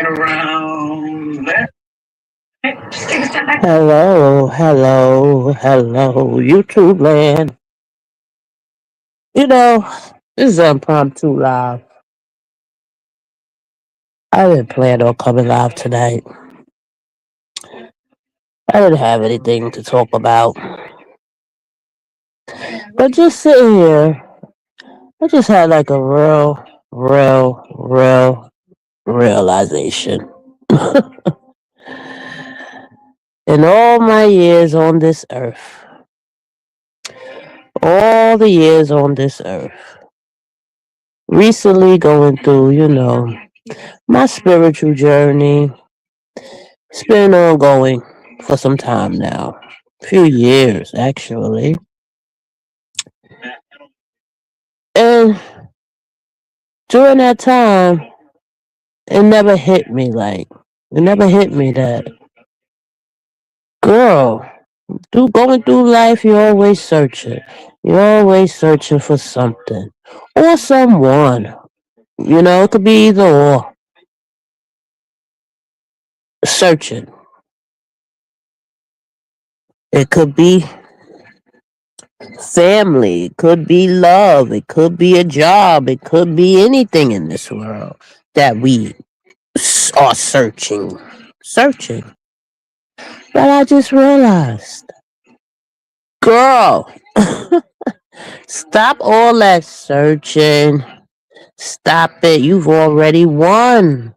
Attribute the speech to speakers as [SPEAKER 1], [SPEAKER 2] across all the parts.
[SPEAKER 1] right around there. Hey, just take a step back.
[SPEAKER 2] Hello, YouTube land. You know, this is impromptu live. I didn't plan on coming live tonight. I didn't have anything to talk about. But just sitting here, I just had like a real realization. In all my years on this earth, all the years on this earth, recently going through, my spiritual journey. It's been ongoing for some time now. A few years, actually. And during that time, it never hit me it never hit me that, girl, going through life, you're always searching. You're always searching for something or someone. It could be either or. Searching. It could be family, it could be love, it could be a job, it could be anything in this world that we are searching. But I just realized, girl, stop all that searching. Stop it. You've already won.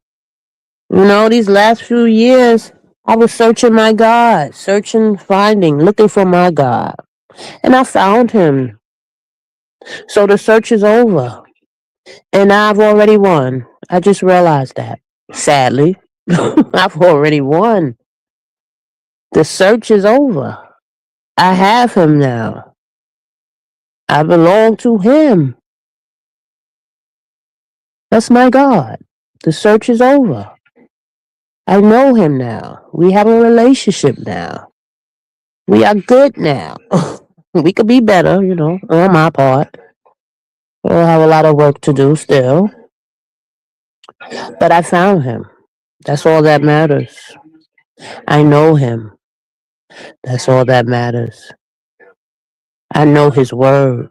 [SPEAKER 2] These last few years, I was searching my God, searching, finding, looking for my God. And I found him. So the search is over. And I've already won. I just realized that. Sadly, I've already won. The search is over. I have him now. I belong to him. That's my God. The search is over. I know him now. We have a relationship now. We are good now. We could be better, on my part. We'll have a lot of work to do still. But I found him. That's all that matters. I know him. That's all that matters. I know his word.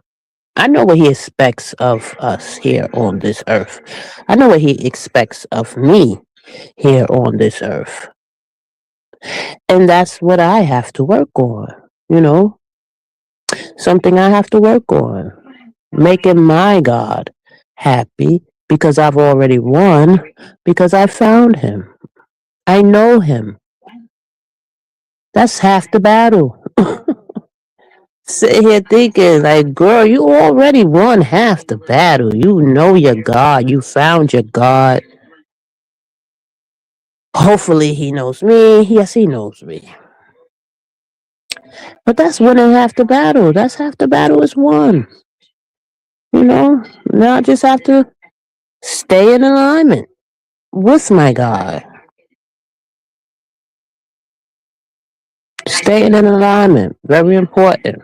[SPEAKER 2] I know what he expects of us here on this earth. I know what he expects of me here on this earth. And that's what I have to work on, something I have to work on. Making my God happy because I've already won, because I found him. I know him. That's half the battle. Sitting here thinking, like, girl, you already won half the battle. You know your God. You found your God. Hopefully he knows me. Yes, he knows me. But that's winning half the battle. That's half the battle is won. Now I just have to stay in alignment with my God. Staying in alignment. Very important.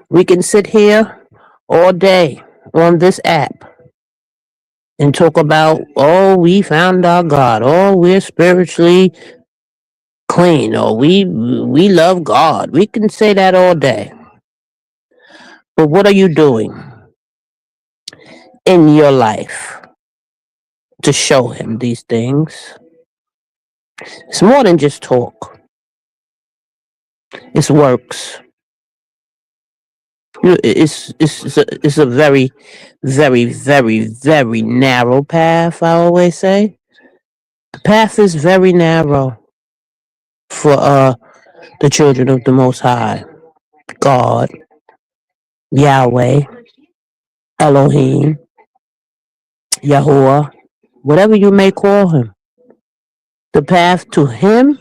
[SPEAKER 2] We can sit here all day on this app and talk about, oh, we found our God. Oh, we're spiritually clean. Or we love God. We can say that all day. But what are you doing in your life to show him these things? It's more than just talk. It's works. It's a very narrow path. I always say the path is very narrow for the children of the Most High, God, Yahweh, Elohim, Yahuwah, whatever you may call him. The path to him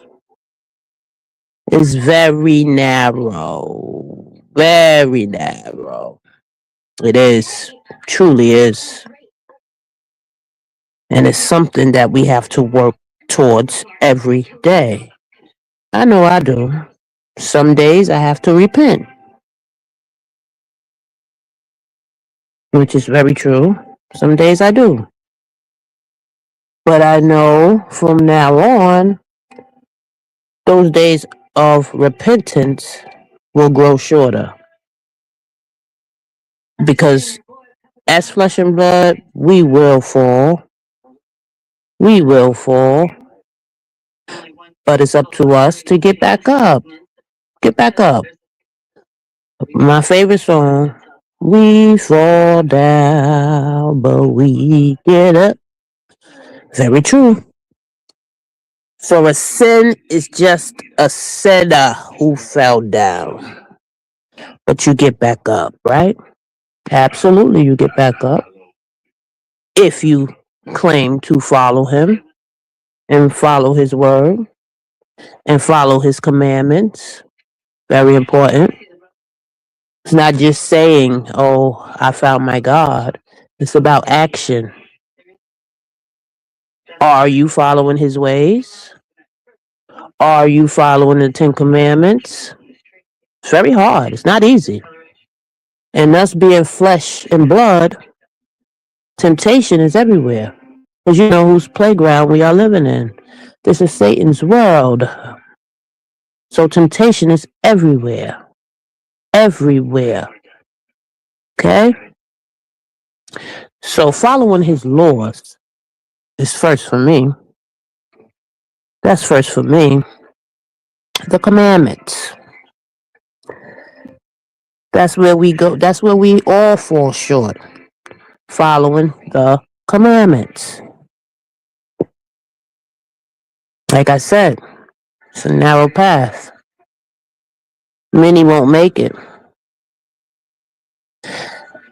[SPEAKER 2] is very narrow, very narrow. It is, truly is. And it's something that we have to work towards every day. I know I do. Some days I have to repent, which is very true. Some days I do. But I know from now on, those days of repentance will grow shorter because as flesh and blood, we will fall. We will fall, but it's up to us to get back up. Get back up. My favorite song, We Fall Down, but we get up. Very true. For a sin is just a sinner who fell down. But you get back up, right? Absolutely, you get back up. If you claim to follow him and follow his word and follow his commandments. Very important. It's not just saying, oh, I found my God. It's about action. Are you following his ways? Are you following the Ten Commandments? It's very hard. It's not easy. And us being flesh and blood, temptation is everywhere. Because you know whose playground we are living in. This is Satan's world. So temptation is everywhere. Everywhere. Okay? So following his laws is first for me. That's first for me. The commandments. That's where we go. That's where we all fall short. Following the commandments. Like I said, it's a narrow path. Many won't make it.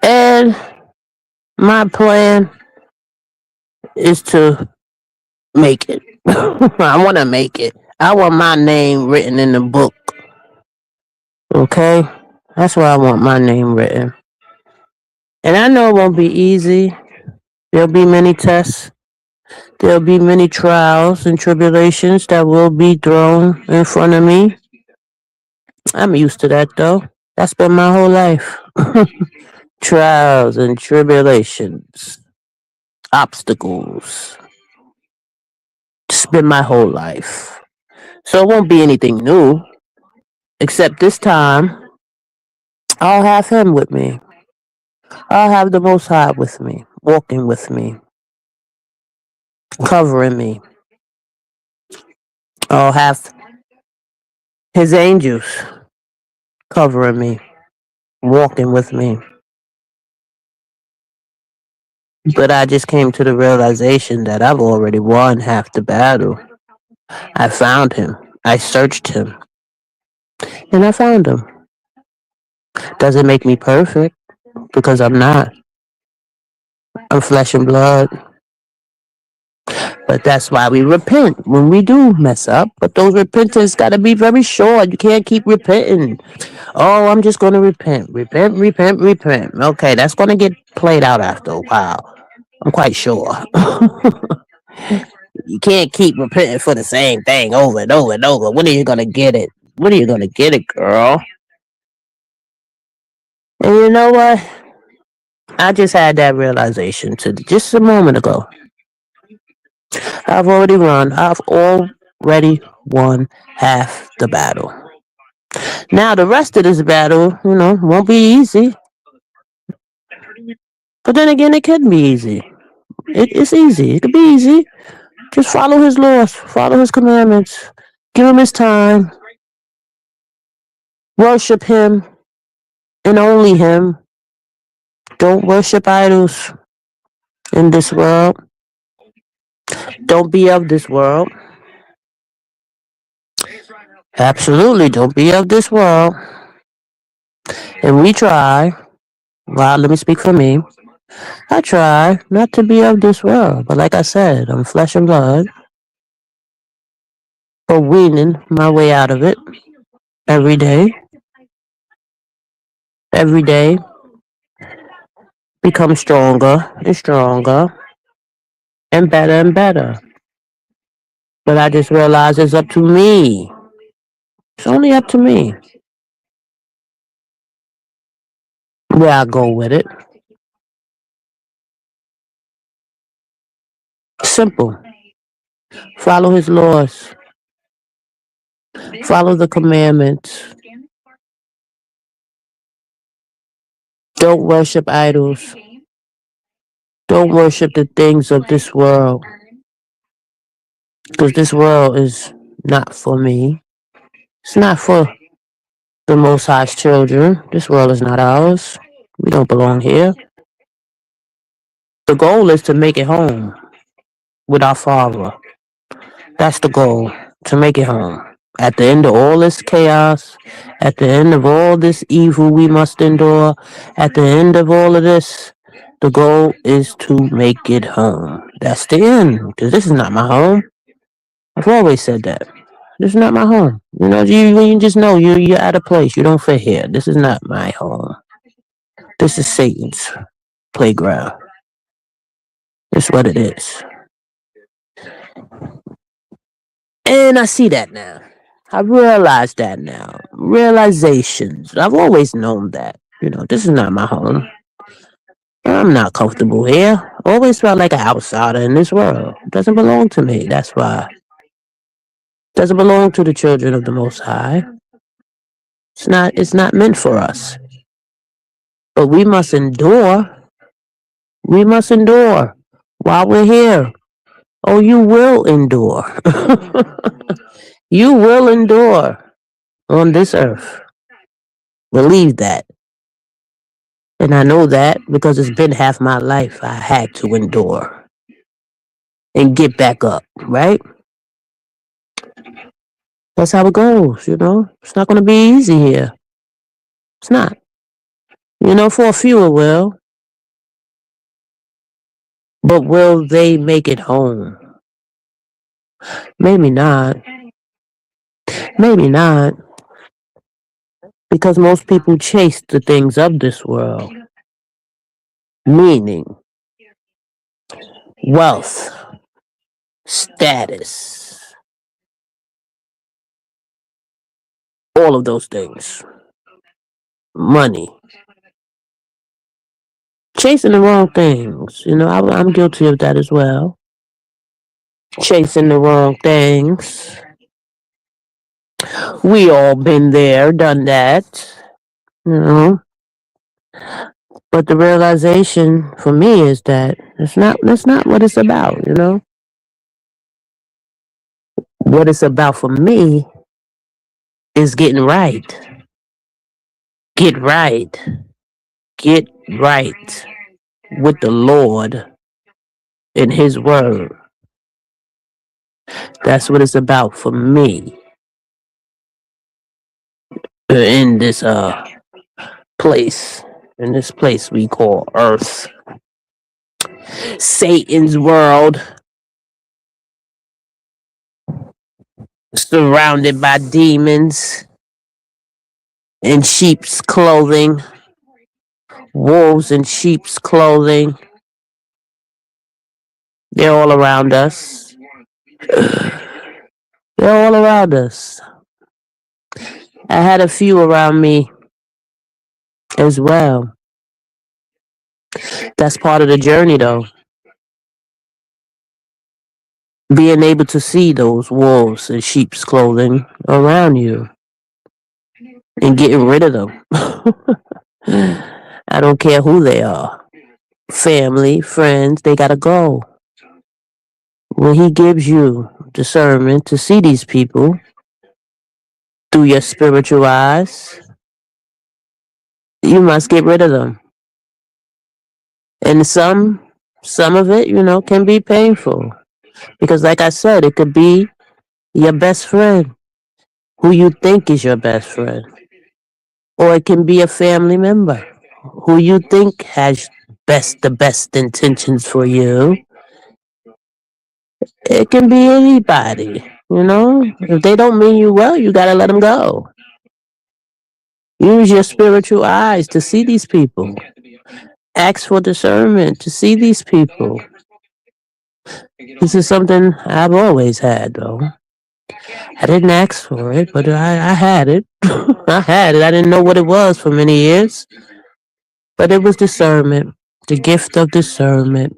[SPEAKER 2] And my plan is to make it. I want to make it. I want my name written in the book. Okay? That's where I want my name written. And I know it won't be easy. There'll be many tests. There'll be many trials and tribulations that will be thrown in front of me. I'm used to that though. That's been my whole life. Trials and tribulations, obstacles. It's been my whole life. So it won't be anything new. Except this time, I'll have him with me. I'll have the Most High with me, walking with me, covering me. I'll have his angels covering me, walking with me. But I just came to the realization that I've already won half the battle. I found him. I searched him. And I found him. Doesn't make me perfect because I'm not. I'm flesh and blood. But that's why we repent when we do mess up. But those repentance got to be very short. You can't keep repenting. Oh, I'm just going to repent. Repent, repent, repent. Okay, that's going to get played out after a while. I'm quite sure. You can't keep repenting for the same thing over and over and over. When are you going to get it? When are you going to get it, girl? And you know what? I just had that realization just a moment ago. I've already won. I've already won half the battle. Now the rest of this battle, won't be easy. But then again, it could be easy. It's easy. It could be easy. Just follow his laws, follow his commandments, give him his time, worship him, and only him. Don't worship idols in this world. Don't be of this world. Absolutely, don't be of this world. And we try, well, let me speak for me. I try not to be of this world, but like I said, I'm flesh and blood. But weaning my way out of it every day. Every day, become stronger and stronger and better. But I just realized it's up to me. It's only up to me where I go with it. Simple. Follow his laws. Follow the commandments. Don't worship idols. Don't worship the things of this world. Because this world is not for me. It's not for the Most High's children. This world is not ours. We don't belong here. The goal is to make it home with our Father. That's the goal, to make it home. At the end of all this chaos, at the end of all this evil we must endure, at the end of all of this, the goal is to make it home. That's the end, because this is not my home. I've always said that. This is not my home. You just know you're out of place. You don't fit here. This is not my home. This is Satan's playground. That's what it is. And I see that now. I realize that now. Realizations. I've always known that. This is not my home. I'm not comfortable here. Always felt like an outsider in this world. It doesn't belong to me. That's why. It doesn't belong to the children of the Most High. It's not meant for us. But we must endure. We must endure while we're here. Oh, you will endure. You will endure on this earth. Believe that. And I know that because it's been half my life I had to endure and get back up, right? That's how it goes, It's not going to be easy here. It's not. For a few it will. But will they make it home? Maybe not. Maybe not. Because most people chase the things of this world. Meaning, wealth, status, all of those things. Money. Chasing the wrong things. I'm guilty of that as well. Chasing the wrong things. We all been there, done that. But the realization for me is that that's not what it's about, What it's about for me is getting right. Get right. Get right with the Lord and His Word. That's what it's about for me. In this place. In this place we call Earth. Satan's world. Surrounded by demons in sheep's clothing. Wolves in sheep's clothing. They're all around us. They're all around us. I had a few around me as well. That's part of the journey, though. Being able to see those wolves in sheep's clothing around you and getting rid of them. I don't care who they are. Family, friends, they gotta go. When He gives you discernment to see these people through your spiritual eyes, you must get rid of them. And some of it, can be painful. Because like I said, it could be your best friend who you think is your best friend. Or it can be a family member who you think has the best intentions for you. It can be anybody, If they don't mean you well, you gotta let them go. Use your spiritual eyes to see these people. Ask for discernment to see these people. This is something I've always had, though. I didn't ask for it, but I had it. I had it. I didn't know what it was for many years. But it was discernment the gift of discernment,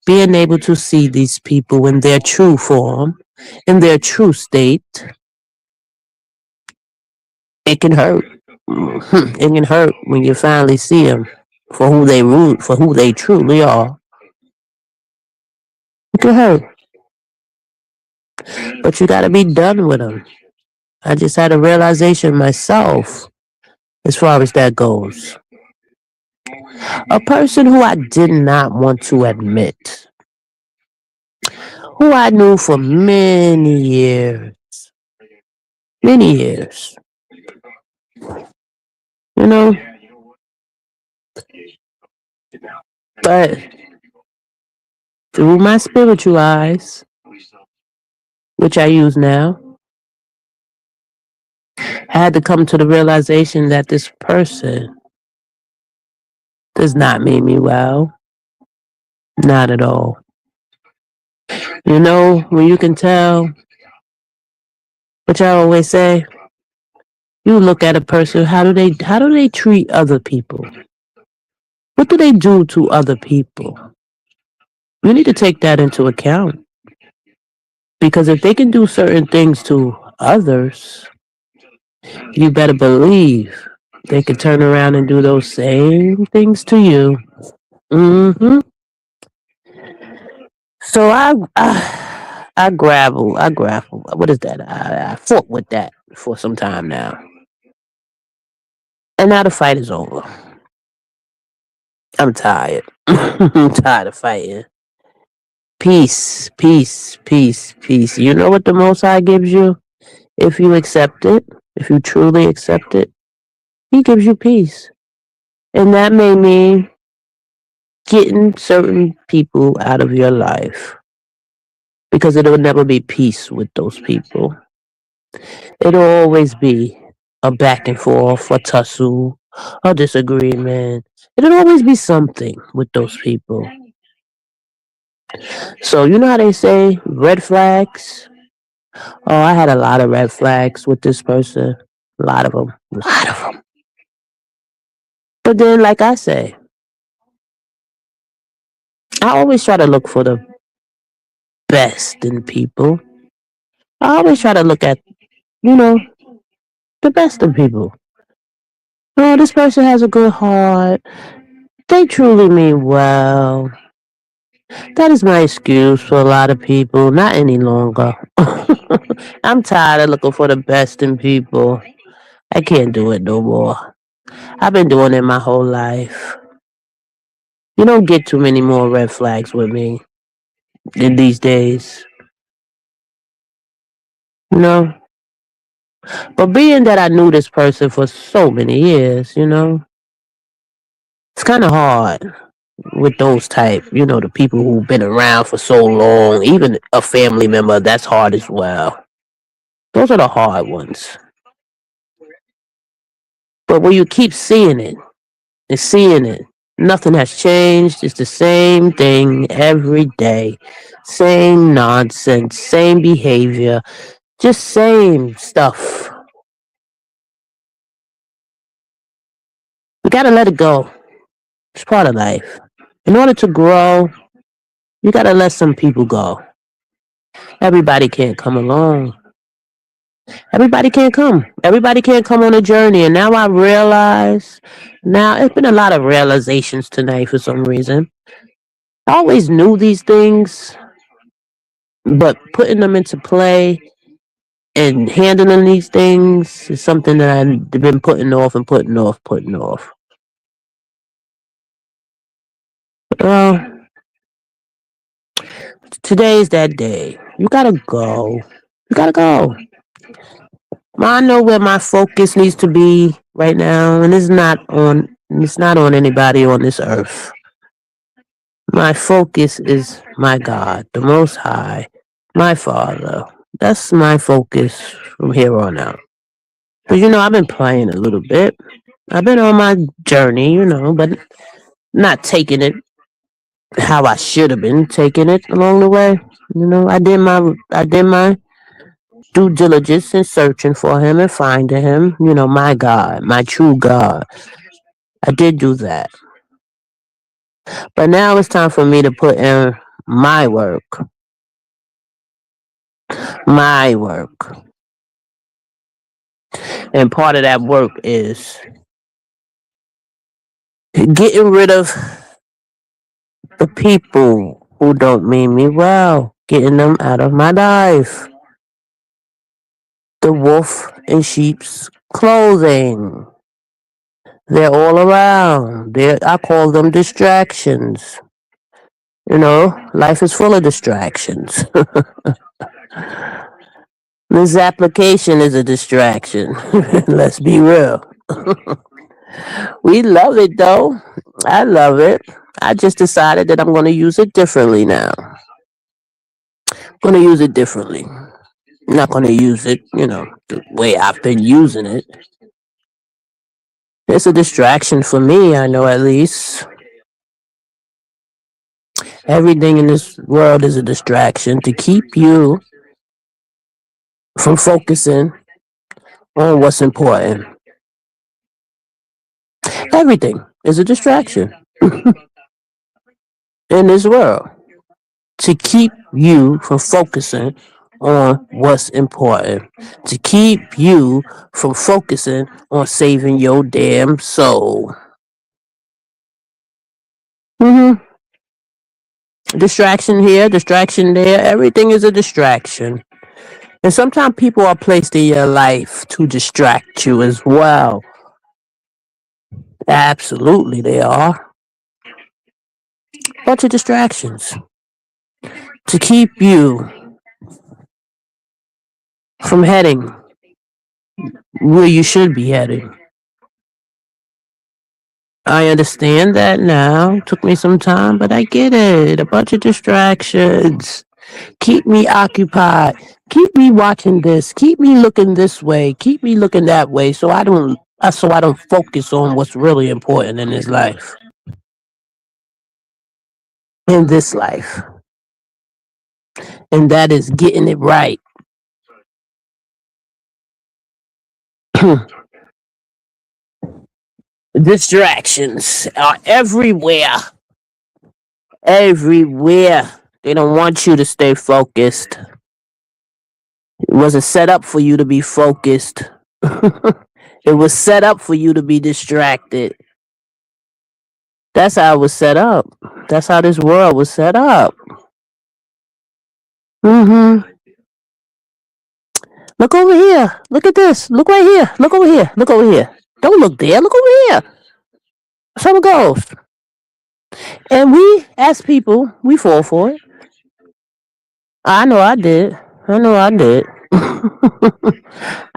[SPEAKER 2] being able to see these people in their true form, in their true state, it can hurt. It can hurt when you finally see them for who they truly are. It can hurt, but you got to be done with them. I just had a realization myself as far as that goes. A person who I did not want to admit, who I knew for many years, you know, but through my spiritual eyes, which I use now, I had to come to the realization that this person does not mean me well. Not at all. You know, when you can tell, which I always say, you look at a person, how do they treat other people? What do they do to other people? You need to take that into account. Because if they can do certain things to others, you better believe they could turn around and do those same things to you. hmm So I grapple. What is that? I fought with that for some time now, and now the fight is over. I'm tired. I'm tired of fighting. Peace, peace, peace, peace. You know what the Most High gives you if you accept it, if you truly accept it. He gives you peace, and that may mean getting certain people out of your life because it'll never be peace with those people. It'll always be a back and forth, a tussle, a disagreement. It'll always be something with those people. So you know how they say red flags? Oh, I had a lot of red flags with this person. A lot of them. A lot of them. But then, like I say, I always try to look for the best in people. I always try to look at, you know, the best in people. Oh, this person has a good heart. They truly mean well. That is my excuse for a lot of people. Not any longer. I'm tired of looking for the best in people. I can't do it no more. I've been doing it my whole life. You don't get too many more red flags with me in these days. You know? But being that I knew this person for so many years, it's kind of hard with those type, the people who've been around for so long, even a family member, that's hard as well. Those are the hard ones. But when you keep seeing it and seeing it, nothing has changed. It's the same thing every day. Same nonsense, same behavior, just same stuff. We gotta let it go. It's part of life. In order to grow, you gotta let some people go. Everybody can't come along. Everybody can't come. Everybody can't come on a journey. And now I realize, now it's been a lot of realizations tonight for some reason. I always knew these things, but putting them into play and handling these things is something that I've been putting off and putting off, putting off. Well, today's that day. You gotta go. You gotta go. I know where my focus needs to be right now, and it's not on anybody on this earth. My focus is my God, the Most High, my Father. That's my focus from here on out. But I've been playing a little bit. I've been on my journey, but not taking it how I should have been taking it along the way. I did my due diligence in searching for him and finding him, my God, my true God. I did do that. But now it's time for me to put in my work. My work. And part of that work is getting rid of the people who don't mean me well, getting them out of my life. The wolf in sheep's clothing. They're all around. I call them distractions. You know, life is full of distractions. This application is a distraction. Let's be real. We love it though. I love it. I just decided that I'm going to use it differently now. Going to use it differently. Not going to use it, the way I've been using it. It's a distraction for me, I know at least. Everything in this world is a distraction to keep you from focusing on what's important. Everything is a distraction in this world to keep you from focusing on what's important, to keep you from focusing on saving your damn soul. hmm Distraction here, distraction there. Everything is a distraction. And sometimes people are placed in your life to distract you as well. Absolutely, they are. Bunch of distractions to keep you from heading where you should be heading. I understand that now. Took me some time, but I get it. A bunch of distractions. Keep me occupied. Keep me watching this. Keep me looking this way. Keep me looking that way so I don't focus on what's really important in this life. In this life. And that is getting it right. Distractions are everywhere. Everywhere. They don't want you to stay focused. It wasn't set up for you to be focused. It was set up for you to be distracted. That's how it was set up. That's how this world was set up. hmm Look over here. Look at this. Look right here. Look over here. Look over here. Don't look there. Look over here. So it goes. And we, as people, we fall for it. I know I did. I know I did.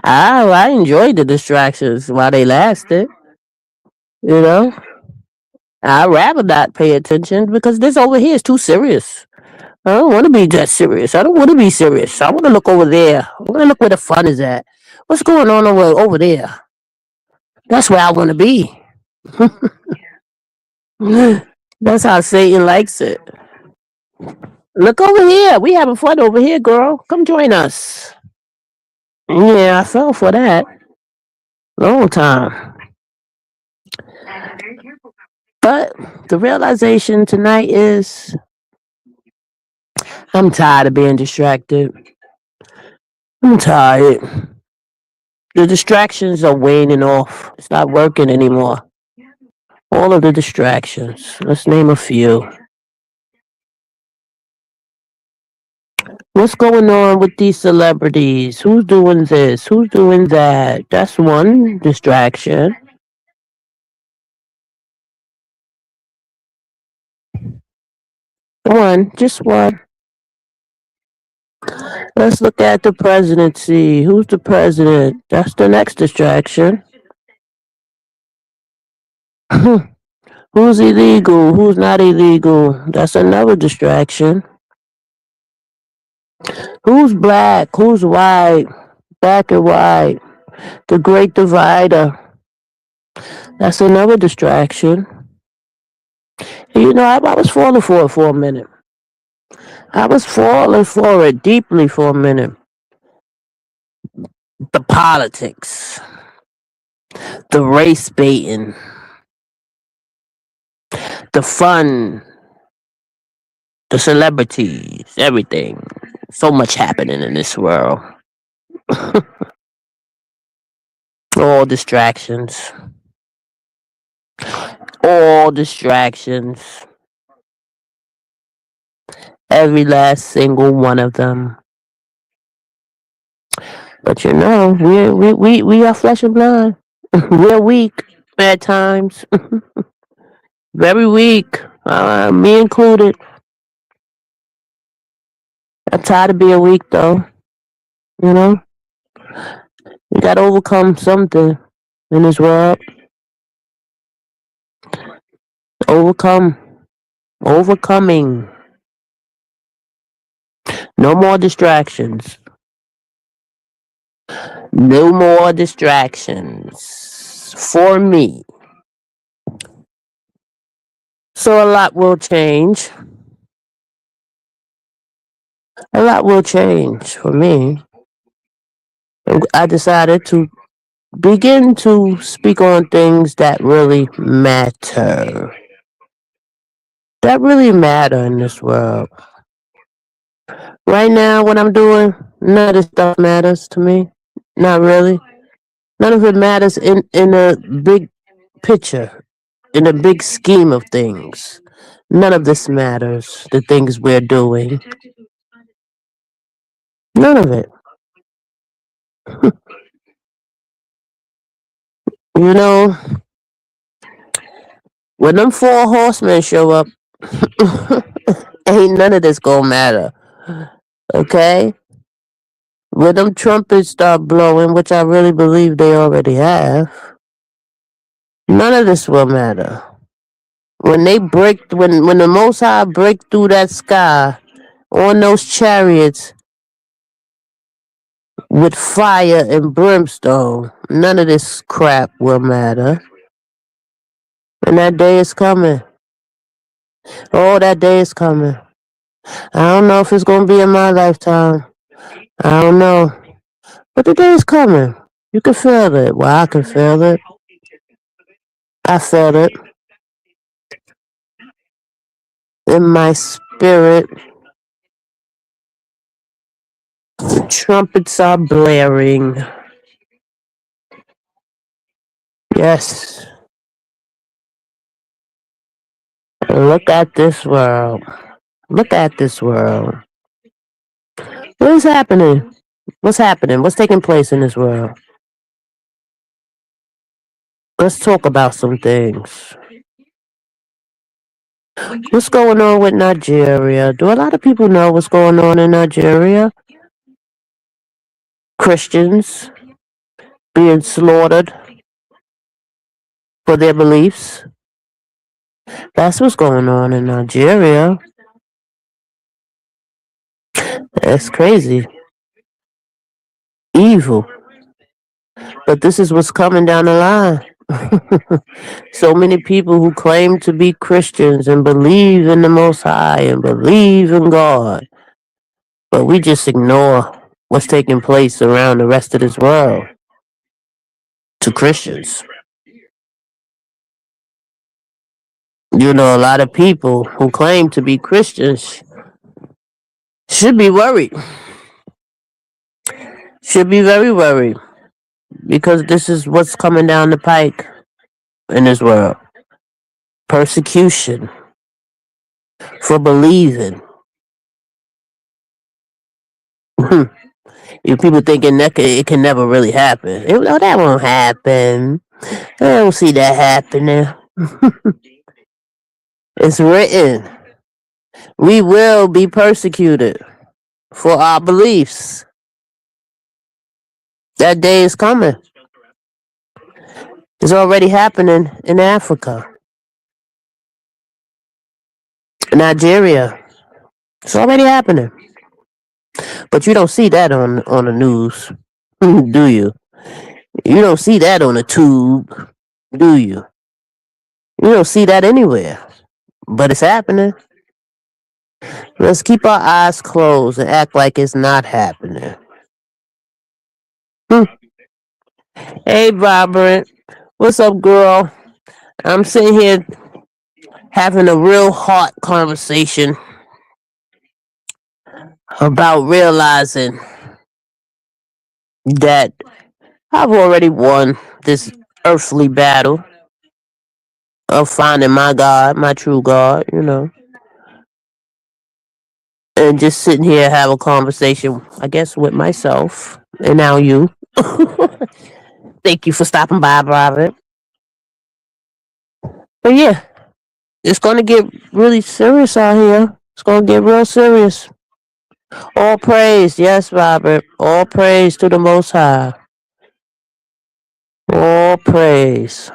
[SPEAKER 2] I enjoyed the distractions while they lasted. You know, I'd rather not pay attention because this over here is too serious. I don't want to be that serious. I don't want to be serious. I want to look over there. I want to look where the fun is at. What's going on over there? That's where I want to be. That's how Satan likes it. Look over here. We having fun over here, girl. Come join us. Yeah, I fell for that. Long time. But the realization tonight is I'm tired of being distracted. I'm tired. The distractions are waning off. It's not working anymore. All of the distractions. Let's name a few. What's going on with these celebrities? Who's doing this? Who's doing that? That's one distraction. One, just one. Let's look at the presidency. Who's the president? That's the next distraction. Who's illegal? Who's not illegal? That's another distraction. Who's black? Who's white? Black and white. The great divider. That's another distraction. And I was falling for it for a minute. I was falling for it deeply for a minute. The politics, the race baiting, the fun, the celebrities, everything. So much happening in this world. All distractions. All distractions. Every last single one of them. But you know, we are flesh and blood. We're weak at times. Very weak. Me included. I'm tired of being weak though. You know? You gotta overcome something in this world. Overcome. Overcoming. No more distractions. No more distractions. For me. So a lot will change. A lot will change for me. I decided to begin to speak on things that really matter. That really matter in this world. Right now, what I'm doing, none of this stuff matters to me. Not really. None of it matters in a big picture, in the big scheme of things. None of this matters, the things we're doing. None of it. You know, when them four horsemen show up, ain't none of this gonna matter. Okay? When them trumpets start blowing, which I really believe they already have, none of this will matter. When they break, when the Most High break through that sky on those chariots with fire and brimstone, none of this crap will matter. And that day is coming. Oh, that day is coming. I don't know if it's gonna be in my lifetime. I don't know. But the day is coming. You can feel it. Well, I can feel it. I felt it in my spirit. The trumpets are blaring. Yes. Look at this world. Look at this world. What is happening? What's happening? What's taking place in this world? Let's talk about some things. What's going on with Nigeria? Do a lot of people know what's going on in Nigeria? Christians being slaughtered for their beliefs. That's what's going on in Nigeria. That's crazy. Evil. But this is what's coming down the line. So many people who claim to be Christians and believe in the Most High and believe in God, but we just ignore what's taking place around the rest of this world to Christians. You know, a lot of people who claim to be Christians should be worried. Should be very worried because this is what's coming down the pike in this world. Persecution for believing. You people thinking that it can never really happen. No, that won't happen. I don't see that happening. It's written. We will be persecuted for our beliefs. That day is coming. It's already happening in Africa, Nigeria. It's already happening. But you don't see that on the news, do you? You don't see that on the tube, do you? You don't see that anywhere. But it's happening. Let's keep our eyes closed and act like it's not happening. Hey, Vibrant. What's up, girl? I'm sitting here having a real hard conversation about realizing that I've already won this earthly battle of finding my God, my true God, and just sitting here have a conversation, I guess, with myself and now you. Thank you for stopping by, Robert. But yeah, it's gonna get really serious out here. It's gonna get real serious. All praise, yes, Robert. All praise to the Most High. All praise.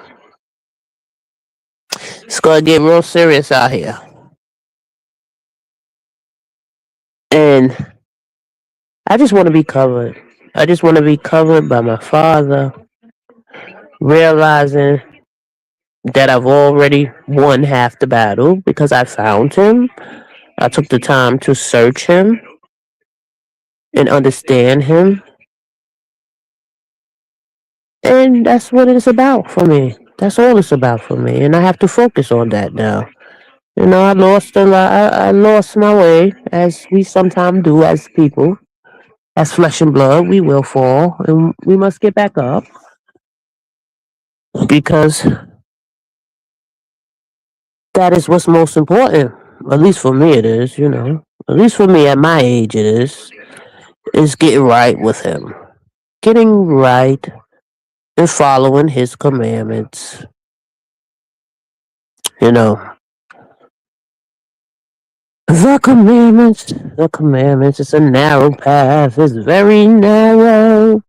[SPEAKER 2] It's gonna get real serious out here. And I just want to be covered. I just want to be covered by my Father, realizing that I've already won half the battle because I found him. I took the time to search him and understand him. And that's what it's about for me. That's all it's about for me. And I have to focus on that now. I lost a lot. I lost my way, as we sometimes do as people. As flesh and blood, we will fall, and we must get back up because that is what's most important. At least for me, it is. At least for me, at my age, it is getting right with him, getting right and following his commandments. You know, the commandments. It's a narrow path. It's very narrow,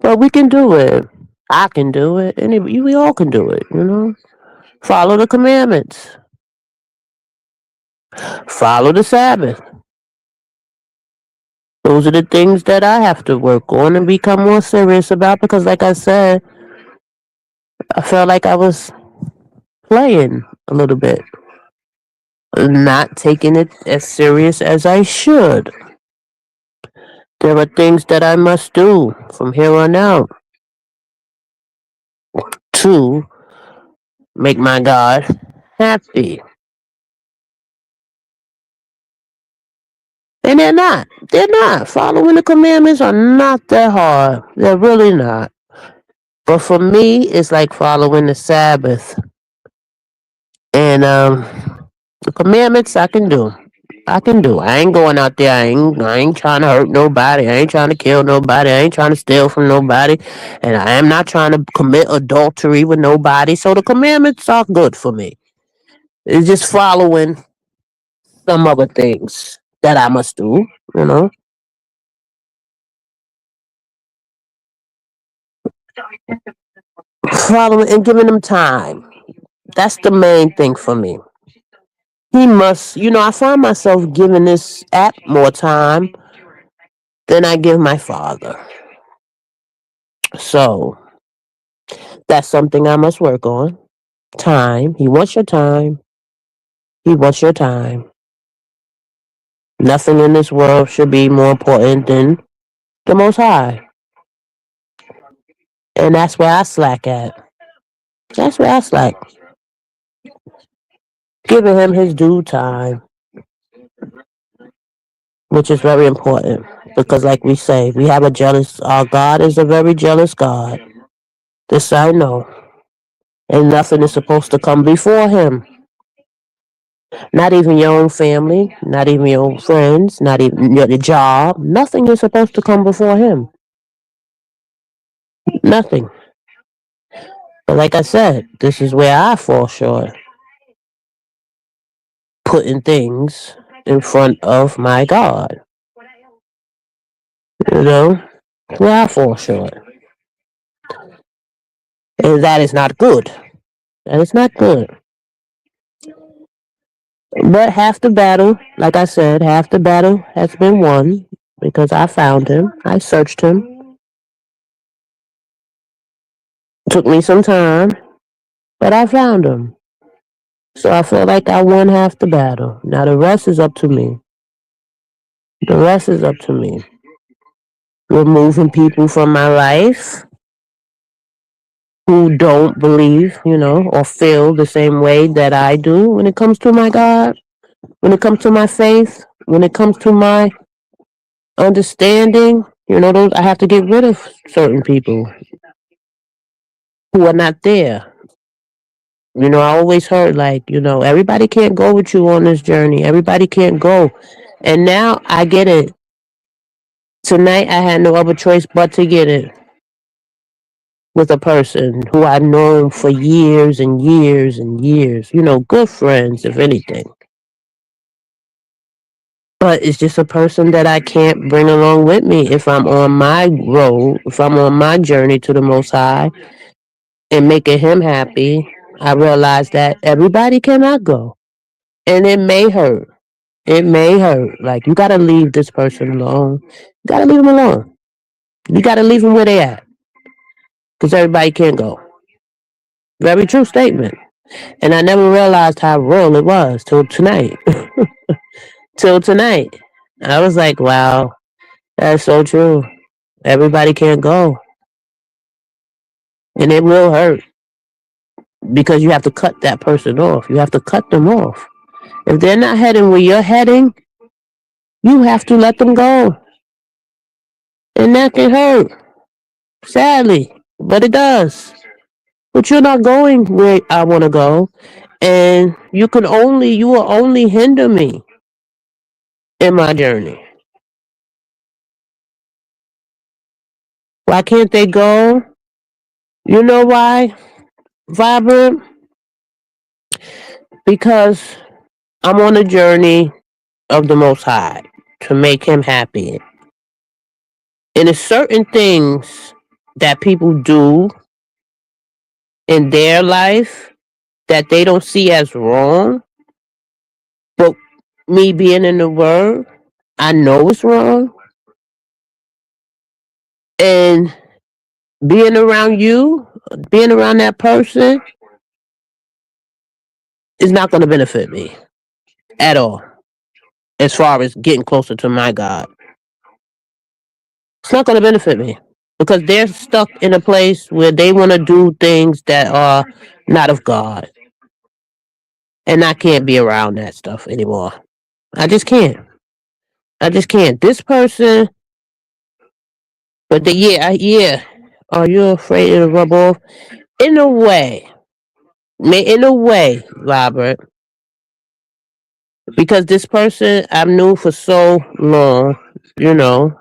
[SPEAKER 2] but we can do it. I can do it. We all can do it. Follow the commandments. Follow the Sabbath. Those are the things that I have to work on and become more serious about because, like I said, I felt like I was playing a little bit, not taking it as serious as I should. There are things that I must do from here on out to make my God happy. And they're not. They're not. Following the commandments are not that hard. They're really not. But for me, it's like following the Sabbath. And the commandments I can do. I can do. I ain't going out there. I ain't trying to hurt nobody. I ain't trying to kill nobody. I ain't trying to steal from nobody. And I am not trying to commit adultery with nobody. So the commandments are good for me. It's just following some other things that I must do. Following and giving them time. That's the main thing for me. He must, I find myself giving this app more time than I give my father. So that's something I must work on. Time. He wants your time. He wants your time. Nothing in this world should be more important than the Most High. And that's where I slack at. That's where I slack. Giving him his due time, which is very important. Because, like we say, our God is a very jealous God. This I know. And nothing is supposed to come before him. Not even your own family, not even your own friends, not even your job. Nothing is supposed to come before him. Nothing. But like I said, this is where I fall short. Putting things in front of my God. Where I fall short. And that is not good. That is not good. But half the battle, like I said, half the battle has been won because I found him. I searched him. Took me some time, but I found him. So I feel like I won half the battle. Now the rest is up to me. The rest is up to me. Removing people from my life. who don't believe, or feel the same way that I do when it comes to my God, when it comes to my faith, when it comes to my understanding. Those I have to get rid of certain people who are not there. I always heard like, everybody can't go with you on this journey. Everybody can't go. And now I get it. Tonight I had no other choice but to get it with a person who I've known for years and years and years. Good friends, if anything. But it's just a person that I can't bring along with me if I'm on my road, if I'm on my journey to the Most High and making Him happy. I realize that everybody cannot go. And it may hurt. It may hurt. Like, you got to leave this person alone. You got to leave them alone. You got to leave them where they at. Because everybody can't go. Very true statement. And I never realized how real it was till tonight. Till tonight. I was like, wow, that's so true. Everybody can't go. And it will hurt because you have to cut that person off. You have to cut them off. If they're not heading where you're heading, you have to let them go. And that can hurt, sadly, but it does. But you're not going where I want to go. And you will only hinder me in my journey. Why can't they go? You know why, Vibrant? Because I'm on a journey of the Most High to make Him happy. And there's certain things that people do in their life that they don't see as wrong. But me being in the Word, I know it's wrong. And being around you, being around that person, is not going to benefit me at all as far as getting closer to my God. It's not going to benefit me because they're stuck in a place where they want to do things that are not of God. And I can't be around that stuff anymore. I just can't. I just can't. This person, but yeah. Are you afraid to rub off? In a way. In a way, Robert. Because this person I've known for so long, you know,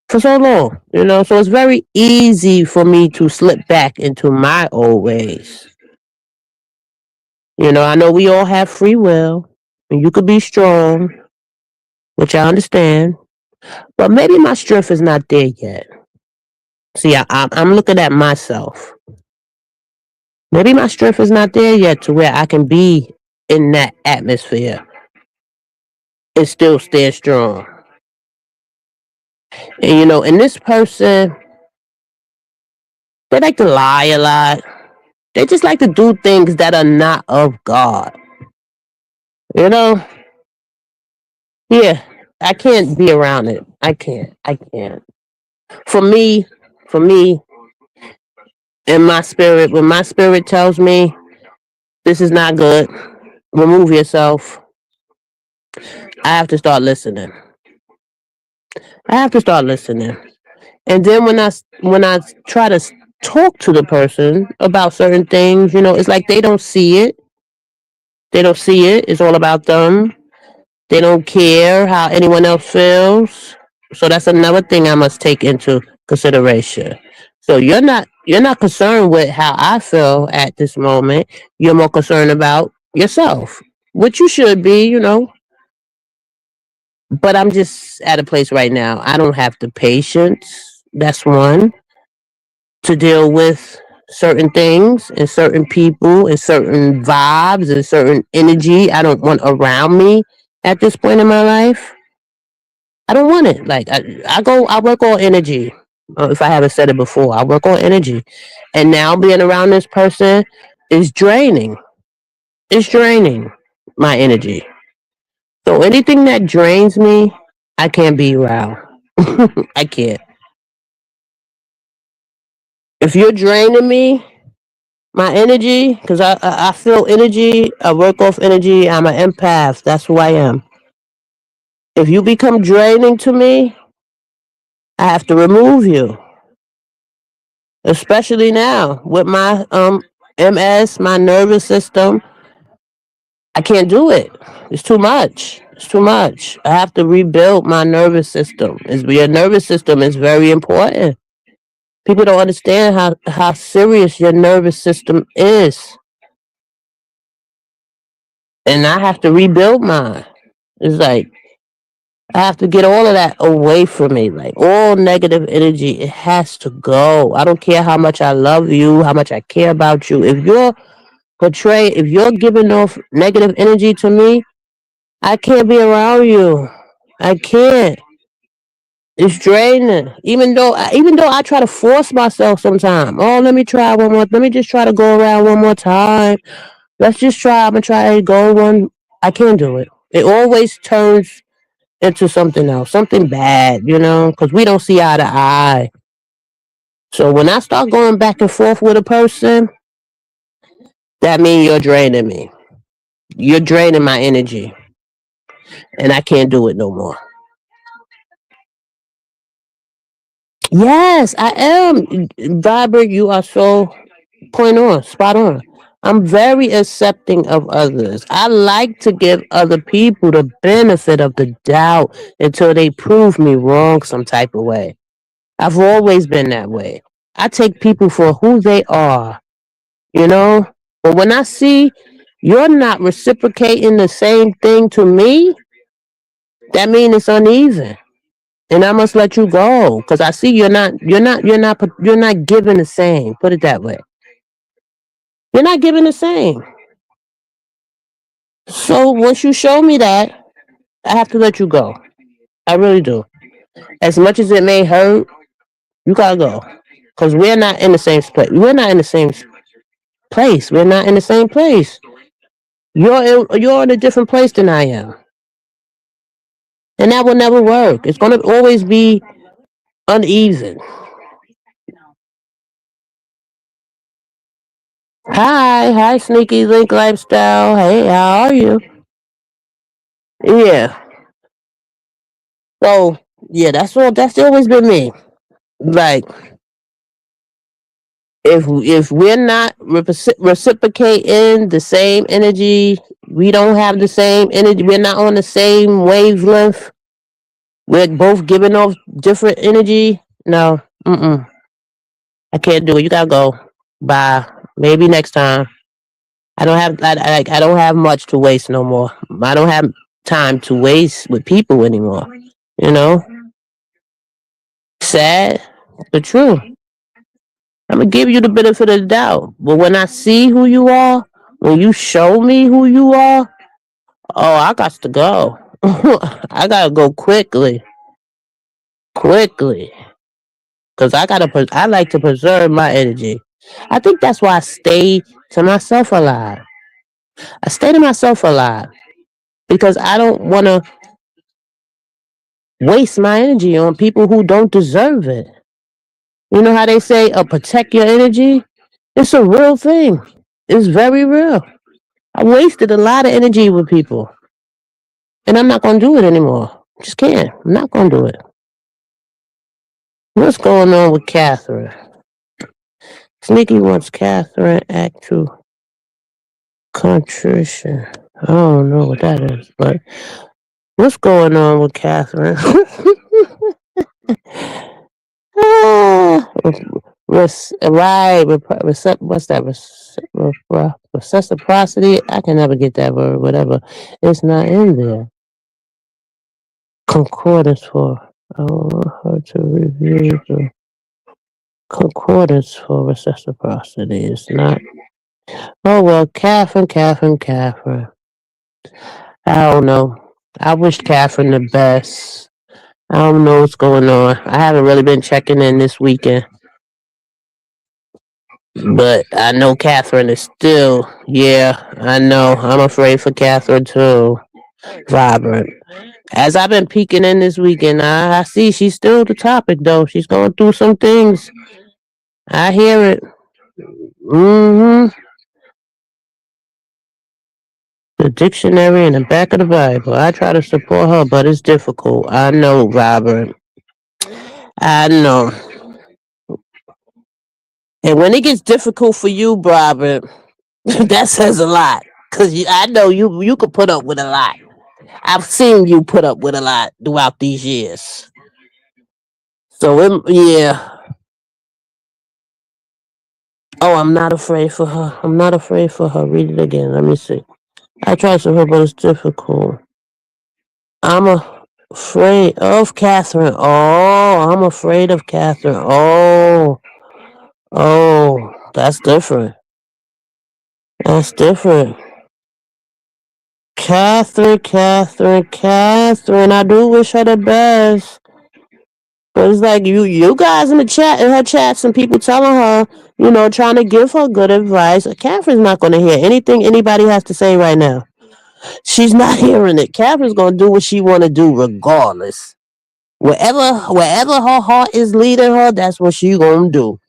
[SPEAKER 2] for so long, so it's very easy for me to slip back into my old ways. I know we all have free will, and you could be strong, which I understand, but maybe my strength is not there yet. See, I'm looking at myself. Maybe my strength is not there yet to where I can be in that atmosphere and still stay strong. And this person, they like to lie a lot. They just like to do things that are not of God. You know? Yeah, I can't be around it. I can't. For me, in my spirit, when my spirit tells me this is not good, remove yourself, I have to start listening. And then when I try to talk to the person about certain things, it's like they don't see it. They don't see it. It's all about them. They don't care how anyone else feels. So that's another thing I must take into consideration. So you're not concerned with how I feel at this moment. You're more concerned about yourself, which you should be. But I'm just at a place right now. I don't have the patience. That's one, to deal with certain things and certain people and certain vibes and certain energy I don't want around me at this point in my life. I don't want it. Like I work on energy. If I haven't said it before, I work on energy, and now being around this person is draining. It's draining my energy. So anything that drains me, I can't be around. I can't. If you're draining me, my energy, because I feel energy, I work off energy, I'm an empath. That's who I am. If you become draining to me, I have to remove you. Especially now with my MS, my nervous system. I can't do it. It's too much. It's too much. I have to rebuild my nervous system. Your nervous system is very important. People don't understand how serious your nervous system is. And I have to rebuild mine. It's like I have to get all of that away from me. Like all negative energy, it has to go. I don't care how much I love you, how much I care about you. If you're giving off negative energy to me, I can't be around you. I can't. It's draining. Even though I try to force myself sometimes. Oh, let me try one more. Let me just try to go around one more time. Let's just try. I'm gonna try to go one. I can't do it. It always turns into something else, something bad, because we don't see eye to eye. So when I start going back and forth with a person, that means you're draining me. You're draining my energy, and I can't do it no more. Yes, I am. Vibrant, you are so point on, spot on. I'm very accepting of others. I like to give other people the benefit of the doubt until they prove me wrong some type of way. I've always been that way. I take people for who they are, you know? But when I see you're not reciprocating the same thing to me, that means it's uneven. And I must let you go because I see you're not giving the same. Put it that way. You're not giving the same. So once you show me that, I have to let you go. I really do. As much as it may hurt, you gotta go because we're not in the same place. We're not in the same place. We're not in the same place. You're in a different place than I am, and that will never work. It's gonna always be uneven. Hi, Sneaky Link Lifestyle. Hey, how are you? Yeah. So yeah, that's all. That's always been me. Like if we're not reciprocating the same energy, we don't have the same energy. We're not on the same wavelength. We're both giving off different energy. No, I can't do it. You gotta go. Bye. Maybe next time. I don't have much to waste no more. I don't have time to waste with people anymore. You know, sad, but true. I'm gonna give you the benefit of the doubt. But when I see who you are, when you show me who you are, oh, I got to go. I gotta go quickly, quickly, because I like to preserve my energy. I think that's why I stay to myself a lot. I stay to myself a lot because I don't want to waste my energy on people who don't deserve it. You know how they say, protect your energy? It's a real thing. It's very real. I wasted a lot of energy with people, and I'm not going to do it anymore. Just can't. I'm not going to do it. What's going on with Catherine? Sneaky wants Catherine act to contrition. I don't know what that is, but what's going on with Catherine? Ah, what's that? Reciprocity? I can never get that word, whatever. It's not in there. Concordance for. I want her to review the concordance for reciprocity. It's not. Oh, well, Catherine. I don't know. I wish Catherine the best. I don't know what's going on. I haven't really been checking in this weekend. But I know Catherine is still, yeah, I know. I'm afraid for Catherine too. Vibrant. As I've been peeking in this weekend, I see she's still the topic though. She's going through some things. I hear it. Mm-hmm. The dictionary in the back of the Bible. I try to support her, but it's difficult. I know, Robert. I know. And when it gets difficult for you, Robert, that says a lot. Cause I know you could put up with a lot. I've seen you put up with a lot throughout these years. So yeah. Oh, I'm not afraid for her. I'm not afraid for her. Read it again. Let me see. I try to her, but it's difficult. Afraid of Catherine. Oh, I'm afraid of Catherine. Oh, that's different. That's different. Catherine. I do wish her the best. But it's like you guys in the chat, in her chat, some people telling her, trying to give her good advice. Catherine's not going to hear anything anybody has to say right now. She's not hearing it. Catherine's going to do what she want to do regardless. Wherever her heart is leading her, that's what she going to do.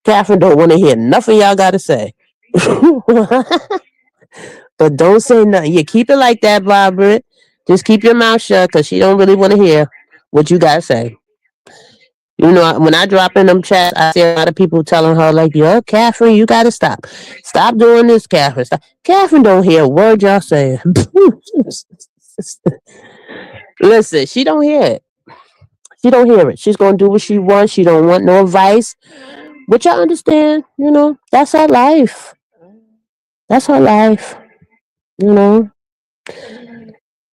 [SPEAKER 2] Catherine don't want to hear nothing y'all got to say. But don't say nothing. You keep it like that, Barbara. Just keep your mouth shut because she don't really want to hear what you got to say. When I drop in them chats, I see a lot of people telling her, like, yo, Catherine, you got to stop. Stop doing this, Catherine. Stop. Catherine don't hear a word y'all saying. Listen, she don't hear it. She don't hear it. She's going to do what she wants. She don't want no advice. Which I understand, that's her life. That's her life. You know,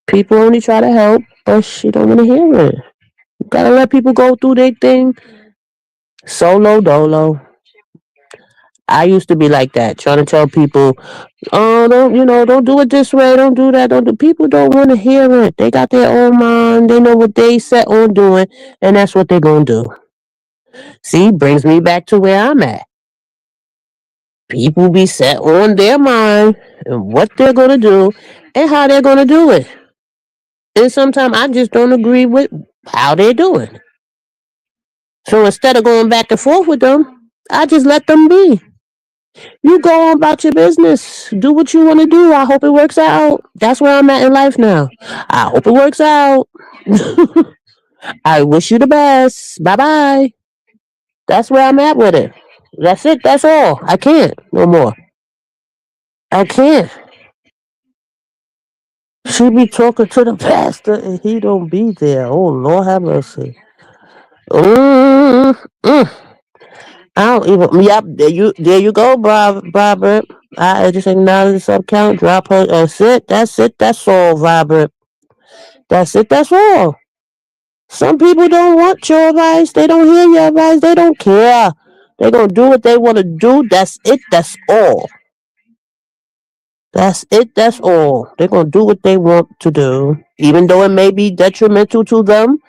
[SPEAKER 2] people only try to help, but she don't want to hear it. You gotta let people go through their thing. Solo dolo. I used to be like that, trying to tell people, oh, don't do it this way, don't do that, don't do. People don't want to hear it. They got their own mind. They know what they set on doing, and that's what they're gonna do. See, brings me back to where I'm at. People be set on their mind and what they're gonna do and how they're gonna do it. And sometimes I just don't agree with how they're doing. So instead of going back and forth with them, I just let them be. You go on about your business. Do what you want to do. I hope it works out. That's where I'm at in life now. I hope it works out. I wish you the best. Bye bye. That's where I'm at with it. That's it. That's all. I can't no more. I can't. She be talking to the pastor and he don't be there. Oh Lord have mercy. Mm, mm. I don't even. Yep, there you go, Robert. I just acknowledge the sub count. Drop her. That's it. That's it. That's all, Robert. That's it. That's all. Some people don't want your advice. They don't hear your advice. They don't care. They're gonna do what they want to do. That's it. That's all. That's it. That's all. They're gonna do what they want to do, even though it may be detrimental to them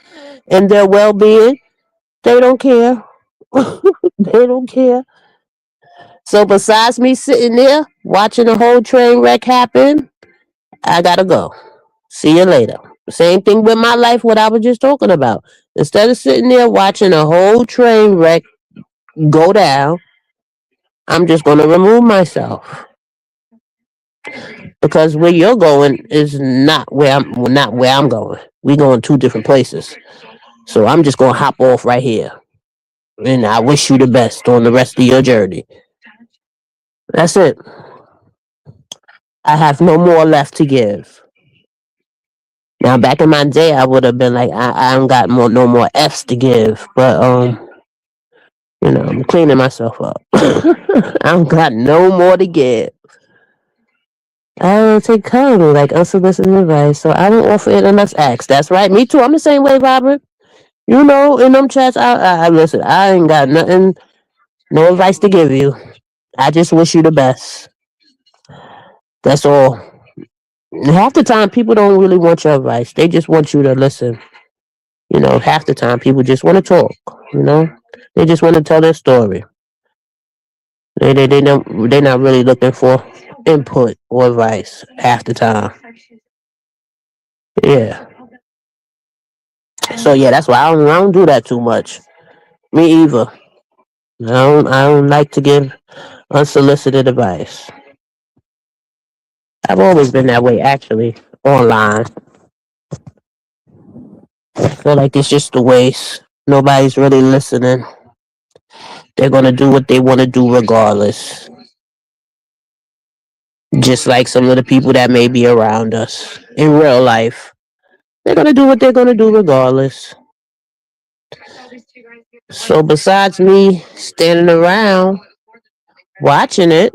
[SPEAKER 2] and their well-being. They don't care. They don't care. So besides me sitting there watching the whole train wreck happen, I gotta go. See you later. Same thing with my life, what I was just talking about. Instead of sitting there watching a whole train wreck go down, I'm just gonna remove myself. Because where you're going is not where I'm going. We going two different places. So I'm just gonna hop off right here. And I wish you the best on the rest of your journey. That's it. I have no more left to give. Now, back in my day, I would have been like, I don't got no more F's to give, but I'm cleaning myself up. I don't got no more to give. I don't take kindly like unsolicited advice, so I don't offer it unless asked. That's right, me too. I'm the same way, Robert. In them chats, I listen. I ain't got nothing, no advice to give you. I just wish you the best. That's all. Half the time, people don't really want your advice. They just want you to listen. Half the time people just want to talk. They just want to tell their story. They're not really looking for input or advice half the time. Yeah. So yeah, that's why I don't do that too much. Me either. I don't like to give unsolicited advice. I've always been that way, actually, online. I feel like it's just a waste. Nobody's really listening. They're gonna do what they want to do regardless. Just like some of the people that may be around us in real life. They're gonna do what they're gonna do regardless. So besides me standing around watching it,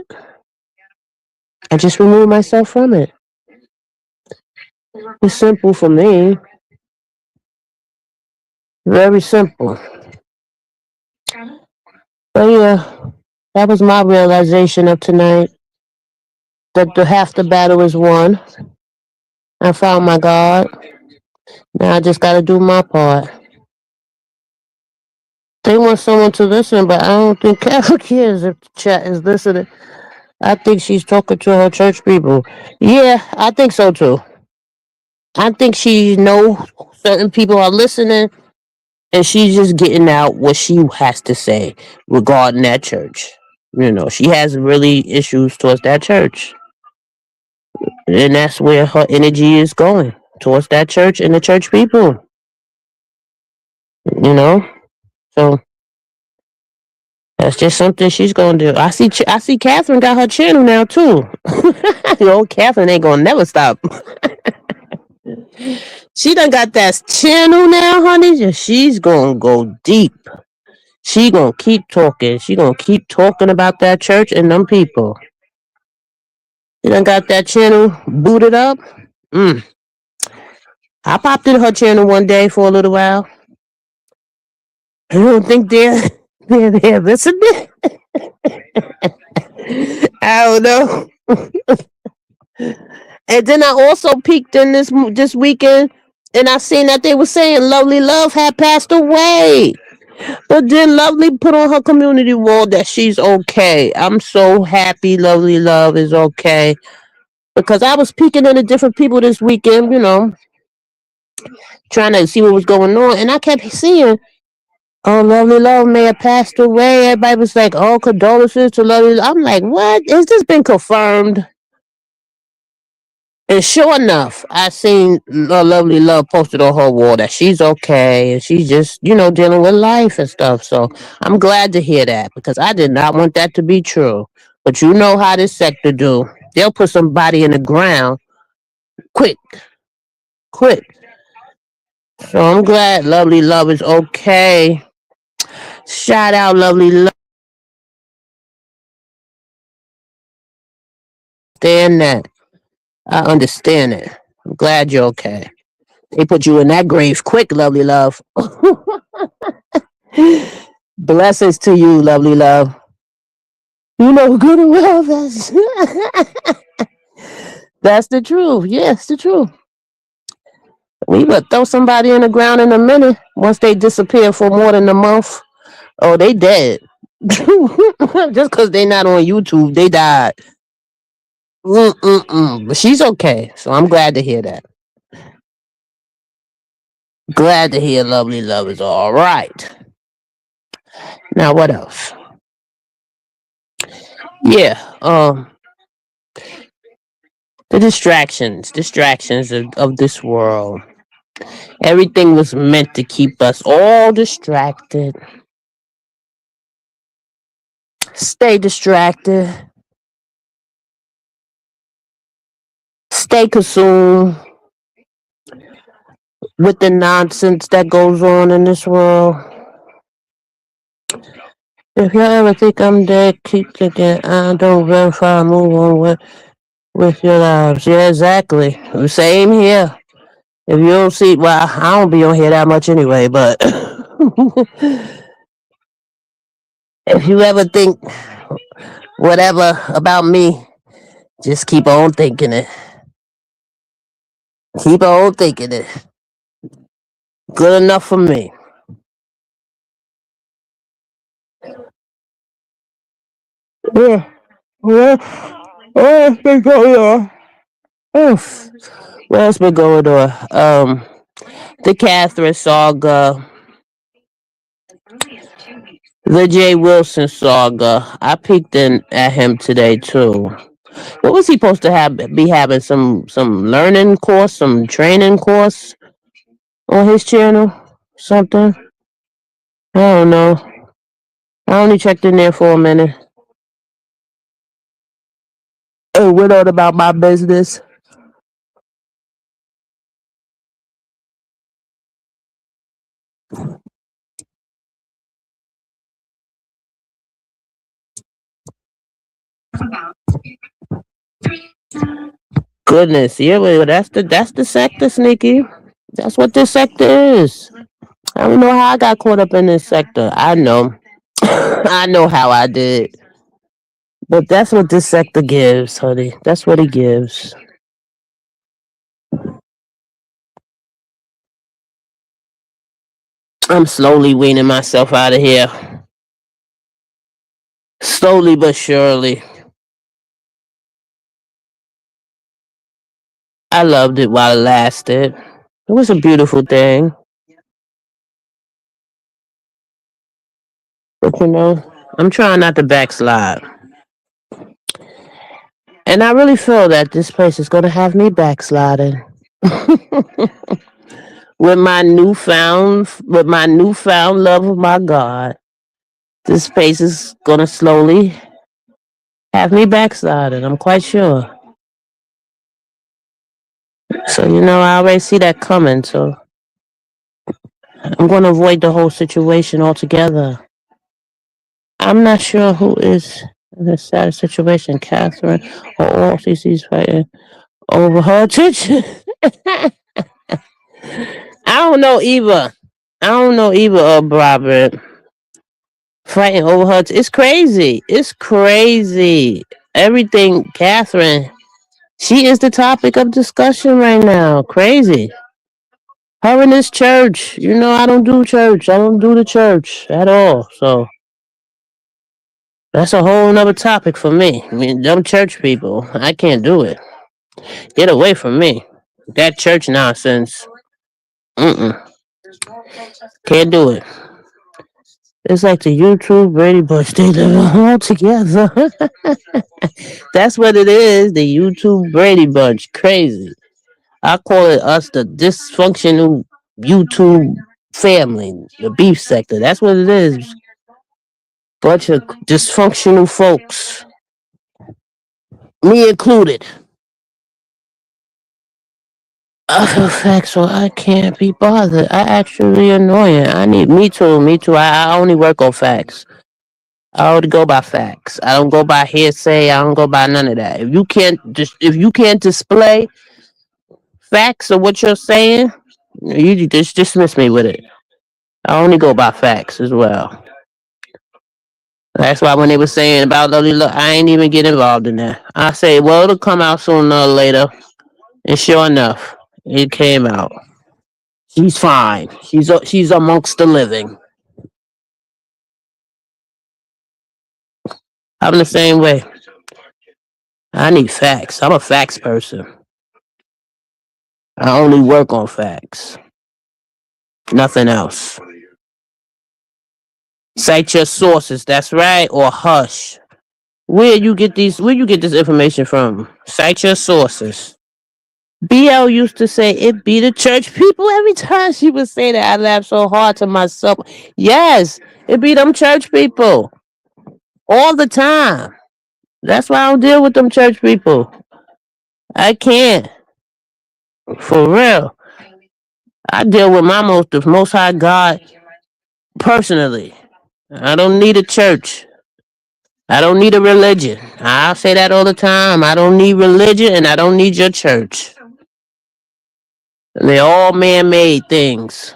[SPEAKER 2] I just remove myself from it. It's simple for me. Very simple. But yeah, that was my realization of tonight. That the half the battle is won. I found my God. Now I just gotta do my part. They want someone to listen, but I don't think Carol cares if the chat is listening. I think she's talking to her church people. Yeah, I think so too. I think she know certain people are listening, and she's just getting out what she has to say regarding that church. She has really issues towards that church, and that's where her energy is going towards that church and the church people. You know, so that's just something she's gonna do. I see Catherine got her channel now too. The old Catherine ain't gonna never stop. She done got that channel now, honey. She's gonna go deep. She gonna keep talking. She gonna keep talking about that church and them people. She done got that channel booted up. Mm. I popped in her channel one day for a little while. I don't think they're listening. I don't know. And then I also peeked in this weekend, and I seen that they were saying Lovely Love had passed away. But then Lovely put on her community wall that she's okay. I'm so happy Lovely Love is okay. Because I was peeking into different people this weekend, trying to see what was going on. And I kept seeing, oh, Lovely Love may have passed away. Everybody was like, oh, condolences to Lovely Love. I'm like, what? Has this been confirmed? And sure enough, I seen Lovely Love posted on her wall that she's okay and she's just, dealing with life and stuff. So I'm glad to hear that because I did not want that to be true. But you know how this sector do. They'll put somebody in the ground quick, quick. So I'm glad Lovely Love is okay. Shout out Lovely Love. Understand that. I understand it. I'm glad you're okay. They put you in that grave quick, Lovely Love. Blessings to you, Lovely Love. You know good and well that's the truth. Yes, the truth. We would throw somebody in the ground in a minute once they disappear for more than a month. Oh, they dead. Just because they not on YouTube, they died. But she's okay, so I'm glad to hear that. Glad to hear Lovely Love is all right. Now, what else? Yeah, the distractions of this world. Everything was meant to keep us all distracted. Stay distracted. Stay consumed with the nonsense that goes on in this world. If y'all ever think I'm dead, keep thinking I don't verify, move on with your lives. Yeah, exactly. Same here. If you don't see, well, I don't be on here that much anyway, but if you ever think whatever about me, just keep on thinking it. Keep on thinking it. Good enough for me. Yeah. Yeah. Oh, it's been going on. Oof. What else been going on? The Catherine saga. The Jay Wilson saga. I peeked in at him today too. What was he supposed to have? Be having some learning course, some training course on his channel, something. I don't know. I only checked in there for a minute. And went on about my business. Goodness, yeah, well, that's the sector, Sneaky. That's what this sector is. I don't know how I got caught up in this sector. I know. I know how I did. But that's what this sector gives, honey. That's what it gives. I'm slowly weaning myself out of here. Slowly but surely. I loved it while it lasted. It was a beautiful thing. But I'm trying not to backslide. And I really feel that this place is gonna have me backsliding. With my newfound love of my God. This space is gonna slowly have me backsliding. I'm quite sure. So I already see that coming. So I'm gonna avoid the whole situation altogether. I'm not sure who is in this sad situation, Catherine or all CC's fighting over her attention. I don't know either. I don't know either of Robert fighting over her. It's crazy. It's crazy. Everything, Catherine. She is the topic of discussion right now. Crazy. Her in this church. I don't do church. I don't do the church at all. So that's a whole nother topic for me. I mean, them church people. I can't do it. Get away from me. That church nonsense. Mm-mm. Can't do it. It's like the YouTube Brady Bunch. They live all together. That's what it is. The YouTube Brady Bunch. Crazy. I call it us the dysfunctional YouTube family, the beef sector. That's what it is. Bunch of dysfunctional folks, me included. I feel facts, so I can't be bothered. I actually annoying. I need me too. I only work on facts. I only go by facts. I don't go by hearsay. I don't go by none of that. If you can't display facts of what you're saying, you just dismiss me with it. I only go by facts as well. That's why when they were saying about Lily, look, I ain't even get involved in that. I say, well, it'll come out sooner or later. And sure enough, it came out. She's fine. She's amongst the living. I'm the same way. I need facts. I'm a facts person. I only work on facts. Nothing else. Cite your sources. That's right. Or hush. Where you get this information from? Cite your sources. BL used to say it be the church people every time she would say that. I laughed so hard to myself. Yes, it be them church people all the time. That's why I don't deal with them church people. I can't. For real. I deal with the most high God personally. I don't need a church. I don't need a religion. I say that all the time. I don't need religion and I don't need your church. They're all man made things.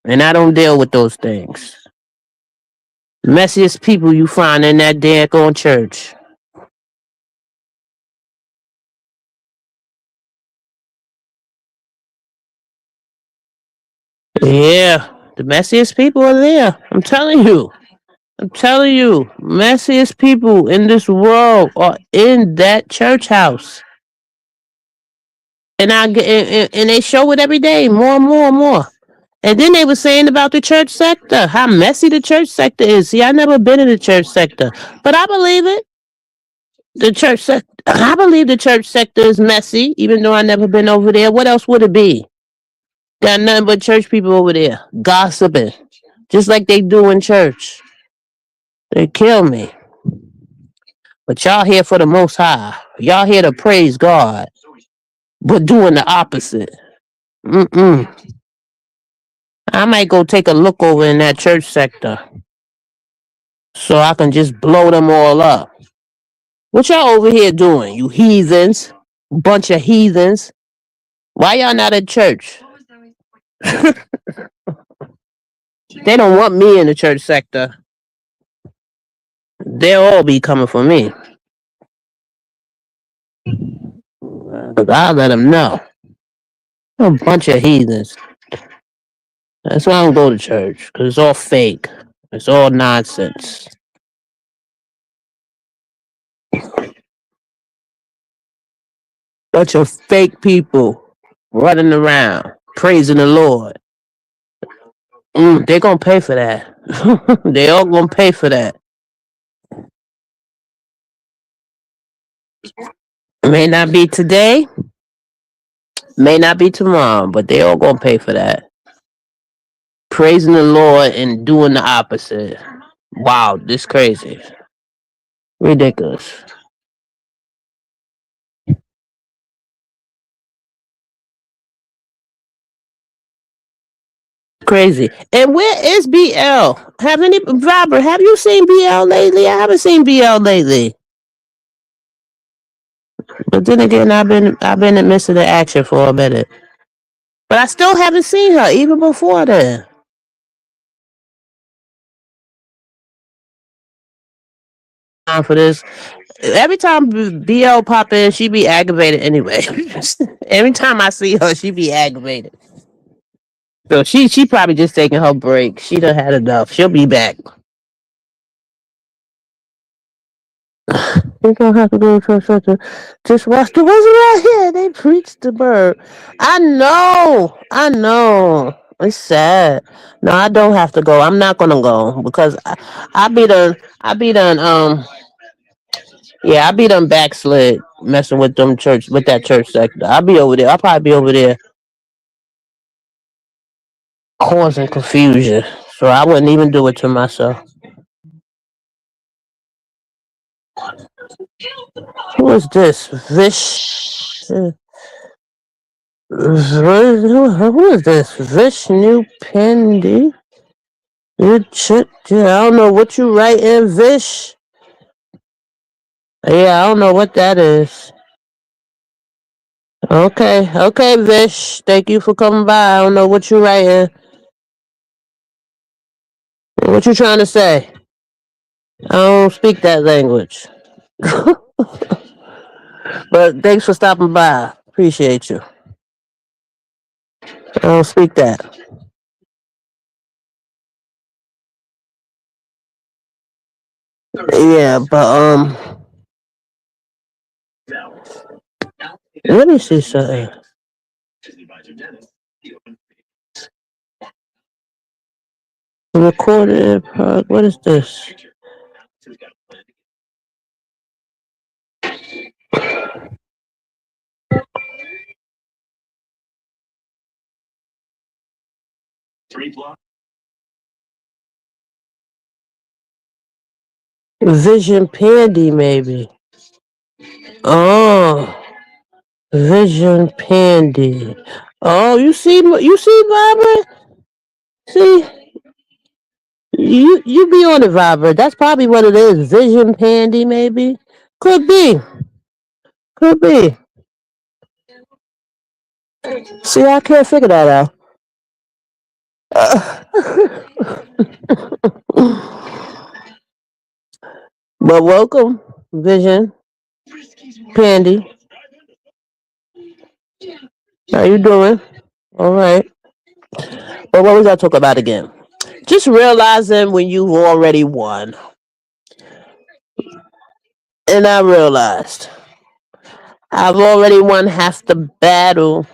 [SPEAKER 2] And I don't deal with those things. Messiest people you find in that daggone church. Yeah, the messiest people are there. I'm telling you. I'm telling you, messiest people in this world are in that church house. And I get and they show it every day, more and more and more. And then they were saying about the church sector, how messy the church sector is. See, I never been in the church sector, but I believe it. The church sector, I believe the church sector is messy, even though I never been over there. What else would it be? Got nothing but church people over there gossiping, just like they do in church. They kill me. But y'all here for the Most High. Y'all here to praise God, but doing the opposite. Mm-mm. I might go take a look over in that church sector so I can just blow them all up. What y'all over here doing, you heathens? Bunch of heathens. Why y'all not at church? They don't want me in the church sector. They'll all be coming for me. Cause I'll let them know. A bunch of heathens. That's why I don't go to church. Cause it's all fake. It's all nonsense. Bunch of fake people running around praising the Lord. They're gonna pay for that. They all gonna pay for that. May not be today, may not be tomorrow, but they all gonna pay for that. Praising the Lord and doing the opposite. Wow, this crazy. Ridiculous. Crazy. And where is BL? Robert, have you seen BL lately? I haven't seen BL lately. But then again, I've been in the midst of the action for a minute. But I still haven't seen her even before then. For this. Every time BL pop in, she be aggravated anyway. Every time I see her, she be aggravated. So she probably just taking her break. She done had enough. She'll be back. You don't have to go to church. Just watch the ones around here. They preach the bird. I know. I know. It's sad. No, I don't have to go. I'm not gonna go because I be done. I be done. Yeah, I be done backslid messing with them church with that church sector. I'll be over there. I'll probably be over there causing confusion. So I wouldn't even do it to myself. Who is this? Who is this? Vishnu Pindi? Yeah, I don't know what you write in Vish. Yeah, I don't know what that is. Okay, Vish. Thank you for coming by. I don't know what you writing. What you trying to say? I don't speak that language. But thanks for stopping by. Appreciate you. I don't speak that. Yeah, but let me see something. Recorded. What is this? Vision Pandy, maybe. Oh, Vision Pandy. Oh, you see, Barbara. See, you be on it, Barbara. That's probably what it is. Vision Pandy, maybe. Could be. Could be. See, I can't figure that out. But welcome, Vision Pandy. How you doing? All right. But what was I talking about again? Just realizing when you've already won. And I realized I've already won half the battle.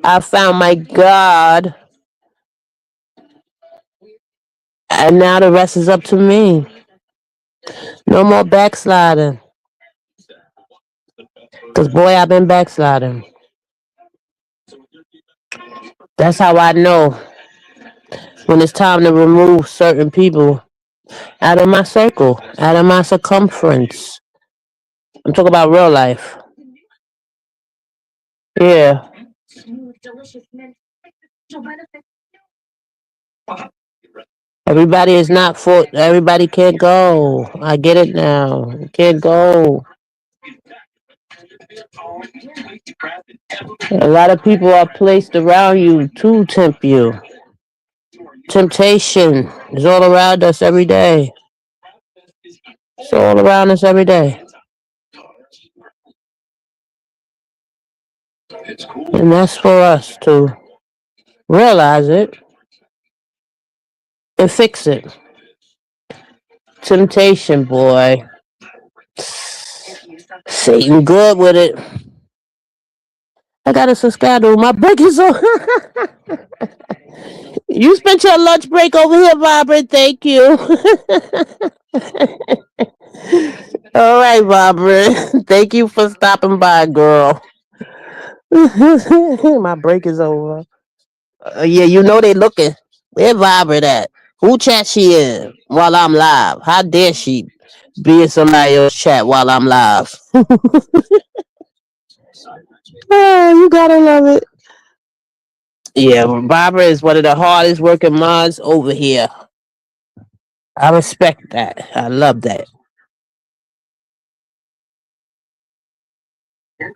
[SPEAKER 2] I found my God. And now the rest is up to me. No more backsliding. Cause boy, I've been backsliding. That's how I know when it's time to remove certain people out of my circle, out of my circumference. I'm talking about real life. Yeah. Everybody is not for everybody can't go. I get it now. Can't go. A lot of people are placed around you to tempt you. Temptation is all around us every day. It's all around us every day. And that's for us to realize it and fix it. Temptation, boy. Satan good with it. I gotta subscribe to my break is on. You spent your lunch break over here, Robert. Thank you. All right, Robert. Thank you for stopping by, girl. My break is over. Yeah, you know they looking. Where Robert at? Who chat she in while I'm live? How dare she be in somebody else's chat while I'm live? Oh, you gotta love it. Yeah, Barbara is one of the hardest working mods over here. I respect that. I love that.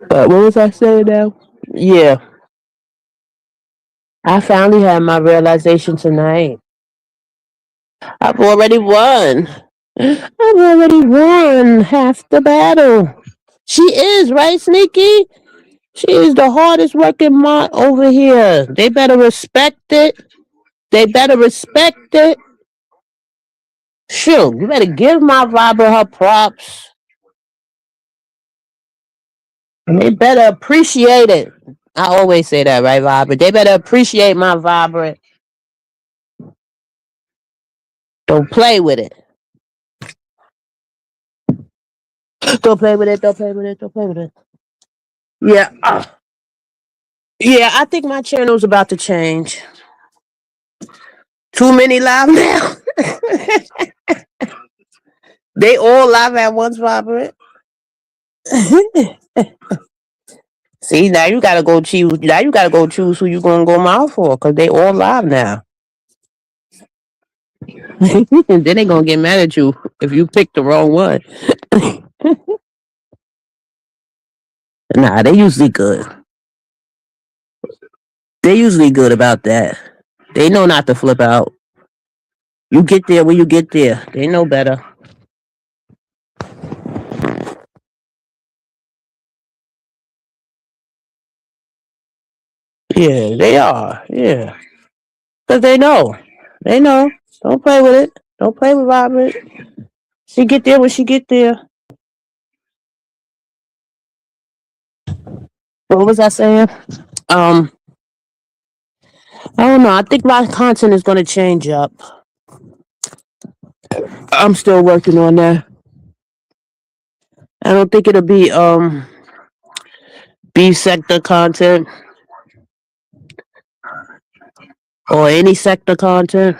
[SPEAKER 2] What was I saying now? Yeah, I finally had my realization tonight. I've already won. I've already won half the battle. She is, right, Sneaky? She is the hardest working mod over here. They better respect it. They better respect it. Shoot, you better give my Robert her props. And they better appreciate it. I always say that, right, Robert? They better appreciate my Robert. Don't play with it. Don't play with it. Don't play with it. Don't play with it. Yeah. Yeah, I think my channel's about to change. Too many live now. They all live at once, Robert. See, now you gotta go choose. Now you gotta go choose who you gonna go mouth for, cause they all live now. And then they gonna get mad at you if you pick the wrong one. Nah, they usually good. They usually good about that. They know not to flip out. You get there when you get there. They know better. Yeah, they are. Yeah, cause they know. They know. Don't play with it. Don't play with Robert. She get there when she get there. What was I saying? Um, I don't know. I think my content is gonna change up. I'm still working on that. I don't think it'll be B sector content or any sector content.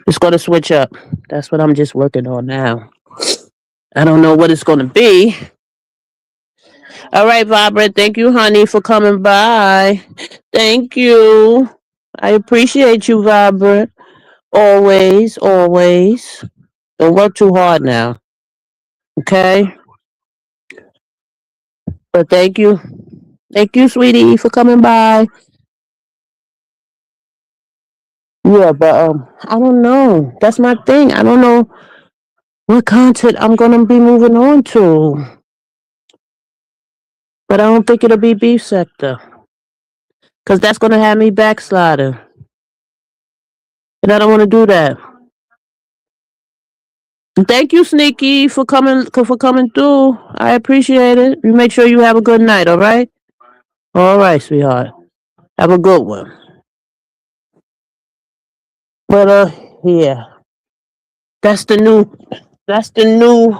[SPEAKER 2] It's gonna switch up. That's what I'm just working on now. I don't know what it's gonna be. All right, Barbara. Thank you, honey, for coming by. Thank you. I appreciate you, Barbara. Always, always. Don't work too hard now. Okay? But thank you. Thank you, sweetie, for coming by. Yeah, but I don't know. That's my thing. I don't know what content I'm gonna be moving on to. But I don't think it'll be beef sector. Cause that's gonna have me backsliding. And I don't wanna do that. Thank you, Sneaky, for coming through. I appreciate it. You make sure you have a good night, all right? All right, sweetheart. Have a good one. But yeah, that's the new. That's the new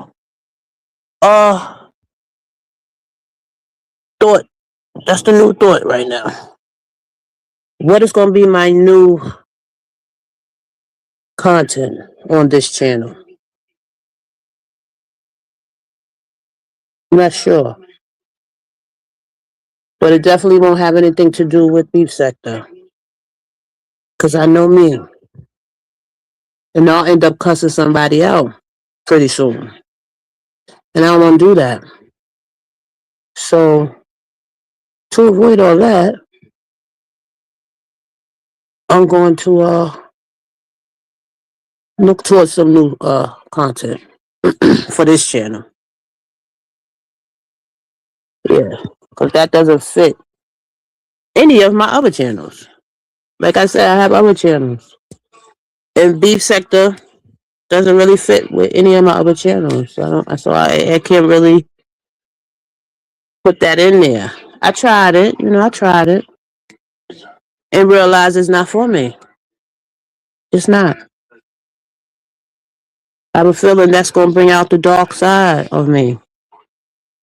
[SPEAKER 2] uh thought. That's the new thought right now. What is going to be my new content on this channel? I'm not sure, but it definitely won't have anything to do with beef sector. Cause I know me, and I'll end up cussing somebody out pretty soon, and I don't want to do that. So to avoid all that, I'm going to look towards some new content for this channel. Yeah, because that doesn't fit any of my other channels. Like I said, I have other channels, and beef sector doesn't really fit with any of my other channels. I can't really put that in there. I tried it, I tried it, and realized it's not for me. It's not. I have a feeling that's going to bring out the dark side of me,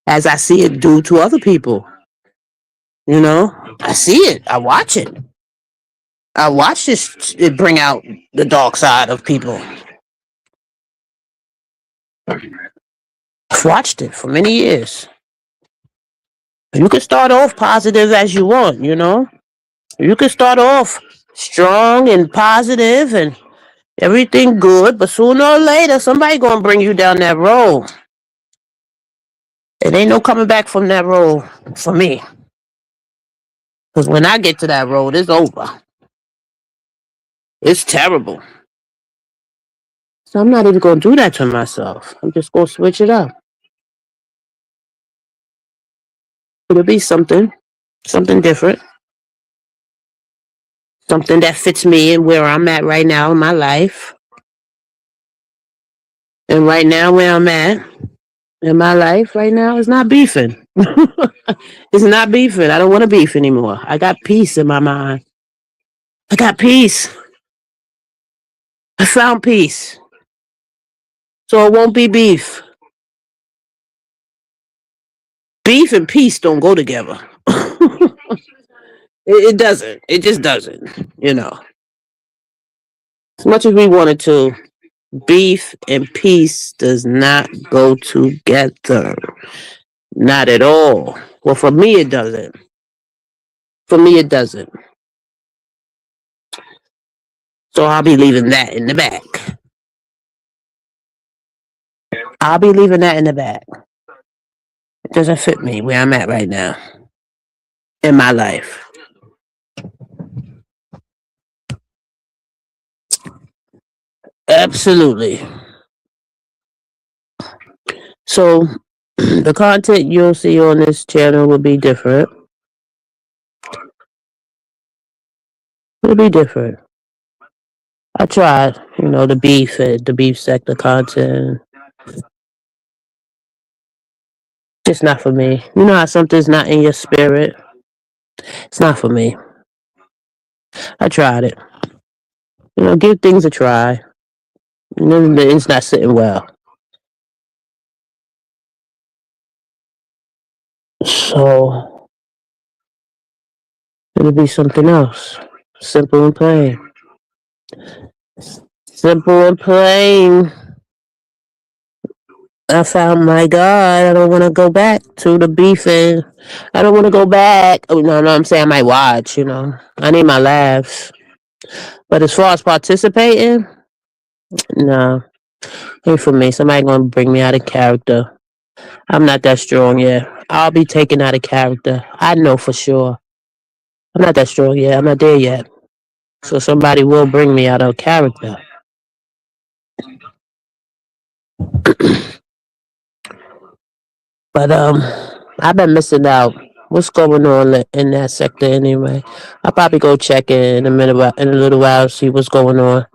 [SPEAKER 2] as I see it do to other people. I see it. I watch it. I watch it bring out the dark side of people. I've watched it for many years. You can start off positive as you want, You can start off strong and positive and everything good, but sooner or later, somebody gonna bring you down that road. It ain't no coming back from that road for me. Because when I get to that road, it's over. It's terrible. So I'm not even gonna do that to myself. I'm just gonna switch it up. It'll be something different. Something that fits me and where I'm at right now in my life. And right now, where I'm at in my life right now is not beefing. It's not beefing. I don't want to beef anymore. I got peace in my mind. I got peace. I found peace. So it won't be beef. Beef and peace don't go together. It doesn't. It just doesn't. As much as we wanted to, beef and peace does not go together. Not at all. Well, for me, it doesn't. For me, it doesn't. So I'll be leaving that in the back. I'll be leaving that in the back. It doesn't fit me where I'm at right now in my life. Absolutely. So the content you'll see on this channel will be different. It'll be different. I tried, the beef sector content. Just not for me. You know how something's not in your spirit? It's not for me. I tried it. Give things a try. It's not sitting well. So it'll be something else. Simple and plain. Simple and plain. I found my God. I don't want to go back to the beefing. I don't want to go back. Oh, no, I'm saying I might watch, I need my laughs. But as far as participating, no. Ain't for me. Somebody gonna bring me out of character. I'm not that strong yet. I'll be taken out of character. I know for sure. I'm not that strong yet. I'm not there yet. So somebody will bring me out of character. But I've been missing out. What's going on in that sector anyway? I'll probably go check in a minute, in a little while, see what's going on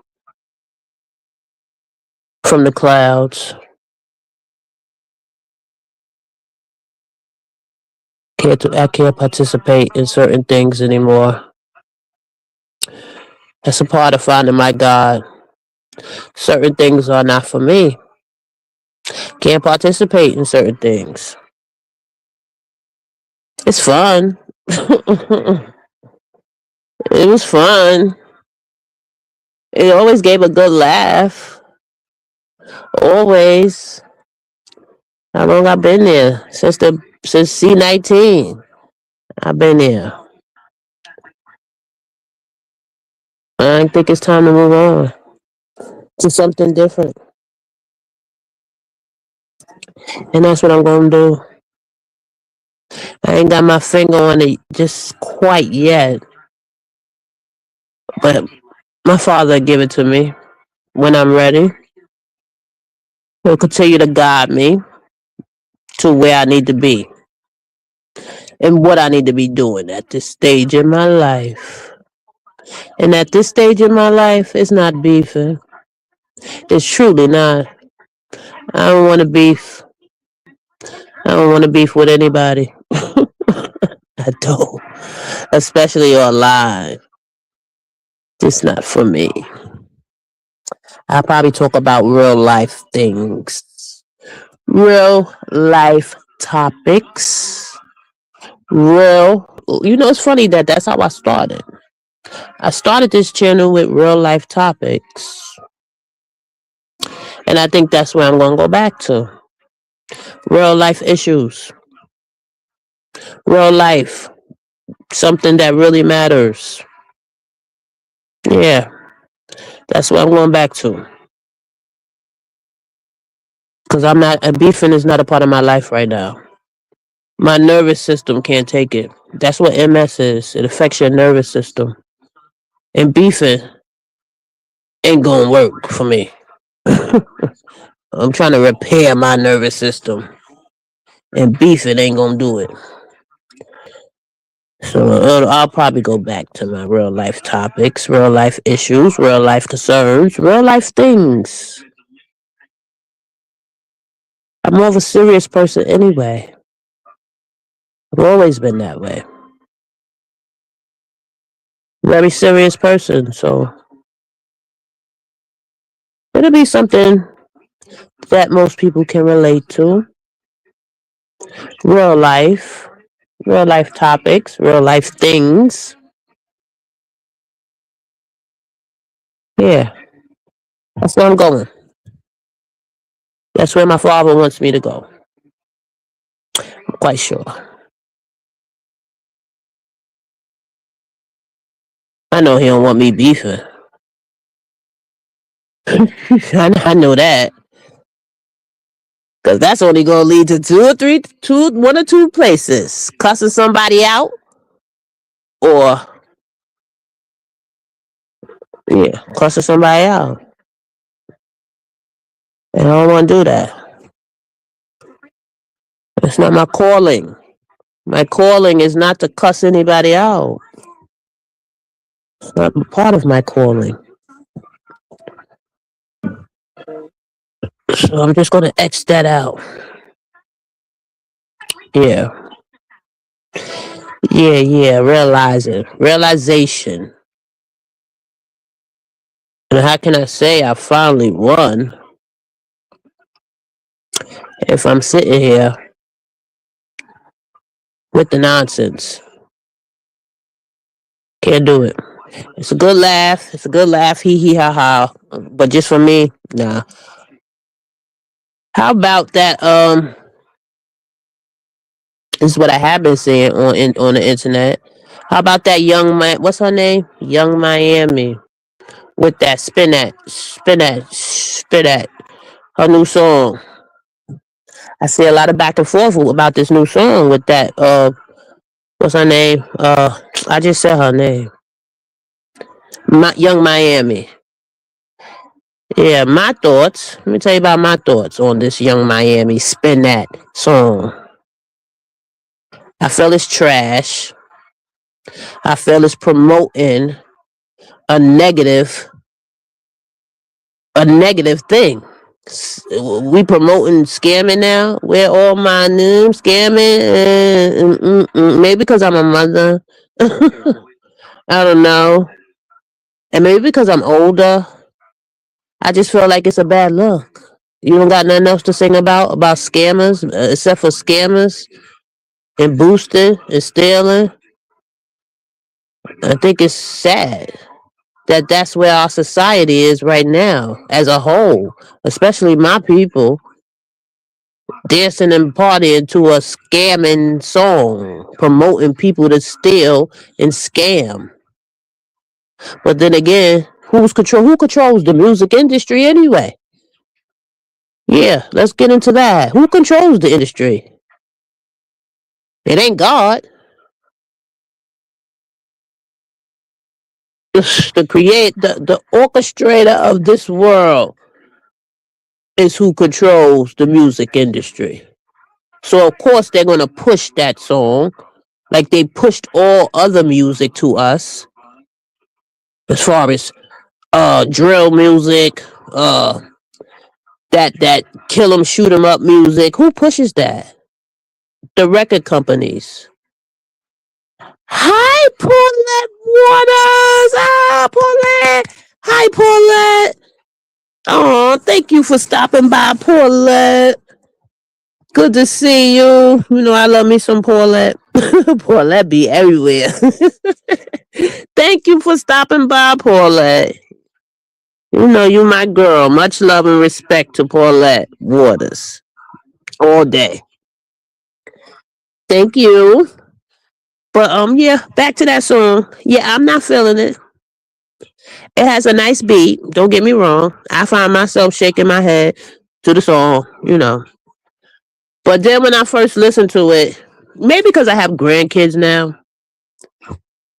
[SPEAKER 2] from the clouds. I can't participate in certain things anymore. That's a part of finding my God. Certain things are not for me. Can't participate in certain things. It's fun. It was fun. It always gave a good laugh. Always. How long I been there? Since C19. I've been there. I think it's time to move on to something different. And that's what I'm gonna do. I ain't got my finger on it just quite yet. But my father give it to me when I'm ready. He'll continue to guide me to where I need to be and what I need to be doing at this stage in my life. And at this stage in my life, it's not beefing. It's truly not. I don't want to beef. I don't want to beef with anybody. I don't. Especially online. It's not for me. I'll probably talk about real life things. Real life topics. It's funny that that's how I started. I started this channel with real life topics. And I think that's where I'm going to go back to. Real life issues. Real life. Something that really matters. Yeah. That's what I'm going back to. Because beefing is not a part of my life right now. My nervous system can't take it. That's what MS is. It affects your nervous system. And beefing ain't gonna work for me. I'm trying to repair my nervous system. And beefing ain't gonna do it. So I'll probably go back to my real life topics, real life issues, real life concerns, real life things. I'm more of a serious person anyway. I've always been that way. Very serious person, so it'll be something that most people can relate to. Real life topics, real life things. Yeah, that's where I'm going. That's where my father wants me to go. I'm quite sure. I know he don't want me beefing. I know that. Because that's only going to lead to one or two places. Cussing somebody out or, yeah, cussing somebody out. And I don't want to do that. It's not my calling. My calling is not to cuss anybody out. It's not part of my calling. So I'm just going to X that out. Yeah. Yeah. Realization. And how can I say I finally won if I'm sitting here with the nonsense? Can't do it. It's a good laugh. It's a good laugh. Hee hee ha ha. But just for me, nah. How about that? This is what I have been seeing on the internet. How about that young man? What's her name? Young Miami with that spin that. Her new song. I see a lot of back and forth about this new song with that. What's her name? I just said her name. Young Miami. Yeah, my thoughts. Let me tell you about my thoughts on this Young Miami spin that song. I feel it's trash. I feel it's promoting a negative thing. We promoting scamming now. Where all my name scamming? Maybe because I'm a mother. I don't know. And maybe because I'm older, I just feel like it's a bad look. You don't got nothing else to sing about scammers, except for scammers and boosting and stealing. I think it's sad that that's where our society is right now as a whole, especially my people dancing and partying to a scamming song, promoting people to steal and scam. But then again, who controls the music industry anyway? Yeah, let's get into that. Who controls the industry? It ain't God. The orchestrator of this world is who controls the music industry. So of course they're gonna push that song like they pushed all other music to us, as far as drill music, that kill 'em shoot 'em up music. Who pushes that? The record companies. Hi, Paulette Waters. Ah, Paulette. Hi, Paulette. Oh, thank you for stopping by, Paulette. Good to see you. You know I love me some Paulette. Paulette be everywhere. Thank you for stopping by, Paulette. You know you my girl. Much love and respect to Paulette Waters. All day. Thank you. But yeah, back to that song. Yeah, I'm not feeling it. It has a nice beat. Don't get me wrong. I find myself shaking my head to the song, you know. But then when I first listened to it, maybe because I have grandkids now,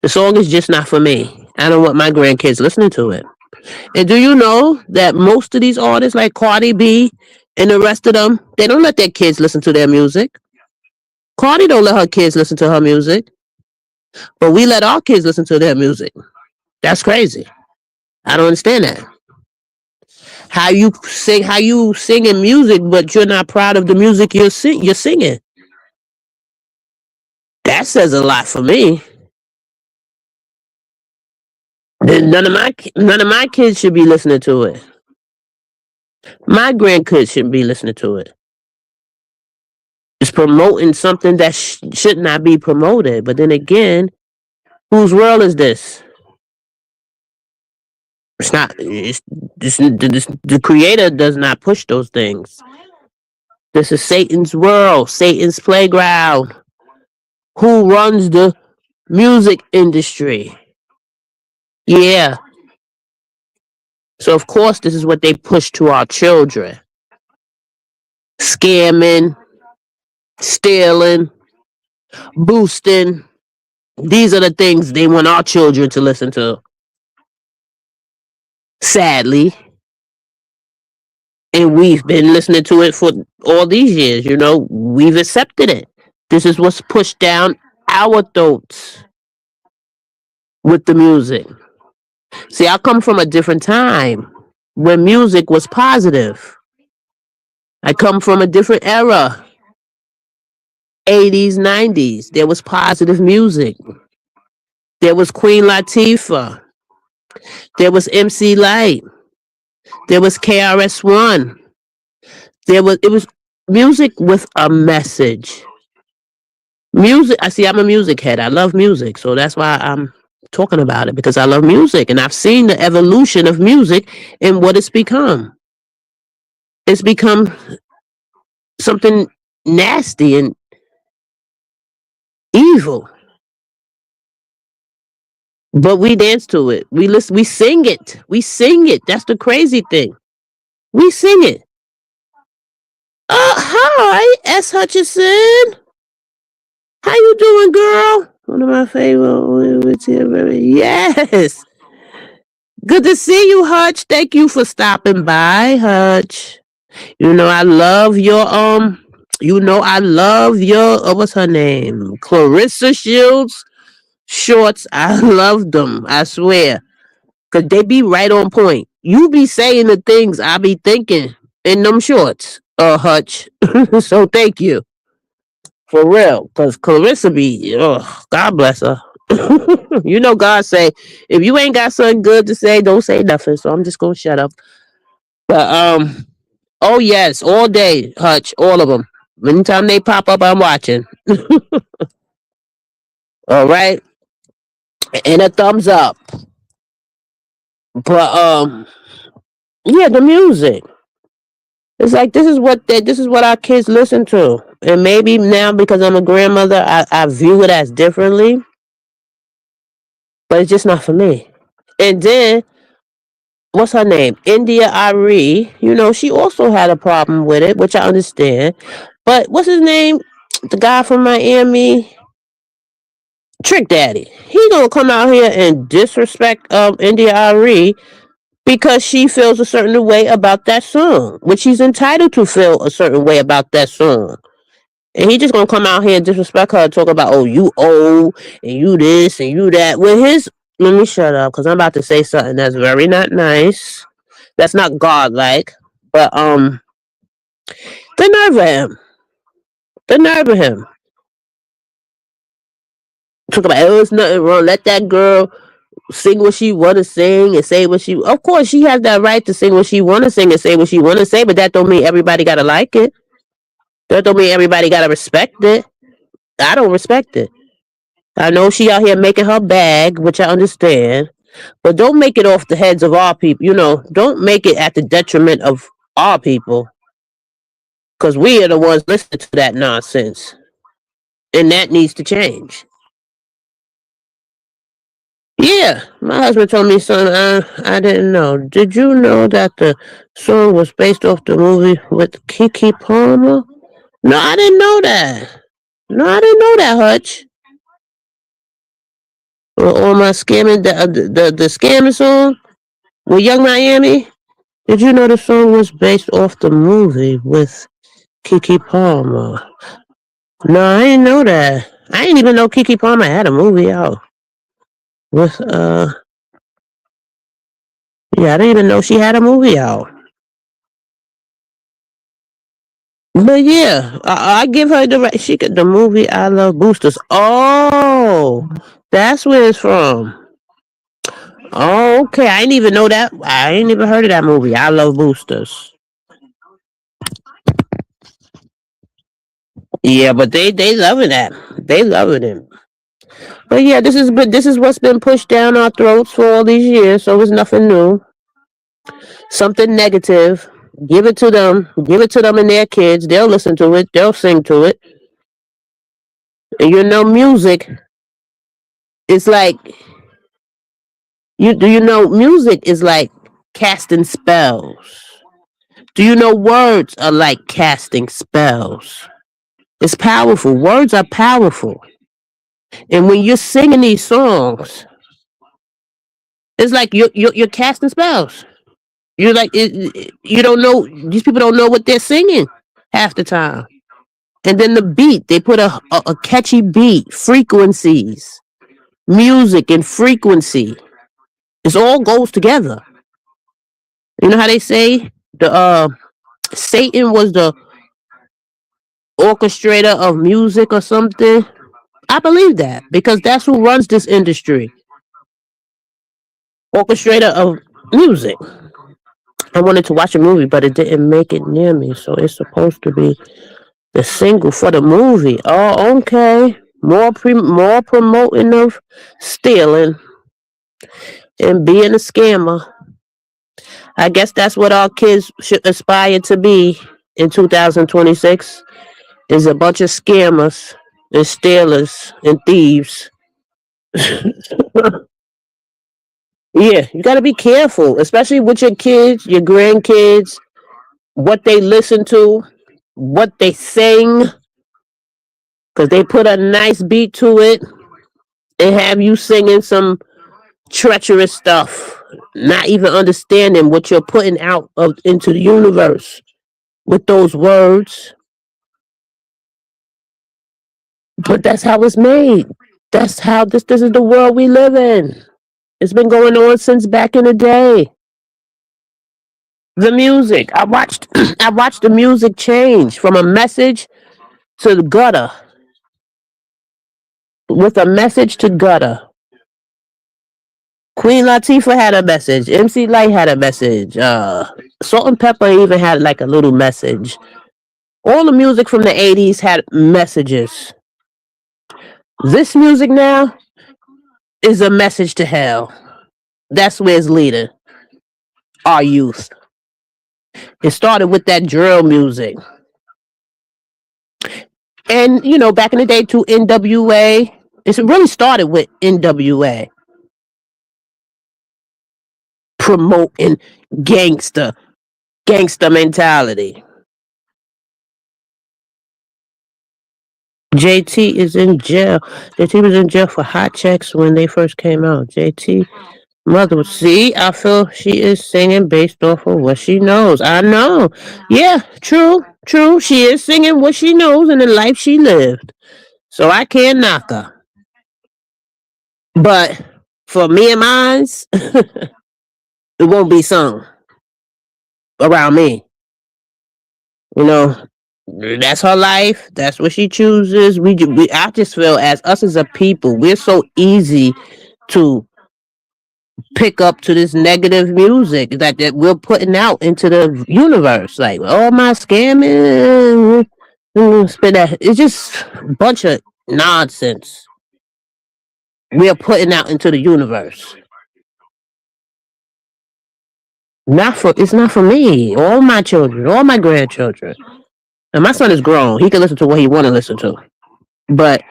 [SPEAKER 2] the song is just not for me. I don't want my grandkids listening to it. And do you know that most of these artists, like Cardi B and the rest of them, they don't let their kids listen to their music. Cardi don't let her kids listen to her music, but we let our kids listen to their music. That's crazy. I don't understand that. How you singing music, but you're not proud of the music you're singing. That says a lot for me. Then none of my kids should be listening to it. My grandkids shouldn't be listening to it. It's promoting something that should not be promoted. But then again, whose world is this? It's not. The creator does not push those things. This is Satan's world, Satan's playground. Who runs the music industry? Yeah. So of course this is what they push to our children. Scamming, stealing, boosting. These are the things they want our children to listen to. Sadly. And we've been listening to it for all these years, you know. We've accepted it. This is what's pushed down our throats with the music. See, I come from a different time when music was positive. I come from a different era. 80s, 90s. There was positive music. There was Queen Latifah. There was MC Light. There was KRS-One. It was music with a message. Music, I'm a music head. I love music. So that's why I'm talking about it, because I love music and I've seen the evolution of music and what it's become. It's become something nasty and evil. But we dance to it. We listen, we sing it. We sing it. That's the crazy thing. We sing it. Hi, S. Hutchison. How you doing, girl? One of my favorite. Yes. Good to see you, Hutch. Thank you for stopping by, Hutch. You know I love your what's her name? Clarissa Shields shorts. I love them. I swear. Cause they be right on point. You be saying the things I be thinking in them shorts, Hutch. So thank you. For real. Cause Clarissa be, God bless her. You know, God say, if you ain't got something good to say, don't say nothing. So I'm just gonna shut up. But oh yes, all day, Hutch, all of them. Anytime they pop up, I'm watching. All right, and a thumbs up. But yeah, the music. It's like this is what our kids listen to, and maybe now because I'm a grandmother, I view it as differently, but it's just not for me. And then what's her name? India Ari. You know, she also had a problem with it, which I understand. But what's his name? The guy from Miami, Trick Daddy. He gonna come out here and disrespect India Ari because she feels a certain way about that song, which she's entitled to feel a certain way about that song. And he just gonna come out here and disrespect her and talk about, oh, you old and you this and you that. With his, let me shut up because I'm about to say something that's very not nice. That's not godlike. But the nerve of him. The nerve of him. Talk about, oh, it's nothing wrong. Let that girl sing what she wanna sing and say what she. Of course, she has that right to sing what she wanna sing and say what she wanna say. But that don't mean everybody gotta like it. That don't mean everybody gotta respect it. I don't respect it. I know she out here making her bag, which I understand. But don't make it off the heads of our people. You know, don't make it at the detriment of our people. Because we are the ones listening to that nonsense. And that needs to change. Yeah, my husband told me, son, I didn't know. Did you know that the song was based off the movie with Kiki Palmer? No, I didn't know that. No, I didn't know that, Hutch. Or my scamming, the scamming song with Young Miami. Did you know the song was based off the movie with Kiki Palmer? No, I didn't know that. I didn't even know Kiki Palmer had a movie out with yeah, I didn't even know she had a movie out. But yeah, I give her the right. She got the movie I Love Boosters. Oh, that's where it's from. Oh, okay. I didn't even know that. I ain't even heard of that movie. I Love Boosters. Yeah, but they loving that. They loving it. But yeah, this is what's been pushed down our throats for all these years. So it's nothing new. Something negative. Give it to them. Give it to them and their kids. They'll listen to it. They'll sing to it. And you know, music is like you know music is like casting spells. Do you know words are like casting spells? It's powerful. Words are powerful. And when you're singing these songs, it's like you're casting spells. You're like you don't know, these people don't know what they're singing half the time. And then the beat, they put a catchy beat, frequencies, music and frequency. It all goes together. You know how they say the Satan was the orchestrator of music or something? I believe that because that's who runs this industry. Orchestrator of music. I wanted to watch a movie, but it didn't make it near me, so it's supposed to be the single for the movie. Oh, okay. More promoting of stealing and being a scammer. I guess that's what our kids should aspire to be in 2026 is a bunch of scammers and stealers and thieves. Yeah, you got to be careful, especially with your kids, your grandkids, what they listen to, what they sing, because they put a nice beat to it and have you singing some treacherous stuff, not even understanding what you're putting out into the universe with those words. But that's how it's made. That's how this is the world we live in. It's been going on since back in the day. The music. I watched I watched the music change from a message to the gutter. with a message to gutter. Queen Latifah had a message. MC Light had a message. Salt and Pepper even had like a little message. All the music from the 80s had messages. This music now is a message to hell. That's where it's leading our youth. It started with that drill music. And, you know, back in the day, too, NWA. It really started with NWA promoting gangster mentality. JT is in jail. JT was in jail for hot checks when they first came out. JT mother, see, I feel she is singing based off of what she knows. I know. Yeah, true. She is singing what she knows and the life she lived. So I can't knock her. But for me and mines, it won't be sung around me. You know, that's her life. That's what she chooses. I just feel as us as a people, we're so easy to pick up to this negative music that we're putting out into the universe. Like, oh my scamming, spit that. It's just a bunch of nonsense we are putting out into the universe. It's not for me. All my children, all my grandchildren. And my son is grown. He can listen to what he want to listen to. But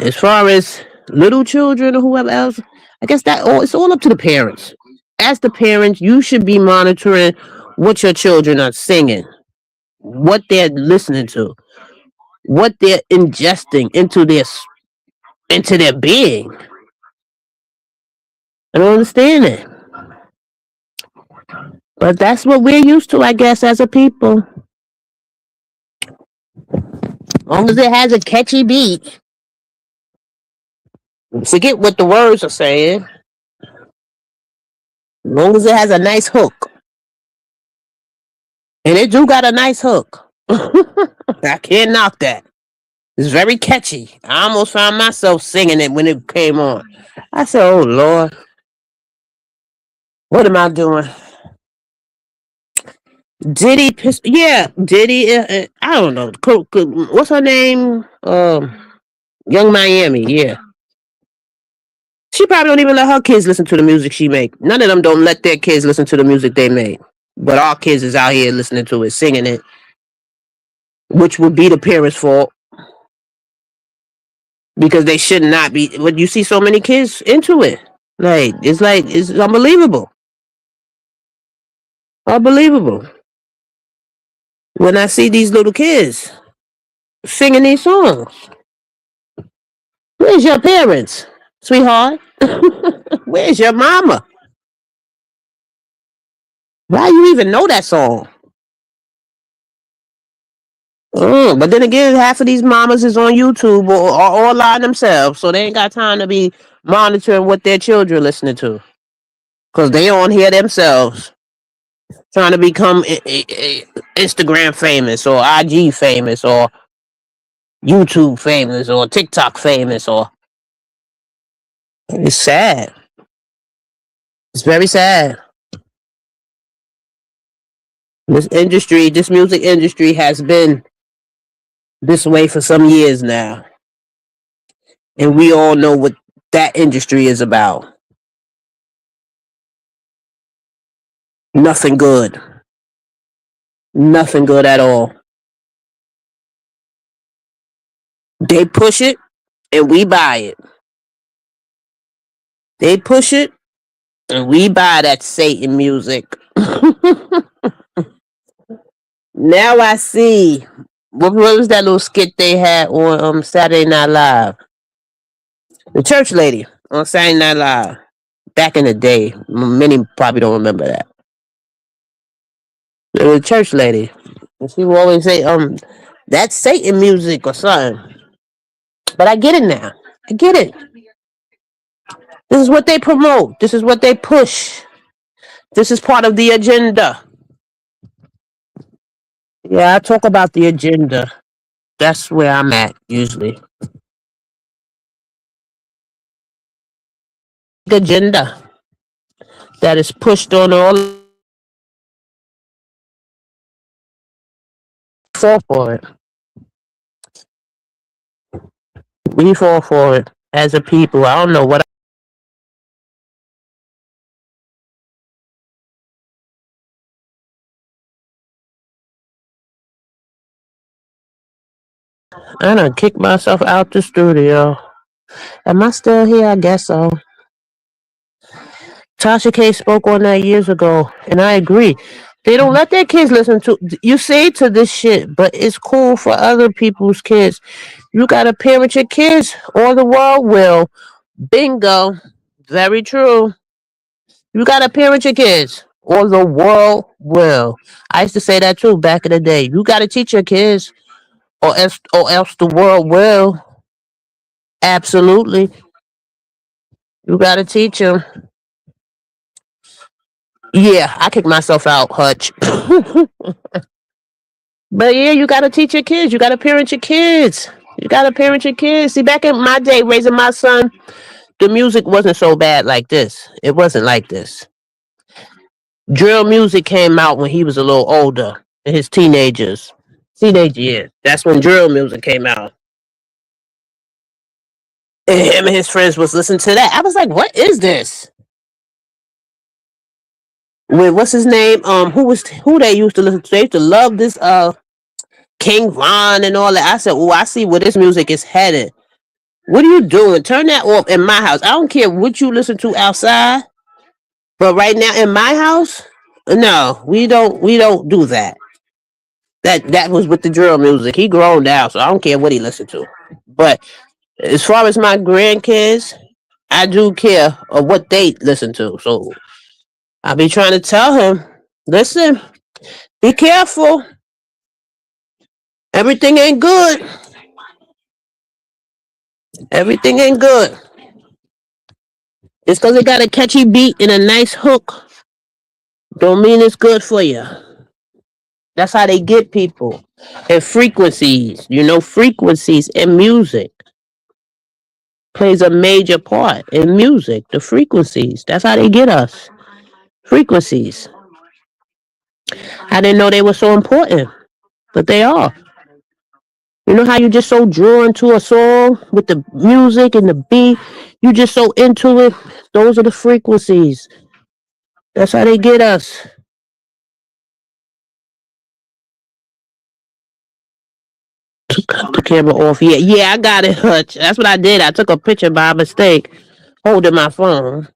[SPEAKER 2] as far as little children or whoever else, I guess it's all up to the parents. As the parents, you should be monitoring what your children are singing, what they're listening to, what they're ingesting into their being. I don't understand it. But that's what we're used to, I guess, as a people. As long as it has a catchy beat. Forget what the words are saying. As long as it has a nice hook. And it do got a nice hook. I can't knock that. It's very catchy. I almost found myself singing it when it came on. I said, oh, Lord. What am I doing? Diddy, Diddy. I don't know. What's her name? Young Miami. Yeah, she probably don't even let her kids listen to the music she make. None of them don't let their kids listen to the music they make. But our kids is out here listening to it, singing it, which would be the parents' fault because they should not be. But you see so many kids into it. It's unbelievable. Unbelievable. When I see these little kids singing these songs. Where's your parents, sweetheart? Where's your mama? Why you even know that song? But then again, half of these mamas is on YouTube or online themselves, so they ain't got time to be monitoring what their children listening to. Because they on here themselves, trying to become Instagram famous or IG famous or YouTube famous or TikTok famous. Or it's sad. It's very sad. This music industry has been this way for some years now. And we all know what that industry is about. Nothing good. Nothing good at all. They push it and we buy it. They push it and we buy that Satan music. Now I see. What was that little skit they had on Saturday Night Live? The church lady on Saturday Night Live. Back in the day. Many probably don't remember that. The church lady. She will always say, that's Satan music or something. But I get it now. I get it. This is what they promote. This is what they push. This is part of the agenda. Yeah, I talk about the agenda. That's where I'm at usually. agenda that is pushed on all. Fall for it. We fall for it as a people. I don't know what. I done kicked myself out the studio. Am I still here? I guess so. Tasha K spoke on that years ago, and I agree. They don't let their kids listen to you say to this shit, but it's cool for other people's kids. You gotta parent your kids, or the world will. Bingo. Very true. You gotta parent your kids, or the world will. I used to say that too back in the day. You gotta teach your kids, or else the world will. Absolutely. You gotta teach them. Yeah, I kicked myself out, Hutch. But yeah, you gotta teach your kids. You gotta parent your kids. You gotta parent your kids. See, back in my day, raising my son, the music wasn't so bad like this. It wasn't like this. Drill music came out when he was a little older, in his teenage years. That's when drill music came out. And him and his friends was listening to that. I was like, "What is this?" With what's his name? Who they used to listen to? They used to love this King Von and all that. I said, "Oh, I see where this music is headed." What are you doing? Turn that off in my house. I don't care what you listen to outside, but right now in my house, no, we don't do that. That was with the drill music. He grown now, so I don't care what he listened to. But as far as my grandkids, I do care of what they listen to. So I be trying to tell him, listen, be careful. Everything ain't good. Everything ain't good. Just because it got a catchy beat and a nice hook, don't mean it's good for you. That's how they get people. And frequencies, frequencies in music plays a major part in music. The frequencies, that's how they get us. Frequencies. I didn't know they were so important, but they are. You know how you just so drawn to a song with the music and the beat? You just so into it. Those are the frequencies. That's how they get us. Cut the camera off. Yeah, I got it, Hutch. That's what I did. I took a picture by mistake, holding my phone.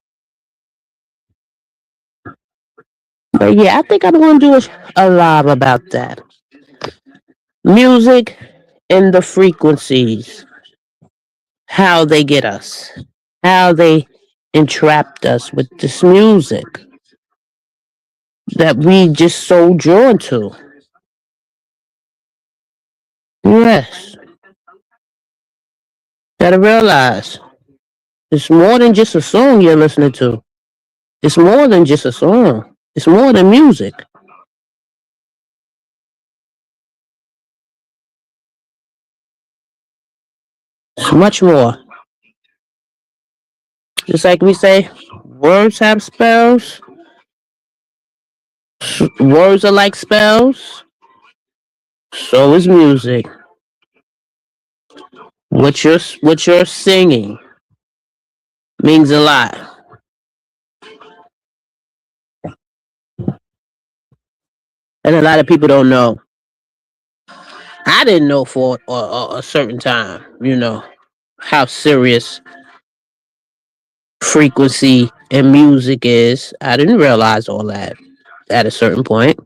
[SPEAKER 2] But yeah, I think I'm going to do a live about that. Music and the frequencies. How they get us. How they entrapped us with this music that we just so drawn to. Yes. Gotta realize it's more than just a song you're listening to. It's more than just a song. It's more than music. It's much more. Just like we say, words have spells. Words are like spells. So is music. What you're singing means a lot, and a lot of people don't know. I didn't know for a certain time, how serious frequency and music is. I didn't realize all that at a certain point,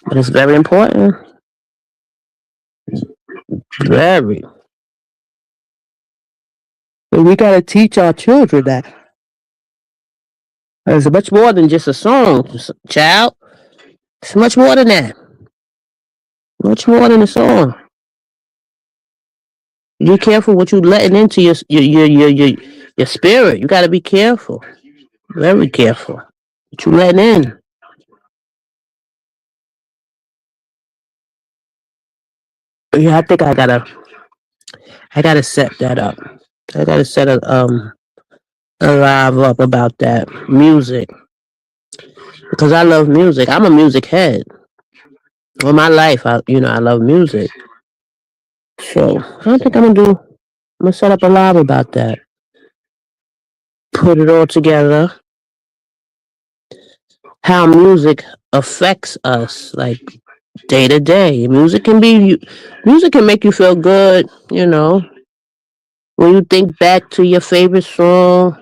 [SPEAKER 2] but it's very important. Very. And we gotta teach our children that. It's much more than just a song, child. It's much more than that. Much more than a song. Be careful what you letting into your spirit. You gotta be careful. Very careful. What you letting in. Yeah, I think I gotta set that up. I gotta set a alive up about that music because I love music. I'm a music head. All my life, I love music. So I don't think I'm gonna set up a live about that. Put it all together. How music affects us, like day to day. Music can make you feel good. When you think back to your favorite song,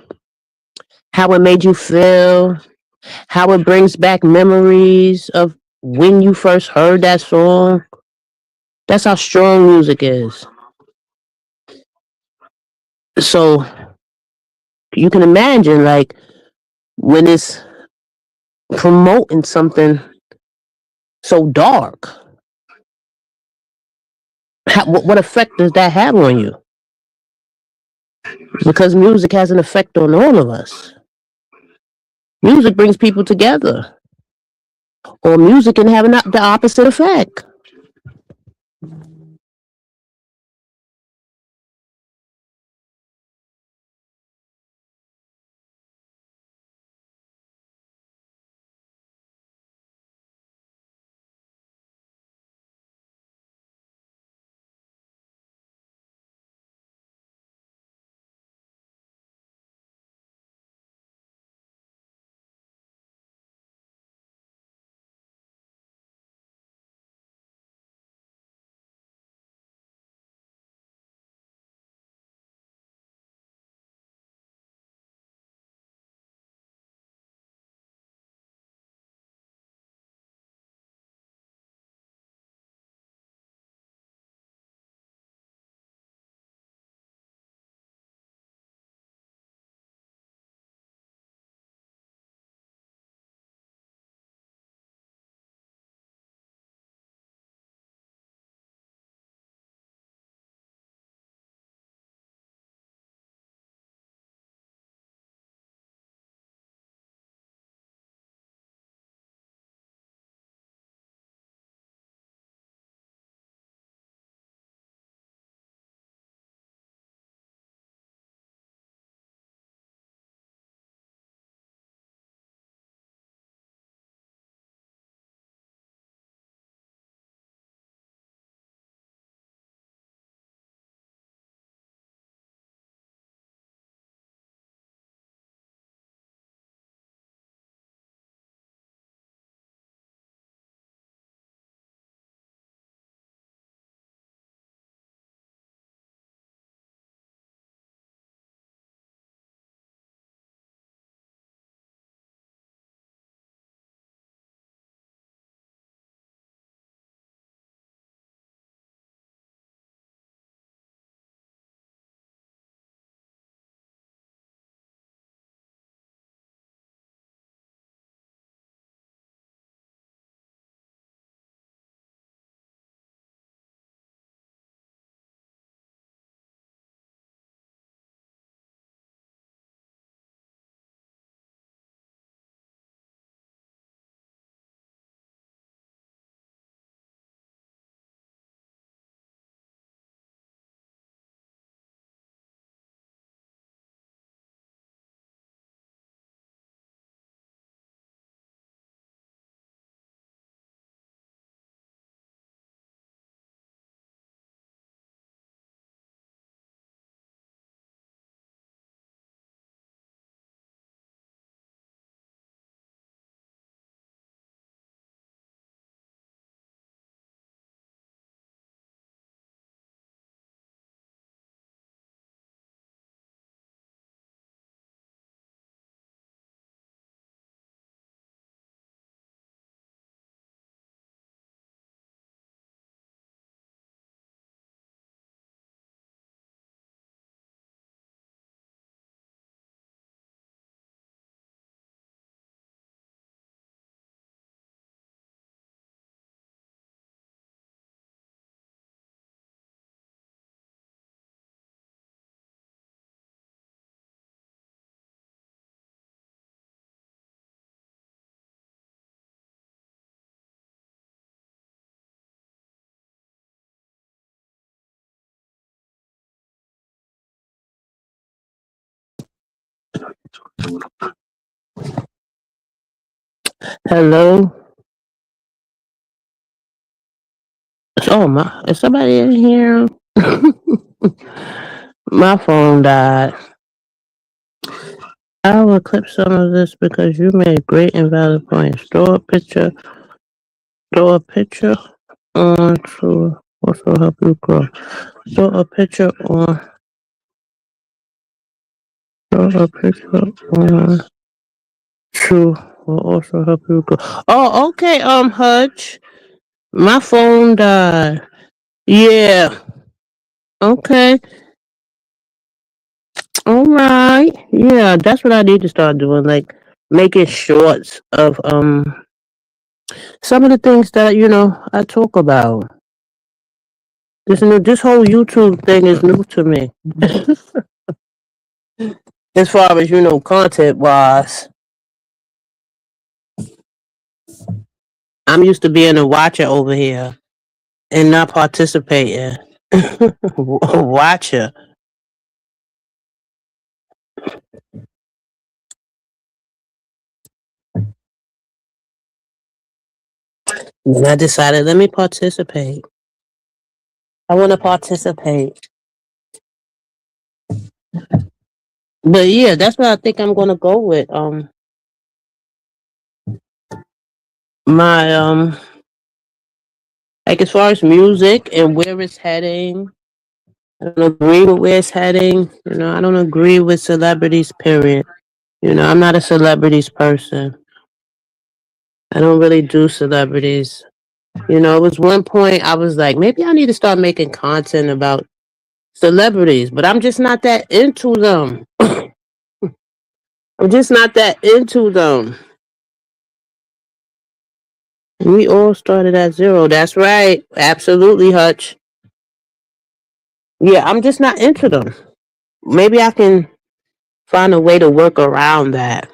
[SPEAKER 2] how it made you feel, how it brings back memories of when you first heard that song. That's how strong music is. So you can imagine, like, when it's promoting something so dark, what effect does that have on you? Because music has an effect on all of us. Music brings people together, or music can have the opposite effect. Hello? Oh my, is somebody in here? My phone died. I will clip some of this because you made great and valid points. Throw a picture on to also help you grow. Throw a picture on, throw a picture on to will also help you grow. Oh, okay, Hutch. My phone died. Yeah. Okay. All right. Yeah, that's what I need to start doing. Like making shorts of some of the things that I talk about. This whole YouTube thing is new to me. As far as content wise, I'm used to being a watcher over here and not participating. Watcher. And I decided, let me participate. I want to participate. But yeah, that's what I think I'm gonna go with. My like as far as music and where it's heading, I don't agree with where it's heading. I don't agree with celebrities. Period. I'm not a celebrities person. I don't really do celebrities. It was one point I was like, maybe I need to start making content about celebrities, but I'm just not that into them. I'm just not that into them. We all started at zero. That's right. Absolutely, Hutch. Yeah, I'm just not into them. Maybe I can find a way to work around that.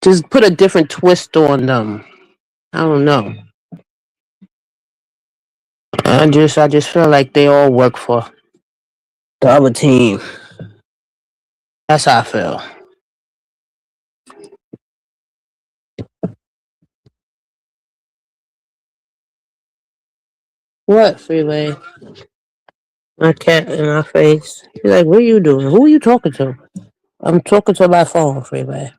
[SPEAKER 2] Just put a different twist on them. I don't know. I just feel like they all work for the other team. That's how I feel. What, Freeway? My cat in my face. She's like, what are you doing? Who are you talking to? I'm talking to my phone, Freeway.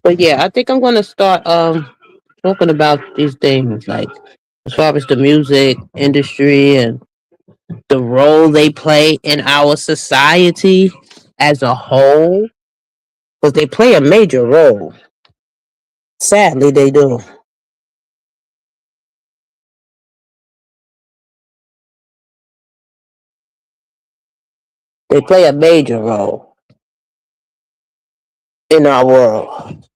[SPEAKER 2] But yeah, I think I'm gonna start talking about these things, like as far as the music industry and the role they play in our society as a whole. Because they play a major role. Sadly, they do. They play a major role in our world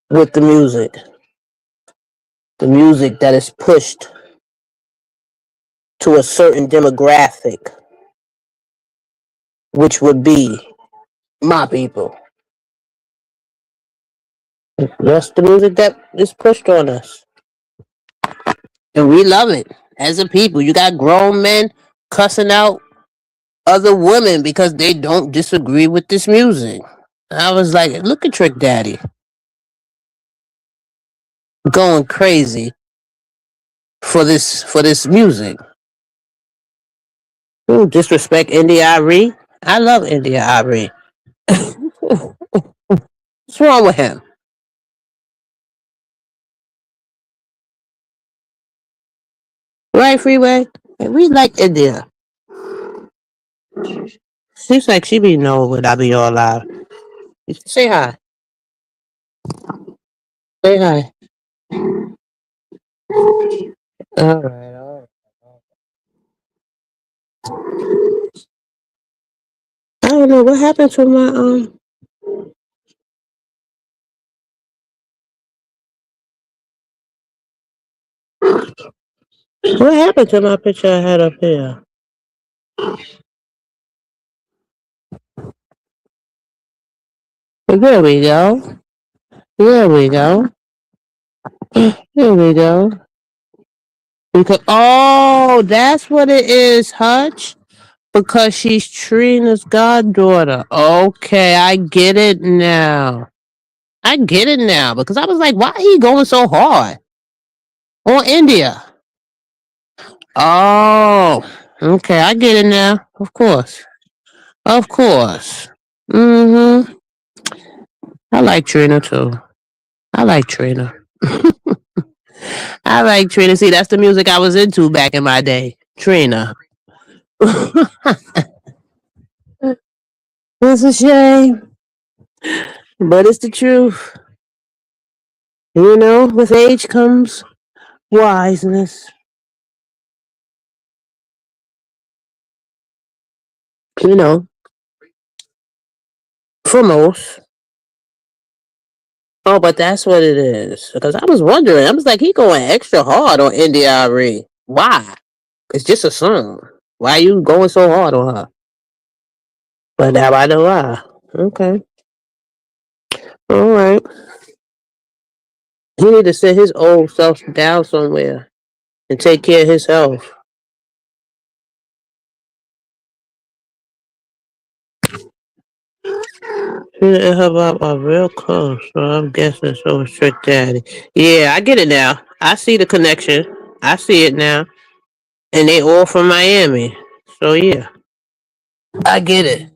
[SPEAKER 2] with the music that is pushed to a certain demographic, which would be my people. That's the music that is pushed on us. And we love it as a people. You got grown men cussing out other women because they don't disagree with this music. I was like, look at Trick Daddy going crazy for this music. Ooh, disrespect India Ari. I love India Ari. What's wrong with him? Right, Freeway? Hey, we like India. Seems like she be knowing when I be all loud. Say hi. Say hi. All right, all right. I don't know what happened to my what happened to my picture I had up here? There we go. There we go. There we go. Because that's what it is, Hutch. Because she's Trina's goddaughter. Okay, I get it now. I get it now because I was like, why he going so hard on India? Oh, okay, I get it now. Of course. Of course. Mm-hmm. I like Trina too. I like Trina. I like Trina. See, that's the music I was into back in my day. Trina. It's a shame, but it's the truth. You know, with age comes wiseness. You know, for most. Oh, but that's what it is. Because I was wondering, I was like, he going extra hard on India Ari. Why? It's just a song. Why you going so hard on her? But now I know why. Okay. All right. He need to sit his old self down somewhere and take care of his health. She and her mom are real close, so I'm guessing so was Trick Daddy. Yeah, I get it now. I see the connection. I see it now. And they all from Miami. So yeah, I get it.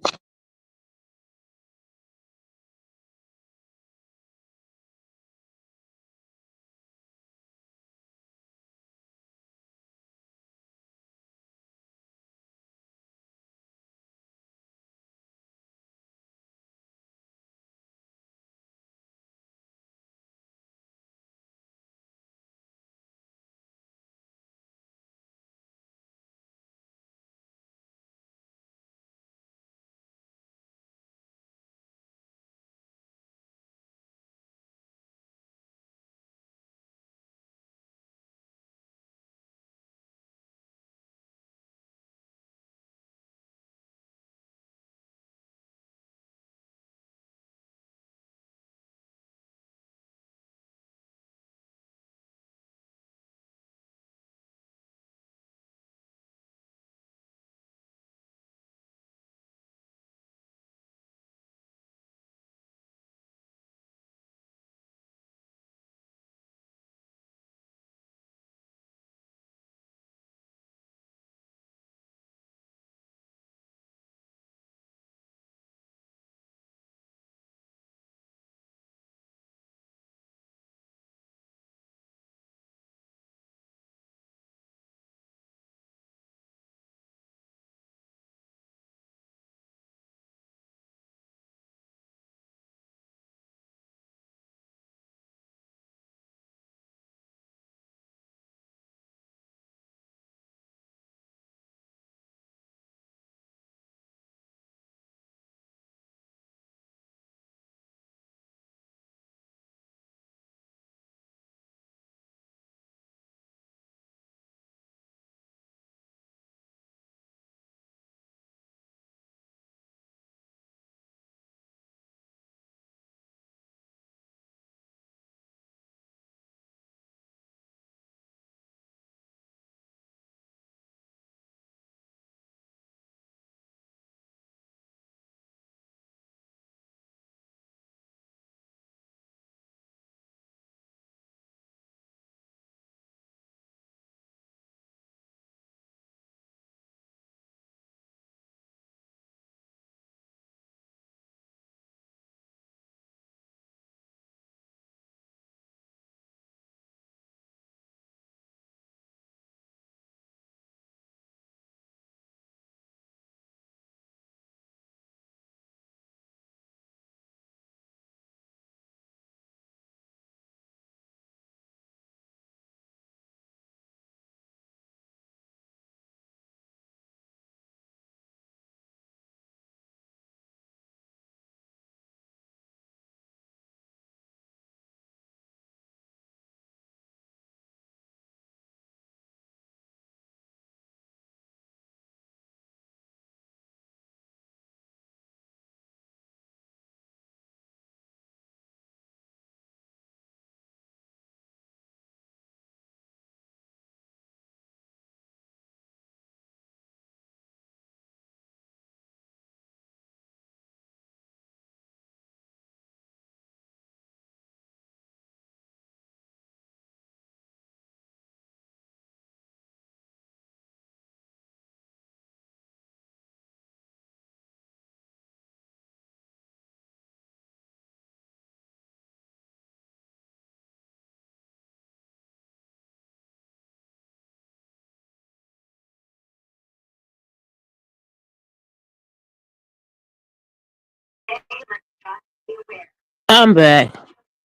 [SPEAKER 2] I'm back.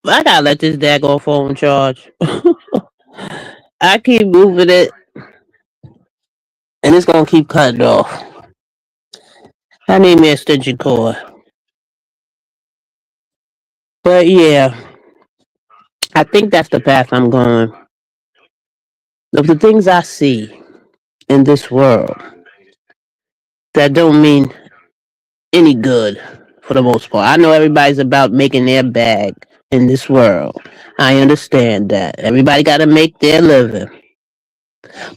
[SPEAKER 2] I gotta let this daggone phone charge. I keep moving it, and it's gonna keep cutting off. I need me a extension cord. But yeah, I think that's the path I'm going. Of the things I see in this world that don't mean any good for the most part. I know everybody's about making their bag in this world. I understand that. Everybody got to make their living.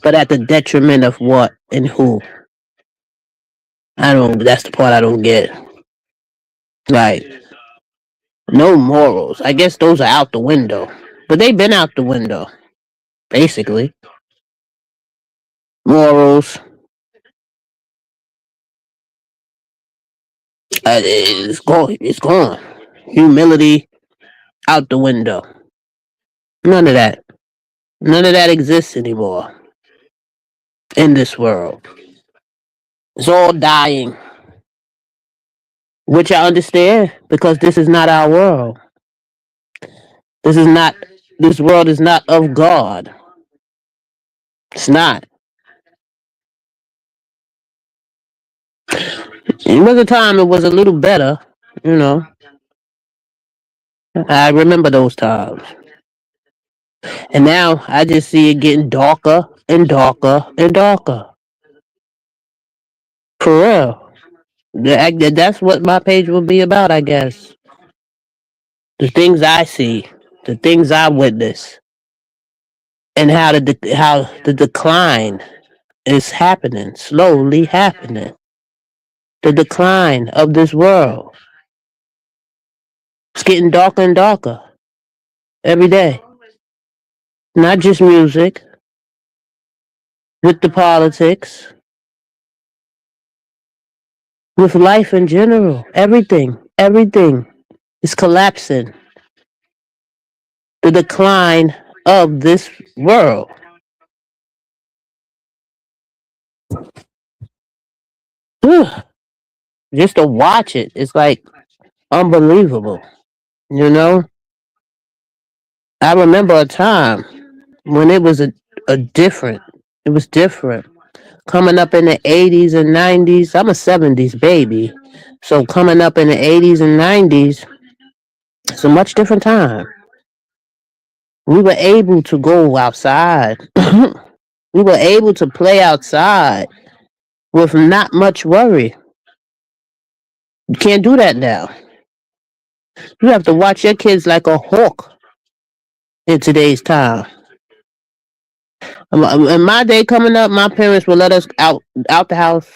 [SPEAKER 2] But at the detriment of what and who? I don't, that's the part I don't get. Like, no morals. I guess those are out the window. But they've been out the window, basically. Morals. It's gone. It's gone. Humility out the window. None of that. None of that exists anymore in this world. It's all dying, which I understand because this is not our world. This is not. This world is not of God. It's not. It was a time it was a little better, you know. I remember those times, and now I just see it getting darker and darker and darker. For real. That's what my page will be about, I guess. The things I see, the things I witness, and how the decline is happening, slowly happening. The decline of this world. It's getting darker and darker every day. Not just music, with the politics, with life in general. Everything is collapsing. The decline of this world. Just to watch it, it's like unbelievable. You know, I remember a time when it was a different. It was different. Coming up in the 80s and 90s, I'm a 70s baby. So coming up in the 80s and 90s, it's a much different time. We were able to go outside. We were able to play outside with not much worry. You can't do that now. You have to watch your kids like a hawk in today's time. In my day coming up, my parents would let us out the house.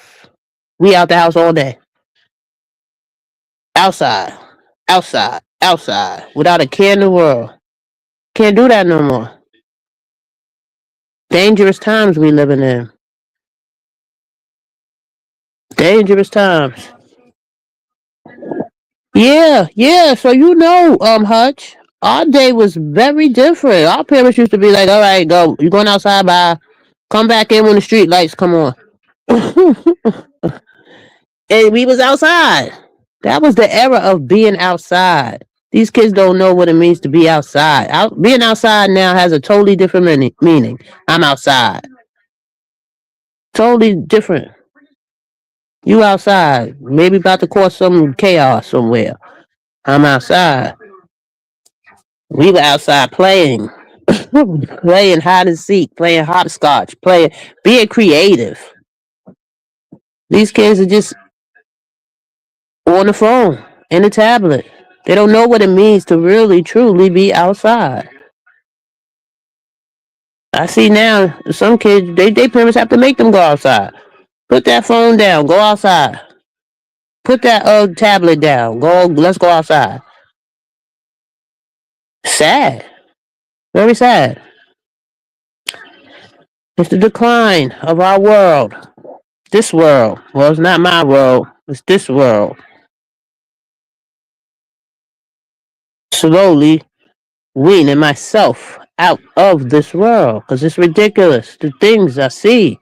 [SPEAKER 2] We out the house all day. Outside. Outside. Without a care in the world. Can't do that no more. Dangerous times we living in. Dangerous times. Yeah. So Hutch, our day was very different. Our parents used to be like, "All right, go. You going outside? Bye. Come back in when the street lights come on." And we was outside. That was the era of being outside. These kids don't know what it means to be outside. Being outside now has a totally different meaning. I'm outside. Totally different. You outside. Maybe about to cause some chaos somewhere. I'm outside. We were outside playing. Playing hide and seek, playing hopscotch, being creative. These kids are just on the phone and the tablet. They don't know what it means to really, truly be outside. I see now some kids, they parents have to make them go outside. Put that phone down, go outside. Put that tablet down, let's go outside. Sad. Very sad. It's the decline of our world. This world. Well, it's not my world. It's this world. Slowly weaning myself out of this world because it's ridiculous. The things I see,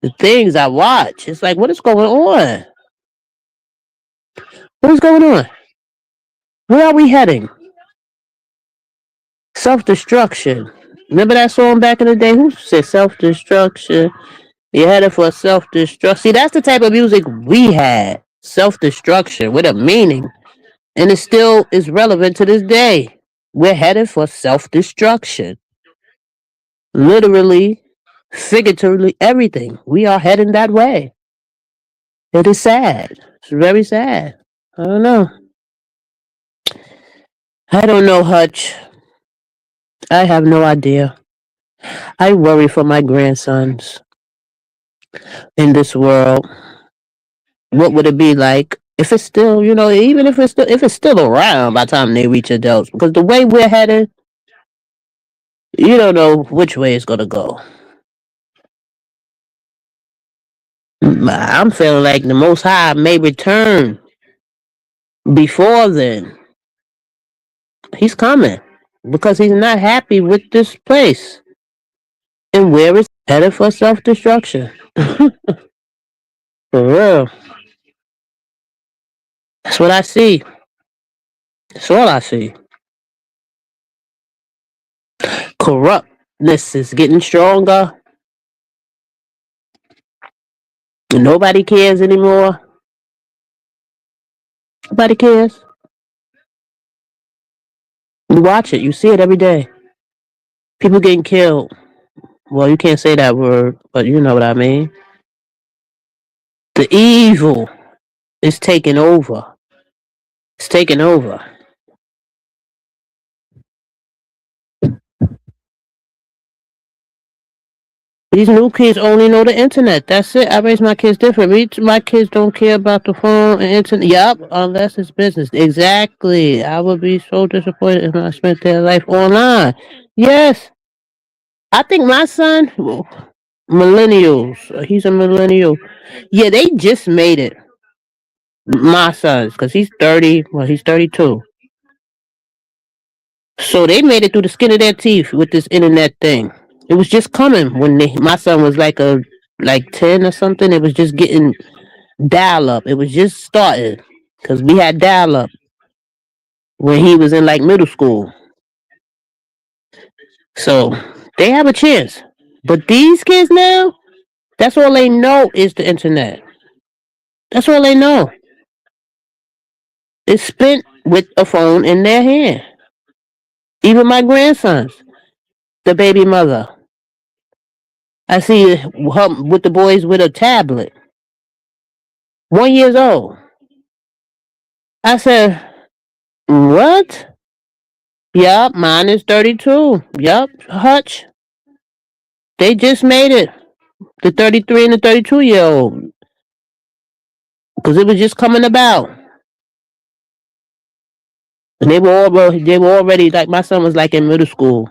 [SPEAKER 2] the things I watch. It's like, what is going on? What's going on? Where are we heading? Self-destruction. Remember that song back in the day? Who said self-destruction? You're headed for self-destruction. See, that's the type of music we had. Self-destruction with a meaning. And it still is relevant to this day. We're headed for self-destruction. Literally, figuratively, everything. We are heading that way. It is sad. It's very sad. I don't know. I don't know, Hutch. I have no idea. I worry for my grandsons in this world. What would it be like if it's still, even if it's still around by the time they reach adults? Because the way we're headed, you don't know which way it's gonna go. I'm feeling like the Most High may return before then. He's coming because he's not happy with this place and where it's headed for self-destruction. For real. That's what I see. That's all I see. Corruptness is getting stronger. Nobody cares anymore. Nobody cares. You watch it. You see it every day. People getting killed. Well, you can't say that word, but you know what I mean. The evil is taking over. It's taking over. These new kids only know the internet. That's it. I raise my kids different. My kids don't care about the phone and internet. Yup, unless it's business. Exactly. I would be so disappointed if I spent their life online. Yes. I think my son, millennials. He's a millennial. Yeah, they just made it. My sons, because he's 30. Well, he's 32. So they made it through the skin of their teeth with this internet thing. It was just coming when my son was like 10 or something. It was just getting dial up. It was just starting because we had dial up when he was in like middle school. So they have a chance. But these kids now, that's all they know is the internet. That's all they know. It's spent with a phone in their hand. Even my grandsons, the baby mother. I see her with the boys with a tablet. 1 year old. I said, what? Yup, mine is 32. Yup, Hutch. They just made it. The 33 and the 32-year-old. Because it was just coming about. And they were already, like my son was like in middle school.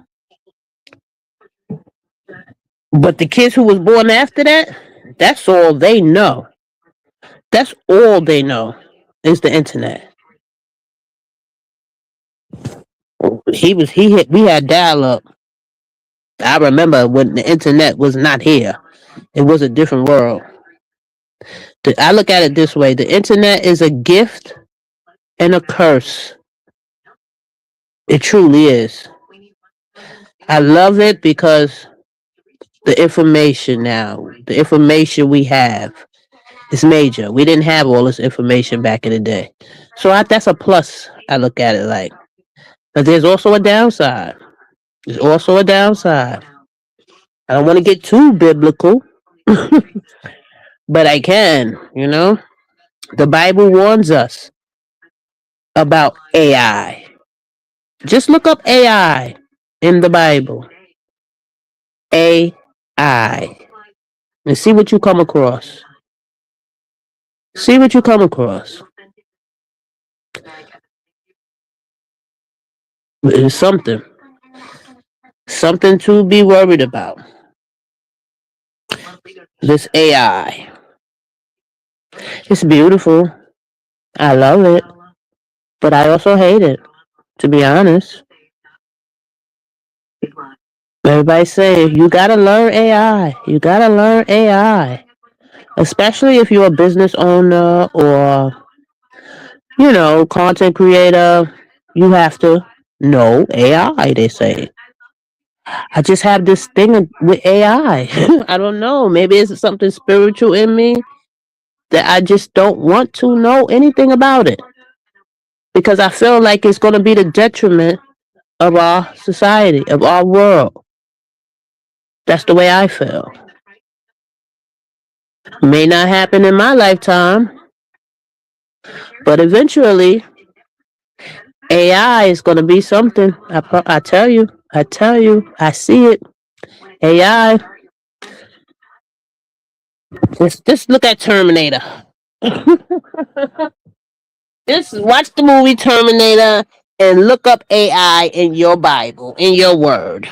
[SPEAKER 2] But the kids who was born after that, that's all they know. That's all they know is the internet. We had dial up. I remember when the internet was not here. It was a different world. I look at it this way. The internet is a gift and a curse. It truly is. I love it because the information we have is major. We didn't have all this information back in the day. So that's a plus. I look at it like. But there's also a downside. There's also a downside. I don't want to get too biblical, but I can, The Bible warns us about AI. Just look up AI in the Bible. AI. And see what you come across. See what you come across. It's something. Something to be worried about. This AI. It's beautiful. I love it. But I also hate it, to be honest. Everybody say, you gotta learn AI. You gotta learn AI. Especially if you're a business owner or content creator, you have to know AI, they say. I just have this thing with AI. I don't know. Maybe it's something spiritual in me that I just don't want to know anything about it because I feel like it's going to be the detriment of our society, of our world. That's the way I feel. May not happen in my lifetime, but eventually AI is going to be something. I tell you, I see it. AI. Just look at Terminator. Just watch the movie Terminator and look up AI in your Bible, in your word.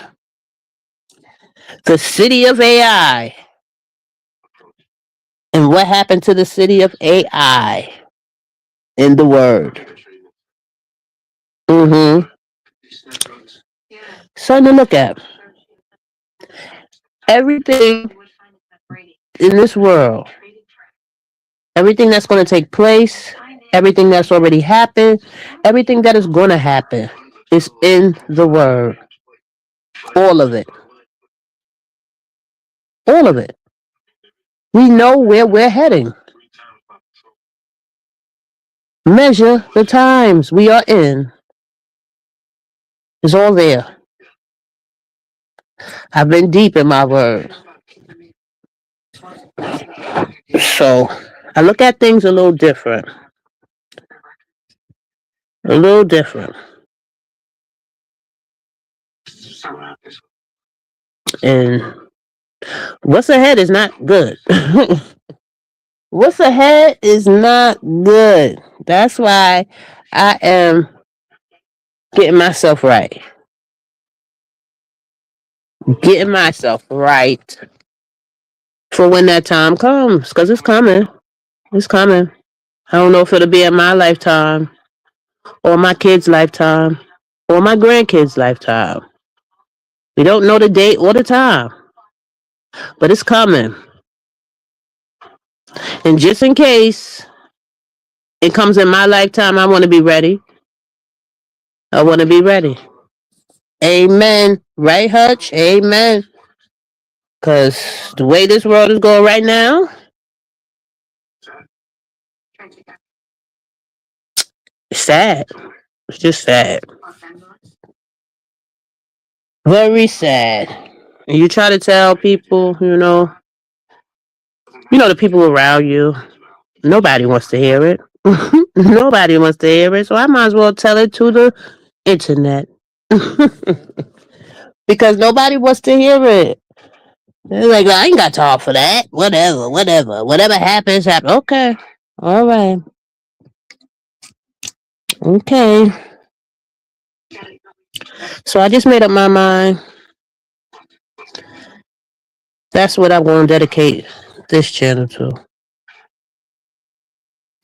[SPEAKER 2] The city of AI. And what happened to the city of AI in the word? Mm-hmm. Something to look at. Everything in this world, everything that's going to take place, everything that's already happened, everything that is going to happen is in the word. All of it. All of it. We know where we're heading. Measure the times we are in. It's all there. I've been deep in my word. So I look at things a little different. A little different. And what's ahead is not good. What's ahead is not good. That's why I am getting myself right. Getting myself right for when that time comes. Because it's coming. It's coming. I don't know if it'll be in my lifetime or my kids' lifetime or my grandkids' lifetime. We don't know the date or the time, but it's coming. And just in case it comes in my lifetime, I want to be ready. I want to be ready. Amen. Right, Hutch? Amen. Because the way this world is going right now, it's sad. It's just sad. Very sad. And you try to tell people, the people around you, nobody wants to hear it. Nobody wants to hear it. So I might as well tell it to the internet. Because nobody wants to hear it. They're like, I ain't got time for that. Whatever. Whatever happens, happens. Okay. All right. Okay. So I just made up my mind. That's what I'm going to dedicate this channel to.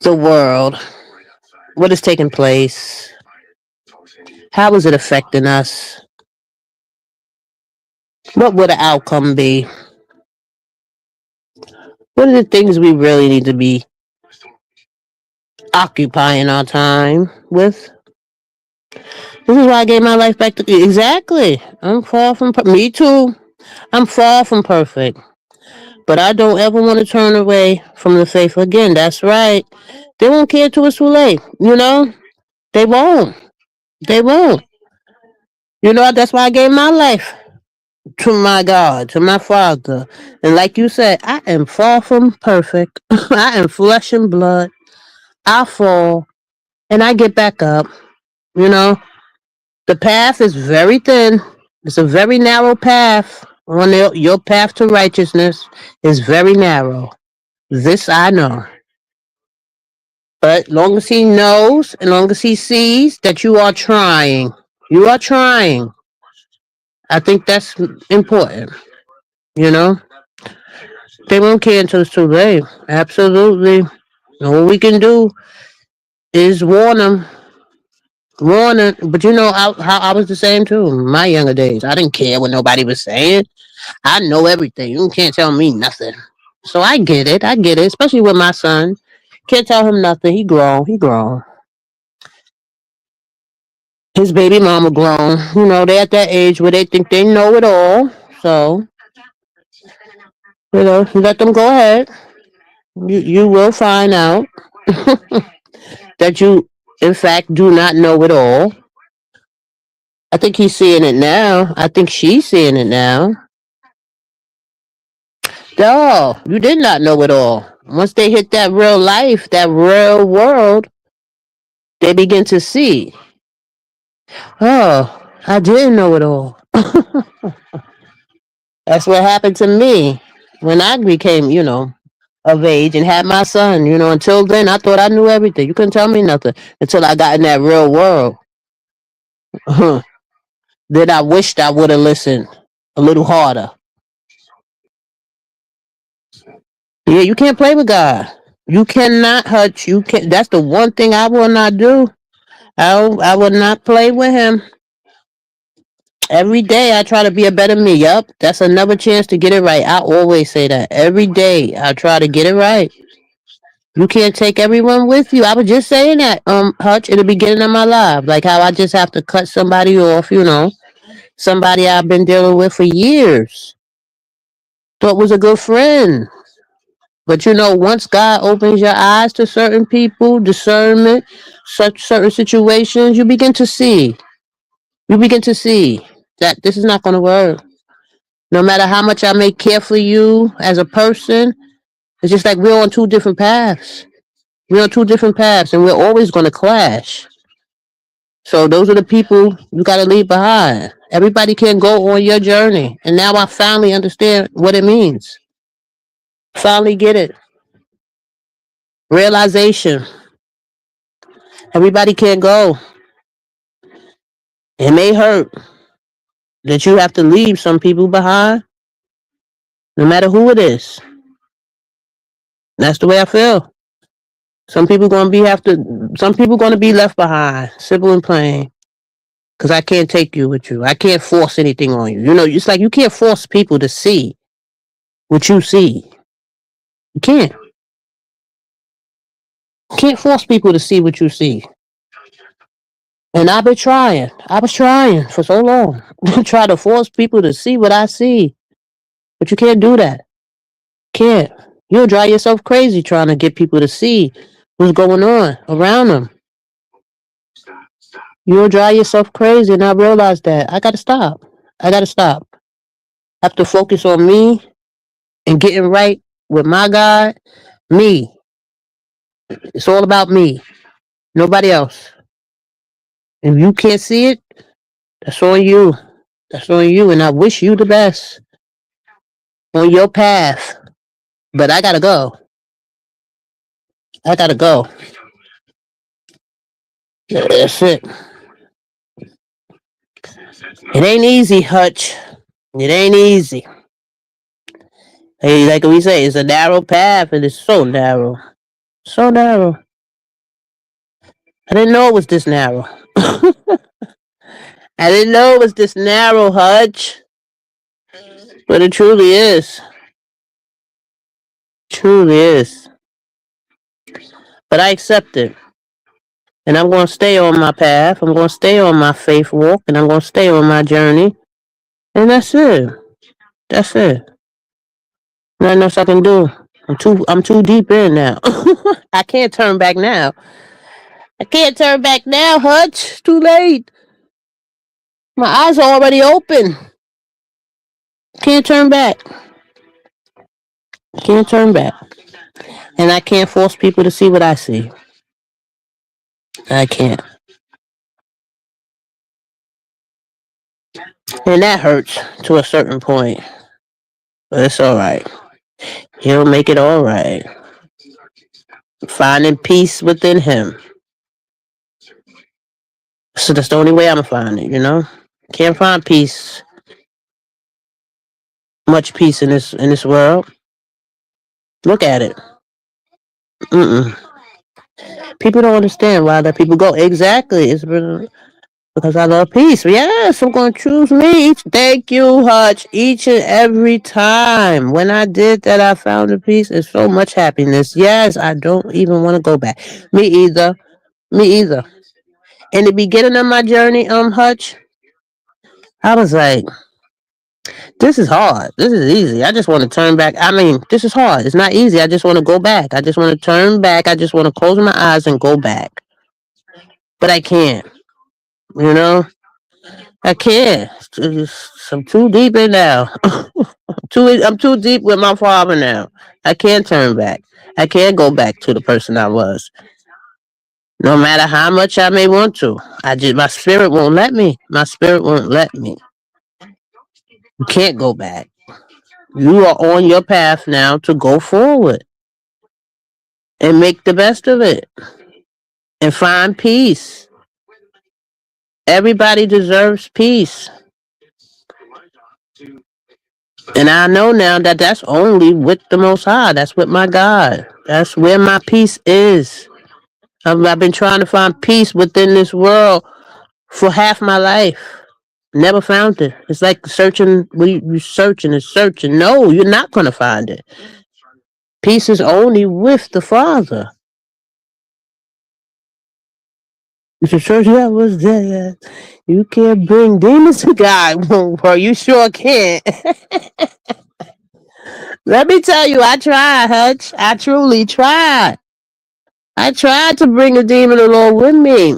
[SPEAKER 2] The world. What is taking place? How is it affecting us? What would the outcome be? What are the things we really need to be occupying our time with? This is why I gave my life back to you. Exactly. I'm far from me too. I'm far from perfect. But I don't ever want to turn away from the faith again. That's right. They won't care till it's too late. They won't. They won't. That's why I gave my life to my God, to my Father. And like you said, I am far from perfect. I am flesh and blood. I fall and I get back up. You know, the path is very thin. It's a very narrow path. Your path to righteousness is very narrow. This I know. But long as he knows and long as he sees that you are trying. I think that's important. You know, they won't care until it's too late. Absolutely. All we can do is warn them. Warn them. But how I was the same too. In my younger days, I didn't care what nobody was saying. I know everything. You can't tell me nothing. So I get it. Especially with my son. Can't tell him nothing. He grown. His baby mama grown. You know, they're at that age where they think they know it all. So, let them go ahead. You will find out that you, in fact, do not know it all. I think he's seeing it now. I think she's seeing it now. No, you did not know it all. Once they hit that real life, that real world, they begin to see. Oh, I didn't know it all. That's what happened to me when I became, of age and had my son. Until then, I thought I knew everything. You couldn't tell me nothing until I got in that real world. Then I wished I would have listened a little harder. Yeah, you can't play with God. You cannot hurt. You can. That's the one thing I will not do. I will not play with him. Every day I try to be a better me. Yup, that's another chance to get it right. I always say that. Every day I try to get it right. You can't take everyone with you. I was just saying that, Hutch, in the beginning of my life. Like how I just have to cut somebody off, somebody I've been dealing with for years. Thought was a good friend. But once God opens your eyes to certain people, discernment, such certain situations, you begin to see. You begin to see that this is not going to work. No matter how much I may care for you as a person, it's just like we're on two different paths. We're on two different paths, and we're always going to clash. So those are the people you got to leave behind. Everybody can go on your journey, and now I finally understand what it means. Finally get it. Realization. Everybody can't go. It may hurt that you have to leave some people behind, no matter who it is. That's the way I feel. Some people some people gonna be left behind. Simple and plain. Cause I can't take you with you. I can't force anything on you. It's like you can't force people to see what you see. You can't. You can't force people to see what you see. And I've been trying. I was trying for so long. Try to force people to see what I see. But you can't do that. Can't. You'll drive yourself crazy trying to get people to see what's going on around them. You'll drive yourself crazy, and I realized that. I gotta stop. I gotta stop. I have to focus on me and getting right with my God. Me. It's all about me. Nobody else. If you can't see it, that's on you. That's on you, and I wish you the best on your path. But I gotta go. I gotta go. That's it. It ain't easy, Hutch. It ain't easy. Hey, like we say, it's a narrow path, and it's so narrow. So narrow. I didn't know it was this narrow. I didn't know it was this narrow, Hutch. But it truly is. Truly is. But I accept it. And I'm going to stay on my path. I'm going to stay on my faith walk. And I'm going to stay on my journey. And that's it. That's it. Nothing else I can do. I'm too deep in now. I can't turn back now. I can't turn back now, Hutch. It's too late. My eyes are already open. Can't turn back. Can't turn back. And I can't force people to see what I see. I can't. And that hurts to a certain point. But it's alright. He'll make it alright. Finding peace within him. So that's the only way I'm gonna find it, Can't find peace. Much peace in this world. Look at it. People don't understand why that people go. Exactly. It's because I love peace. Yes, I'm going to choose me. Thank you, Hutch. Each and every time. When I did that, I found a peace and so much happiness. Yes, I don't even want to go back. Me either. Me either. In the beginning of my journey, Hutch, I was like, this is hard. This is easy. I just want to turn back. I mean, this is hard. It's not easy. I just want to go back. I just want to turn back. I just want to close my eyes and go back. But I can't. You know, I can't. I'm too deep in now. I'm too deep with my father now. I can't turn back. I can't go back to the person I was. No matter how much I may want to. My spirit won't let me. My spirit won't let me. You can't go back. You are on your path now to go forward and make the best of it and find peace. Everybody deserves peace. And I know now that that's only with the Most High. That's with my God. That's where my peace is. I've been trying to find peace within this world for half my life. Never found it. It's like searching. You searching and searching. No, you're not going to find it. Peace is only with the Father. The church that was there. You can't bring demons to God. Well, you sure can't. Let me tell you, I tried, Hutch. I truly tried. I tried to bring a demon along with me.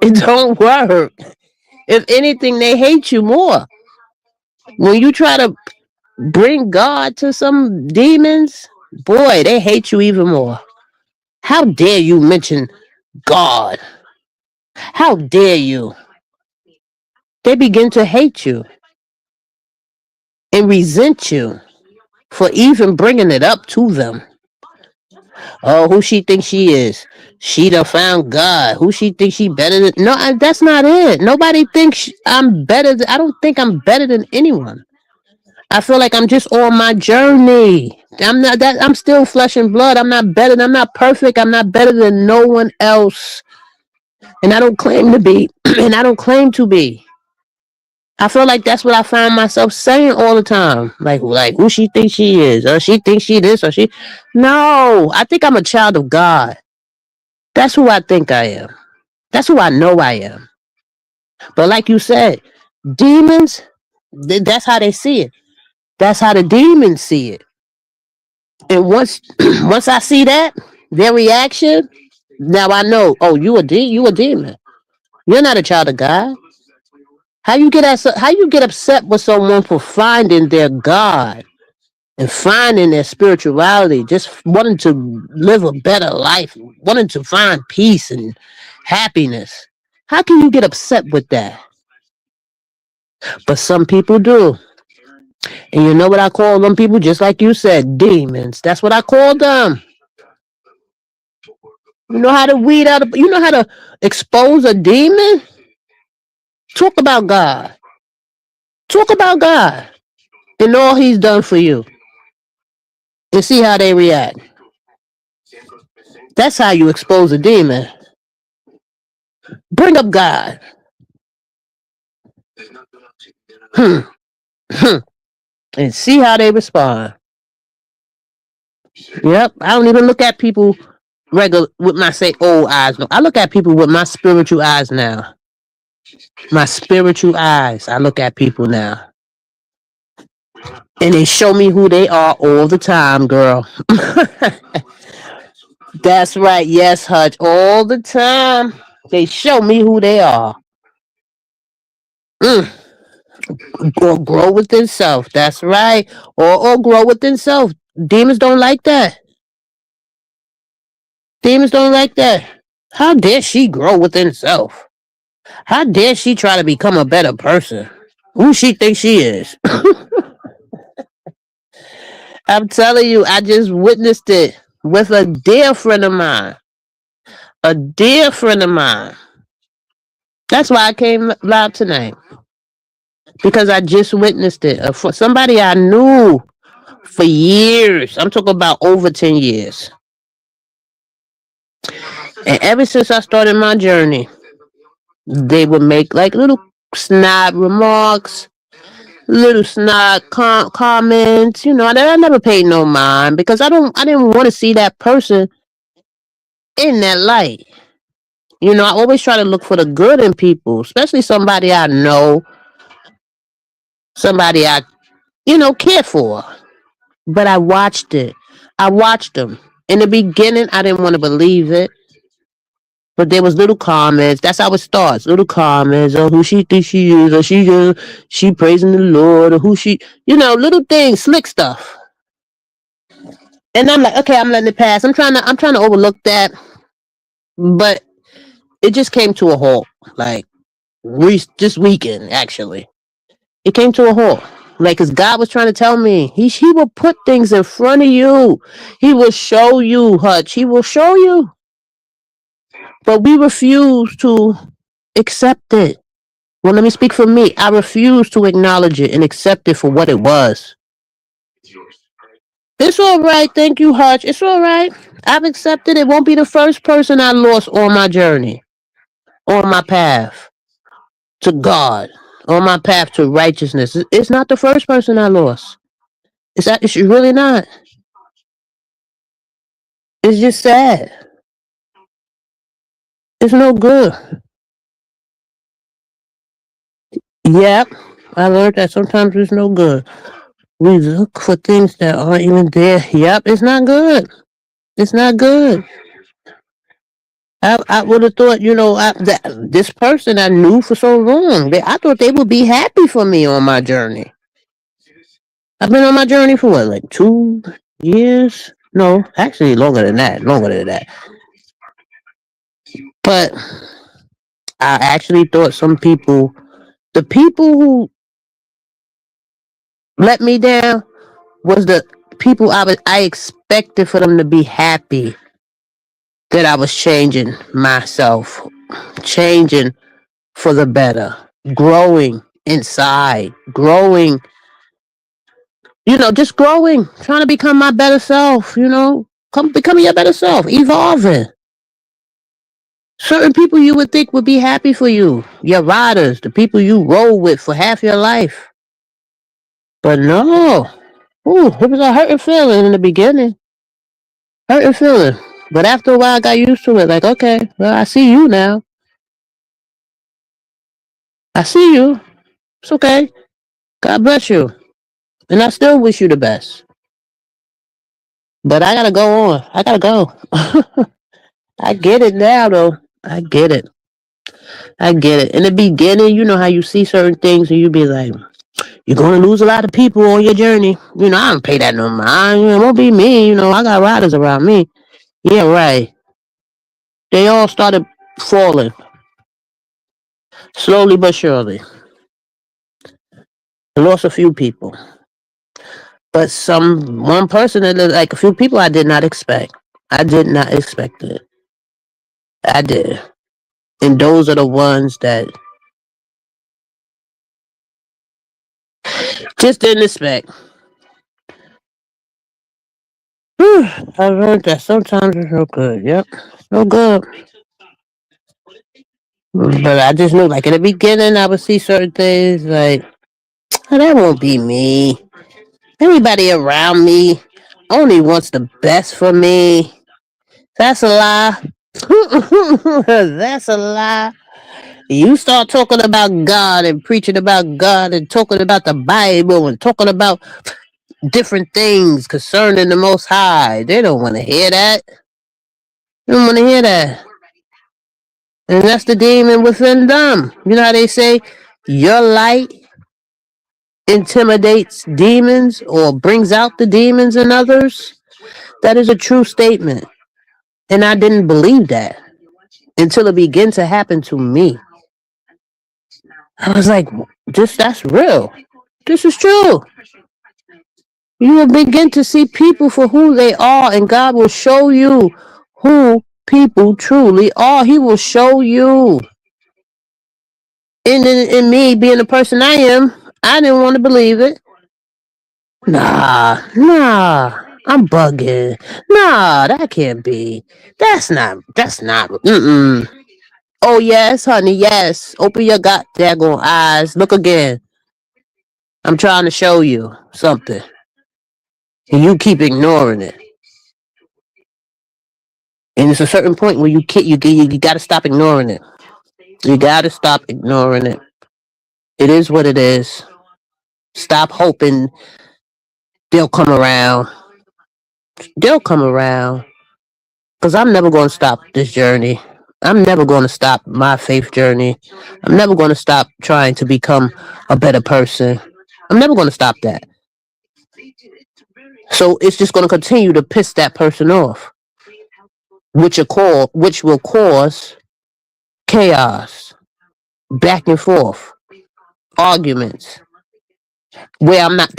[SPEAKER 2] It don't work. If anything, they hate you more. When you try to bring God to some demons, boy, they hate you even more. How dare you mention God? How dare you? They begin to hate you and resent you for even bringing it up to them. Oh, who she thinks she is? She done found God. Who she thinks she better than? No, that's not it. Nobody thinks I'm better. I don't think I'm better than anyone. I feel like I'm just on my journey. I'm not that. I'm still flesh and blood. I'm not better. I'm not perfect. I'm not better than no one else. And I don't claim to be. And I don't claim to be. I feel like that's what I find myself saying all the time. Like who she thinks she is, or she thinks she this, or she. No, I think I'm a child of God. That's who I think I am. That's who I know I am. But like you said, demons. That's how they see it. That's how the demons see it. And once I see that, their reaction, now I know. Oh, you a demon. You're not a child of God. How you get upset with someone for finding their God and finding their spirituality, just wanting to live a better life, wanting to find peace and happiness? How can you get upset with that? But some people do. And you know what I call them people? Just like you said, demons. That's what I call them. You know how to weed out, you know how to expose a demon? Talk about God. Talk about God and all he's done for you. And see how they react. That's how you expose a demon. Bring up God. And see how they respond. Yep. I don't even look at people regular with my old eyes. No, I look at people with my spiritual eyes now. My spiritual eyes. I look at people now. And they show me who they are all the time, girl. That's right. Yes, Hutch. All the time. They show me who they are. Or grow within self. That's right. Or grow within self. Demons don't like that. Demons don't like that. How dare she grow within self? How dare she try to become a better person? Who she thinks she is? I'm telling you, I just witnessed it with a dear friend of mine. A dear friend of mine. That's why I came live tonight. Because I just witnessed it. For somebody I knew for years. I'm talking about over 10 years. And ever since I started my journey, they would make like little snide remarks, little snide comments. You know, I never paid no mind because I didn't want to see that person in that light. You know, I always try to look for the good in people, especially somebody I know, somebody I, care for. But I watched it. I watched them. In the beginning, I didn't want to believe it. But there was little comments. That's how it starts. Little comments. Oh, who she thinks she is, or she praising the Lord, or who she, little things, slick stuff. And I'm like, okay, I'm letting it pass. I'm trying to overlook that. But it just came to a halt. Like this weekend, actually, it came to a halt. Like, cause God was trying to tell me, He will put things in front of you. He will show you, Hutch. He will show you. But we refuse to accept it. Well, let me speak for me. I refuse to acknowledge it and accept it for what it was. It's all right. Thank you, Hutch. It's all right. I've accepted it. Won't be the first person I lost on my journey, on my path to God, on my path to righteousness. It's not the first person I lost. It's really not. It's just sad. It's no good. Yep. I learned that sometimes it's no good. We look for things that aren't even there. Yep, it's not good. It's not good. I would have thought, this person I knew for so long, I thought they would be happy for me on my journey. I've been on my journey for what, like 2 years? No, actually longer than that. Longer than that. But I actually thought the people who let me down was the people I expected for them to be happy that I was changing myself, changing for the better, growing inside, growing, just growing, trying to become my better self, becoming your better self, evolving. Certain people you would think would be happy for you, your riders, the people you roll with for half your life. But no, it was a hurting feeling in the beginning. Hurting feeling. But after a while, I got used to it. Like, okay, well, I see you now. I see you. It's okay. God bless you. And I still wish you the best. But I gotta go on. I gotta go. I get it now, though. I get it. I get it. In the beginning, you know how you see certain things and you be like, you're gonna lose a lot of people on your journey. I don't pay that no mind. It won't be me. I got riders around me. Yeah, right. They all started falling slowly but surely. I lost a few people, but one person like a few people I did not expect. I did not expect it. I did, and those are the ones that just didn't expect. I learned that sometimes it's no good. Yep, it's no good. But I just knew, like in the beginning, I would see certain things like, oh, that won't be me. Everybody around me only wants the best for me. That's a lie. That's a lie. You start talking about God and preaching about God and talking about the Bible and talking about different things concerning the Most High. They don't want to hear that. They don't want to hear that. And that's the demon within them. You know how they say your light intimidates demons or brings out the demons in others? That is a true statement. And I didn't believe that until it began to happen to me. I was like, that's real. This is true. You will begin to see people for who they are, and God will show you who people truly are. He will show you. And in me being the person I am, I didn't want to believe it. Nah, I'm bugging. Nah, that can't be. That's not, mm-mm. Oh, yes, honey, yes. Open your goddamn eyes. Look again. I'm trying to show you something. And you keep ignoring it. And it's a certain point where you can't, you got to stop ignoring it. You got to stop ignoring it. It is what it is. Stop hoping they'll come around. They'll come around. Because I'm never going to stop this journey. I'm never going to stop my faith journey. I'm never going to stop trying to become a better person. I'm never going to stop that. So it's just going to continue to piss that person off, which will cause chaos, back and forth, arguments. I'm not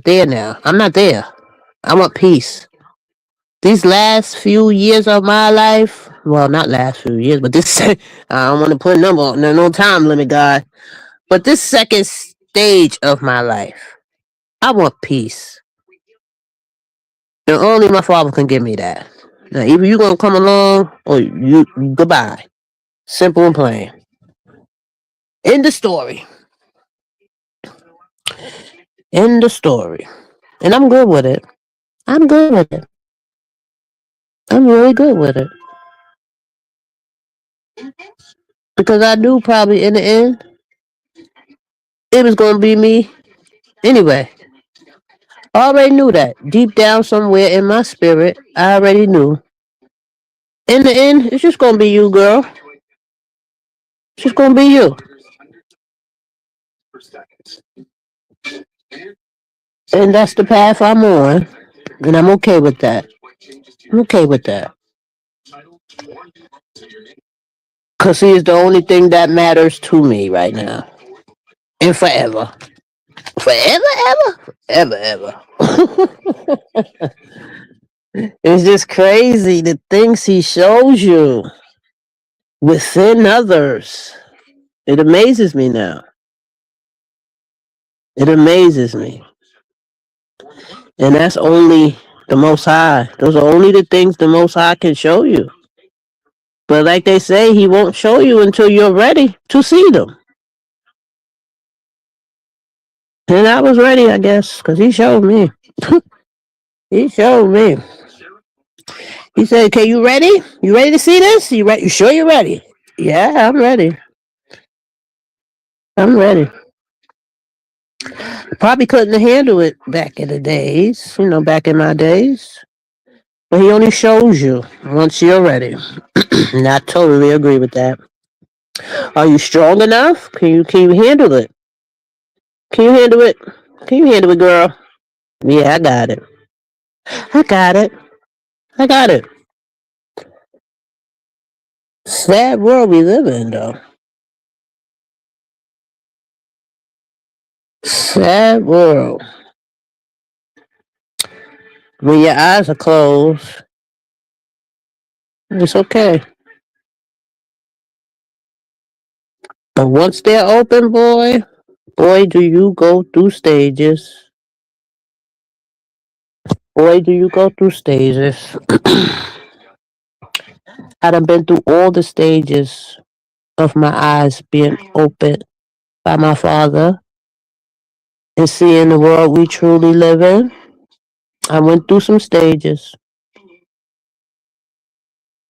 [SPEAKER 2] there now. I'm not there. I want peace. These last few years of my life, well, not last few years, but this, I don't want to put a number on, no time limit, God. But this second stage of my life, I want peace. And only my father can give me that. Now, either you gonna come along or you goodbye. Simple and plain. End the story. End the story. And I'm good with it. I'm good with it. I'm really good with it. Because I knew probably in the end, it was gonna be me anyway. I already knew that. Deep down somewhere in my spirit, I already knew. In the end, it's just gonna be you, girl. It's just gonna be you. And that's the path I'm on. And I'm okay with that. I'm okay with that. Because he is the only thing that matters to me right now. And forever. Forever, ever? Ever, ever. It's just crazy the things he shows you within others. It amazes me now. It amazes me. And that's only the Most High. Those are only the things the Most High can show you. But like they say, he won't show you until you're ready to see them. And I was ready, I guess, because he showed me. He showed me. He said, "Okay, you ready? You ready to see this? You ready? You sure you're ready?" Yeah, I'm ready. I'm ready. Probably couldn't handle it back in the days, back in my days. But he only shows you once you're ready. And I totally agree with that. Are you strong enough? Can you handle it? Can you handle it? Can you handle it, girl? Yeah, I got it. I got it. I got it. Sad world we live in, though. Sad world. When your eyes are closed, it's okay. But once they're open, boy, do you go through stages. Boy, do you go through stages. I done been through all the stages of my eyes being opened by my father and seeing the world we truly live in. I went through some stages.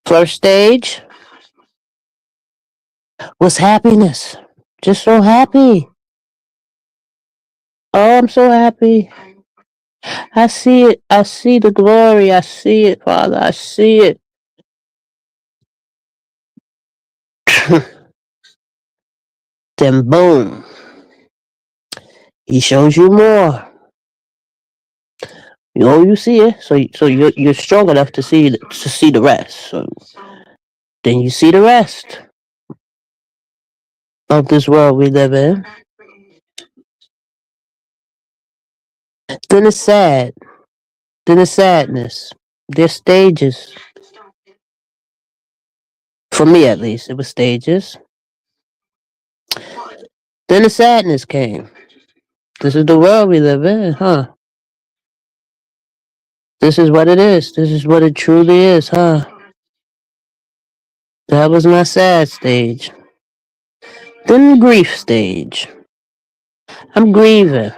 [SPEAKER 2] First stage was happiness. Just so happy. Oh, I'm so happy. I see it. I see the glory. I see it, Father. I see it. Then boom. He shows you more. You see it. So you're strong enough to see the rest. So then you see the rest of this world we live in. Then it's sad. Then it's sadness. There's stages. For me, at least, it was stages. Then the sadness came. This is the world we live in, huh? This is what it is. This is what it truly is, huh? That was my sad stage. Then the grief stage. I'm grieving.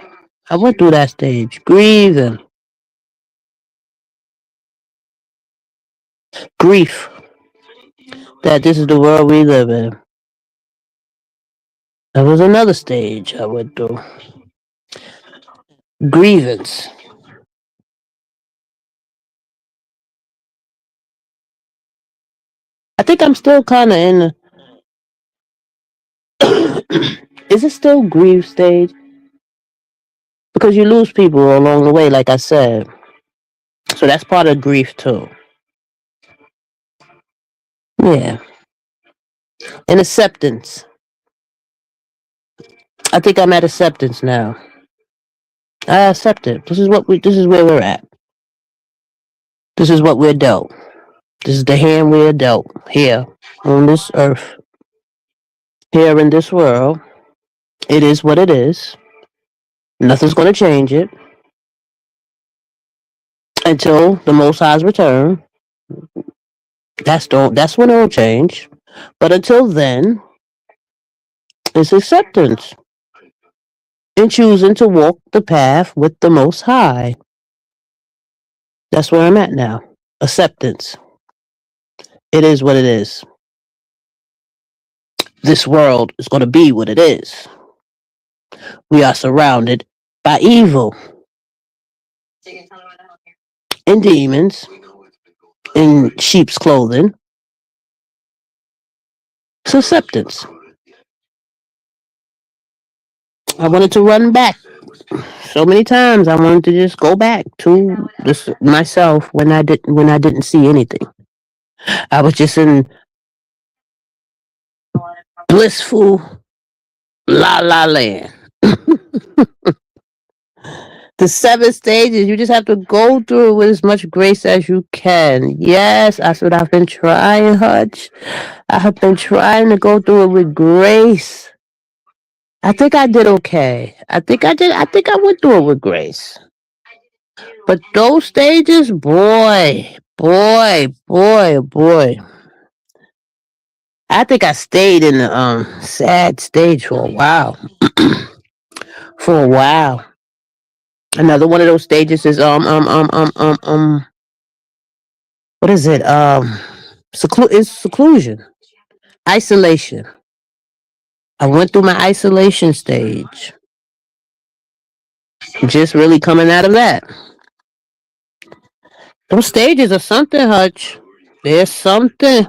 [SPEAKER 2] I went through that stage. Grieving. Grief that this is the world we live in. That was another stage I went through. Grievance. I think I'm still kind of in the. Is it still grief stage? Because you lose people along the way, like I said. So that's part of grief too. Yeah. And acceptance. I think I'm at acceptance now. I accept it. This is where we're at. This is what we're dealt. This is the hand we're dealt here on this earth. Here in this world. It is what it is. Nothing's gonna change it until the Most High's return. That's when it'll change. But until then, it's acceptance. And choosing to walk the path with the Most High. That's where I'm at now. Acceptance. It is what it is. This world is going to be what it is. We are surrounded by evil and demons in sheep's clothing. It's acceptance. I wanted to run back so many times. I wanted to just go back to this myself when I didn't see anything. I was just in blissful la la land. The 7 stages, you just have to go through it with as much grace as you can. Yes, that's what I've been trying, Hutch. I have been trying to go through it with grace. I think I did okay. I think I went through it with grace. But those stages, boy. I think I stayed in the sad stage for a while. For a while. Another one of those stages is what is it? Seclusion. Isolation. I went through my isolation stage. Just really coming out of that. Those stages are something, Hutch. There's something.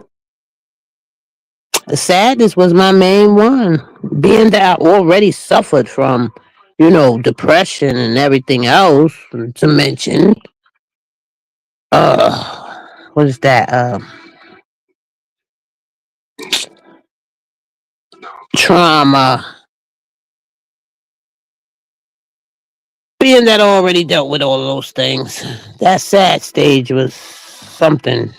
[SPEAKER 2] The sadness was my main one. Being that I already suffered from, depression and everything else, to mention. What is that? Trauma. Being that I already dealt with all of those things, that sad stage was something,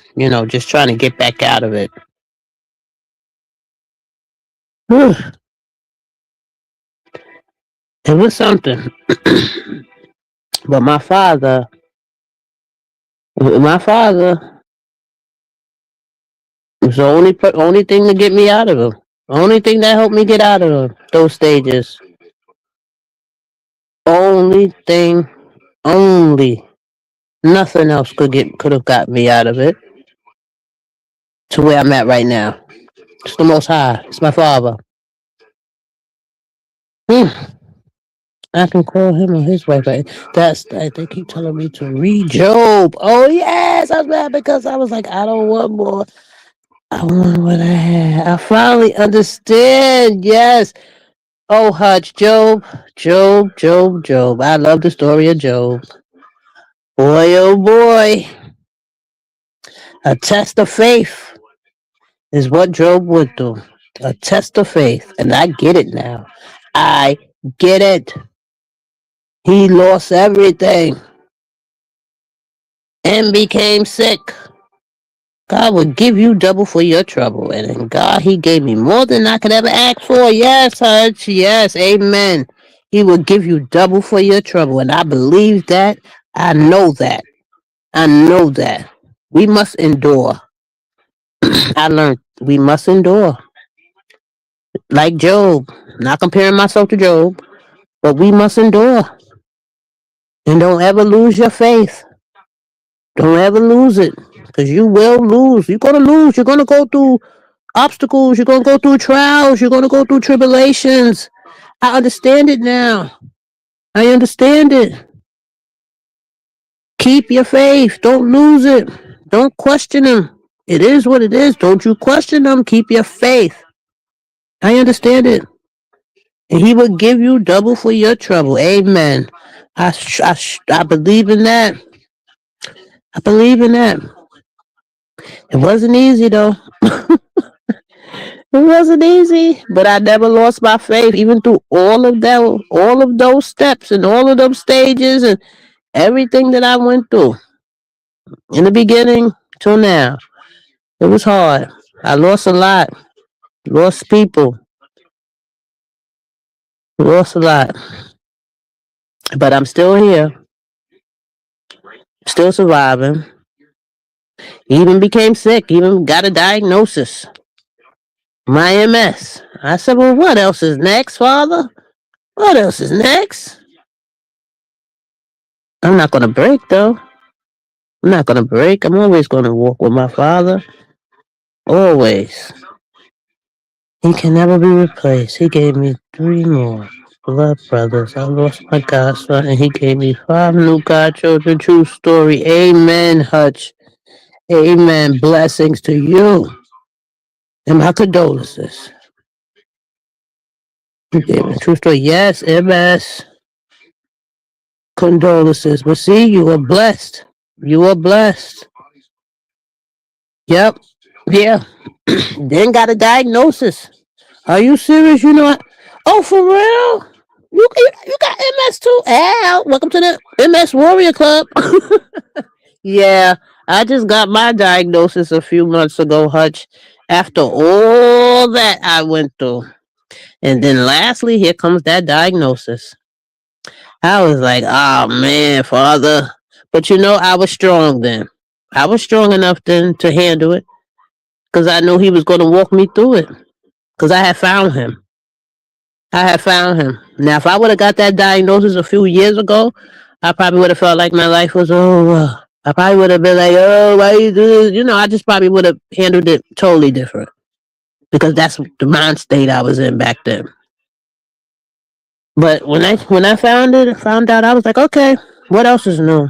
[SPEAKER 2] just trying to get back out of it. It was something. But my father was the only thing to get me out of them. Only thing that helped me get out of those stages. Only thing, only. Nothing else could have got me out of it to where I'm at right now. It's the Most High. It's my Father. I can call him on his way, but they keep telling me to read Job. Oh yes, I was mad because I was like, I don't want more. I want what I had. I finally understand. Yes. Oh, Hutch, Job. I love the story of Job. Boy, oh boy. A test of faith is what Job went through. A test of faith. And I get it now. I get it. He lost everything and became sick. God will give you double for your trouble. And in God, he gave me more than I could ever ask for. Yes, Hutch. Yes, amen. He will give you double for your trouble. And I believe that. I know that. We must endure. I learned we must endure. Like Job. Not comparing myself to Job. But we must endure. And don't ever lose your faith. Don't ever lose it. because you will lose. You're gonna lose. You're gonna go through obstacles. You're gonna go through trials. You're gonna go through tribulations. I understand it now. I understand it. Keep your faith. Don't lose it. Don't question him. It is what it is. Don't you question him. Keep your faith. I understand it. And he will give you double for your trouble. Amen. I believe in that. I believe in that. It wasn't easy though. It wasn't easy, but I never lost my faith, even through all of those steps, and all of those stages, and everything that I went through in the beginning till now. It was hard. I lost a lot, lost people, lost a lot, but I'm still here, still surviving. Even became sick, even got a diagnosis. My MS. I said, well, what else is next, Father? What else is next? I'm not going to break, though. I'm not going to break. I'm always going to walk with my Father. Always. He can never be replaced. He gave me 3 more blood brothers. I lost my godson, and he gave me 5 new godchildren. True story. Amen, Hutch. Amen. Blessings to you. And my condolences. He gave me true story. Yes, MS. Condolences. But see, you were blessed. You were blessed. Yep. Yeah. Then got a diagnosis. Are you serious? You know what? Oh, for real? You got MS too? Al, welcome to the MS Warrior Club. Yeah, I just got my diagnosis a few months ago, Hutch. After all that I went through. And then lastly, here comes that diagnosis. I was like, oh man, Father. But you know, I was strong then. I was strong enough then to handle it because I knew he was going to walk me through it because I had found him. I had found him. Now, if I would have got that diagnosis a few years ago, I probably would have felt like my life was over. I probably would have been like, oh, why you do this? You know, I just probably would have handled it totally different because that's the mind state I was in back then. But when I found out, I was like, okay, what else is new?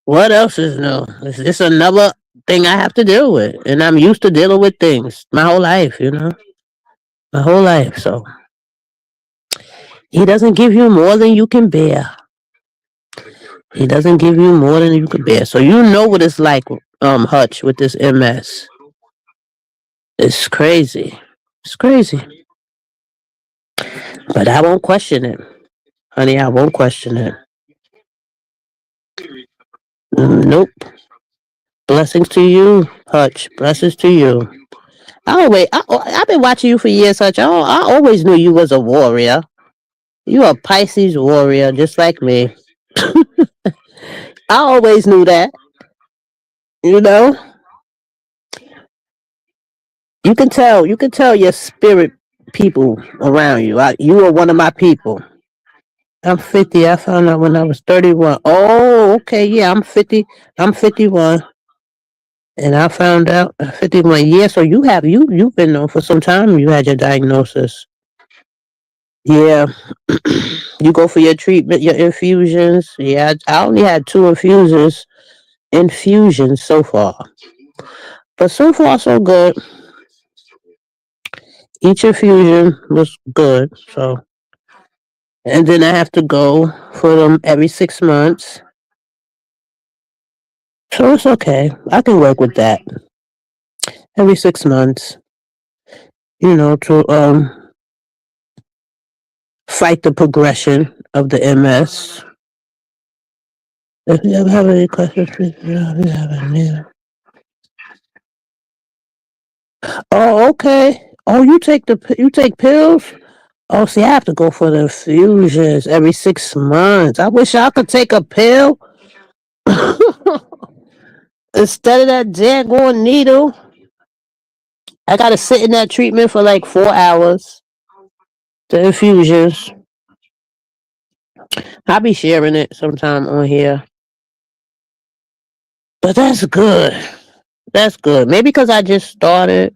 [SPEAKER 2] What else is new? It's just another thing I have to deal with, and I'm used to dealing with things my whole life. You know, my whole life. So he doesn't give you more than you can bear. He doesn't give you more than you can bear. So you know what it's like, Hutch, with this MS. It's crazy. It's crazy. But I won't question it, honey. I won't question it. Nope. Blessings to you, Hutch. Blessings to you. I've been watching you for years, Hutch. I always knew you was a warrior. You a Pisces warrior, just like me. I always knew that. You know, you can tell. You can tell your spirit people around you. You are one of my people. I'm 50. I found out when I was 31. Oh, okay. Yeah, I'm 50. I'm 51. And I found out at 51. Yeah, so you've been known for some time. You had your diagnosis. Yeah. You go for your treatment, your infusions. Yeah, I only had 2 infusions so far. But so far so good. Each infusion was good. So and then I have to go for them every 6 months. So it's okay. I can work with that. Every 6 months, to fight the progression of the MS. If you ever have any questions, please have any. Oh, okay. Oh, you take pills? Oh, see, I have to go for the infusions every 6 months. I wish I could take a pill instead of that daggone needle. I gotta sit in that treatment for like 4 hours. The infusions. I'll be sharing it sometime on here. But that's good. That's good. Maybe because I just started.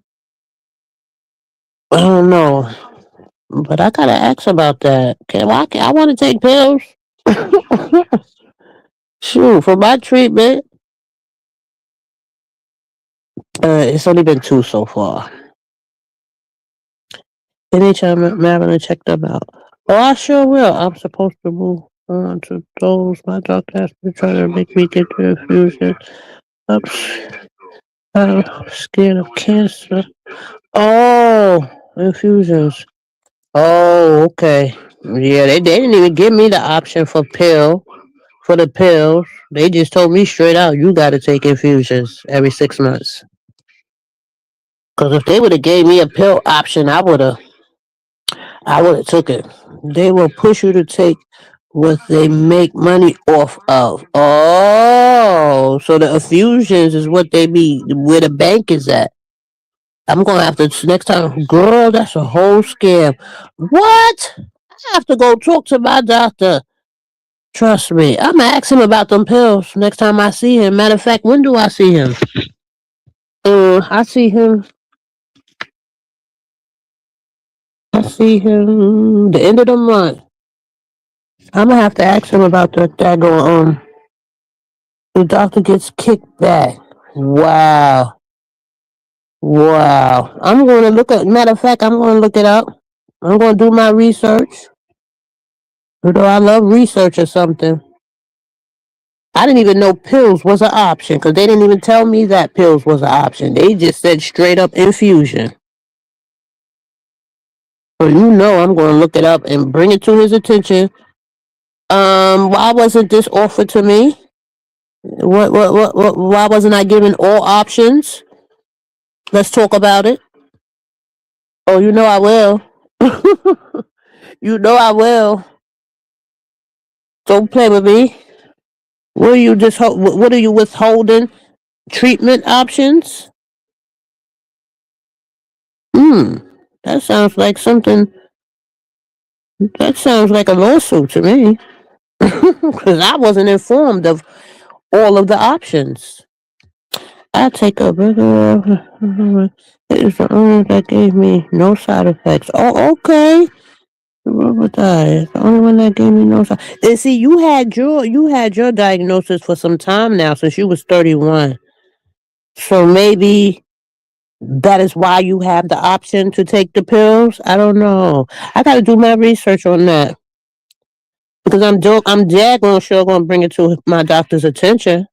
[SPEAKER 2] I don't know. But I gotta ask about that. I want to take pills. Shoot, for my treatment, it's only been 2 so far. Anytime Marilyn check them out. Oh, I sure will. I'm supposed to move on to those. My doctor has been trying to make me get the infusion. I'm scared of cancer. Oh, infusions. Oh, okay. Yeah, they didn't even give me the option for the pills. They just told me straight out, you got to take infusions every 6 months. Because if they would have gave me a pill option, I would have took it. They will push you to take what they make money off of. Oh, so the infusions is what they be where the bank is at. I'm gonna have to next time, girl. That's a whole scam. What? I have to go talk to my doctor. Trust me, I'm gonna ask him about them pills next time I see him. Matter of fact, when do I see him? I see him. I see him the end of the month. I'm gonna have to ask him about that going on. The doctor gets kicked back. Wow. Wow. I'm going to look at, matter of fact, I'm going to look it up. I'm going to do my research. You know, I love research or something. I didn't even know pills was an option because they didn't even tell me that pills was an option. They just said straight up infusion. So you know I'm going to look it up and bring it to his attention. Why wasn't this offered to me? Why wasn't I given all options? Let's talk about it. Oh, you know I will. You know I will. Don't play with me. What are you withholding? Treatment options? Hmm. That sounds like something. That sounds like a lawsuit to me. Because I wasn't informed of all of the options. I take a regular. It is the only that gave me no side effects. Oh, okay. The robot died. The only one that gave me no side. And see, you had your diagnosis for some time now since you was 31. So maybe that is why you have the option to take the pills. I don't know. I got to do my research on that because I'm dead gonna bring it to my doctor's attention.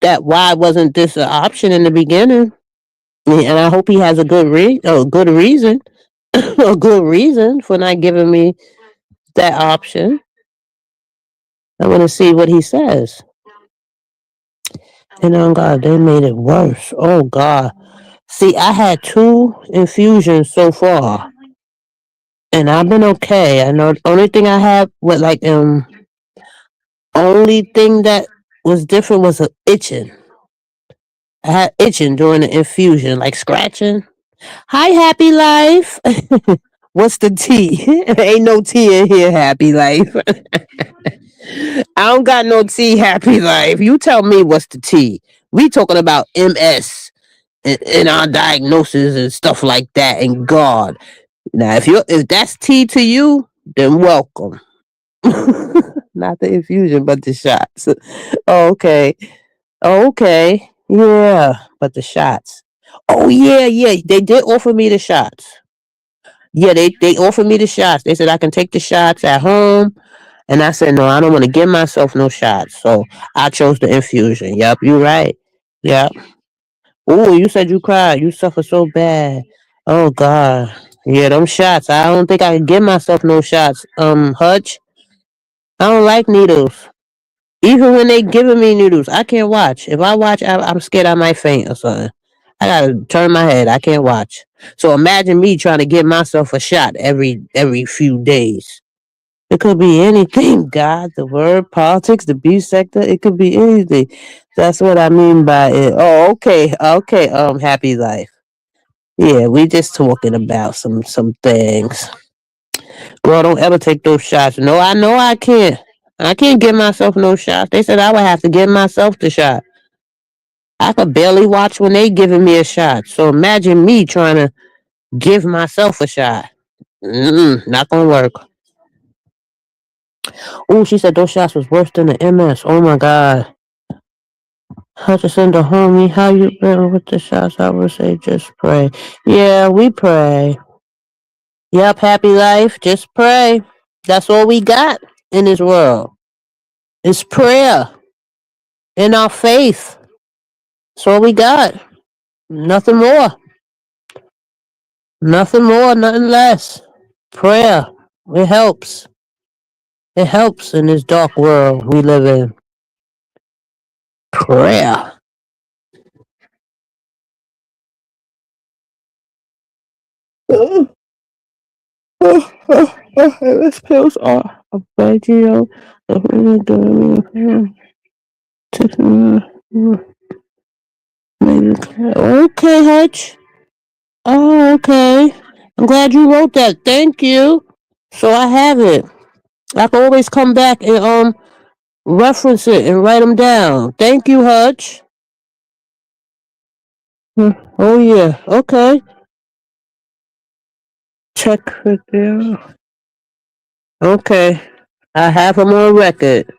[SPEAKER 2] That why wasn't this an option in the beginning? And I hope he has a good reason, a good reason for not giving me that option. I want to see what he says. And oh God, they made it worse. Oh God. See, I had 2 infusions so far, and I've been okay. I know the only thing I had, only thing that was different was itching. I had itching during the infusion, like scratching. Hi, happy life. What's the tea? Ain't no tea in here, happy life. I don't got no tea, happy life. You tell me what's the tea. We talking about MS and our diagnosis and stuff like that and God. Now if that's tea to you, then welcome. Not the infusion, but the shots. Okay. Okay. Yeah, but the shots. Oh yeah, yeah. They did offer me the shots. Yeah, they offered me the shots. They said I can take the shots at home. And I said, no, I don't want to give myself no shots. So I chose the infusion. Yep, you're right. Yep. Oh, you said you cried. You suffer so bad. Oh God. Yeah, them shots. I don't think I can give myself no shots. Hutch. I don't like needles. Even when they giving me needles, I can't watch. If I watch, I'm scared I might faint or something. I gotta turn my head. I can't watch. So imagine me trying to give myself a shot every few days. It could be anything. God, the word, politics, the B sector. It could be anything. That's what I mean by it. Oh, okay, okay. Happy life. Yeah, we just talking about some things. Girl, don't ever take those shots. No, I know I can't. I can't give myself no shots. They said I would have to give myself the shot. I could barely watch when they giving me a shot. So imagine me trying to give myself a shot. Not gonna work. Oh, she said those shots was worse than the MS. Oh my god. Hutchison the homie, how you been with the shots? I would say just pray. Yeah, we pray. Yep, happy life. Just pray. That's all we got in this world. It's prayer and our faith. That's all we got. Nothing more. Nothing more, nothing less. Prayer. It helps. It helps in this dark world we live in. Prayer. These pills are a veggie. Okay, Hutch. Oh, okay. I'm glad you wrote that. Thank you. So I have it. I can always come back and reference it and write them down. Thank you, Hutch. Oh yeah. Okay. Check it there. Okay. I have them on record.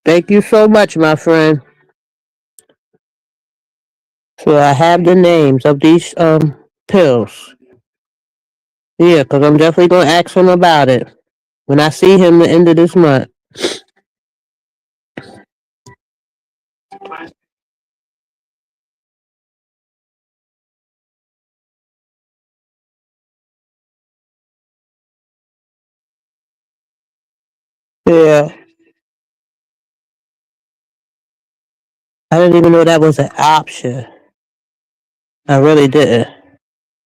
[SPEAKER 2] Thank you so much, my friend. So I have the names of these pills. Yeah, because I'm definitely gonna ask him about it when I see him the end of this month. Yeah. I didn't even know that was an option. I really didn't.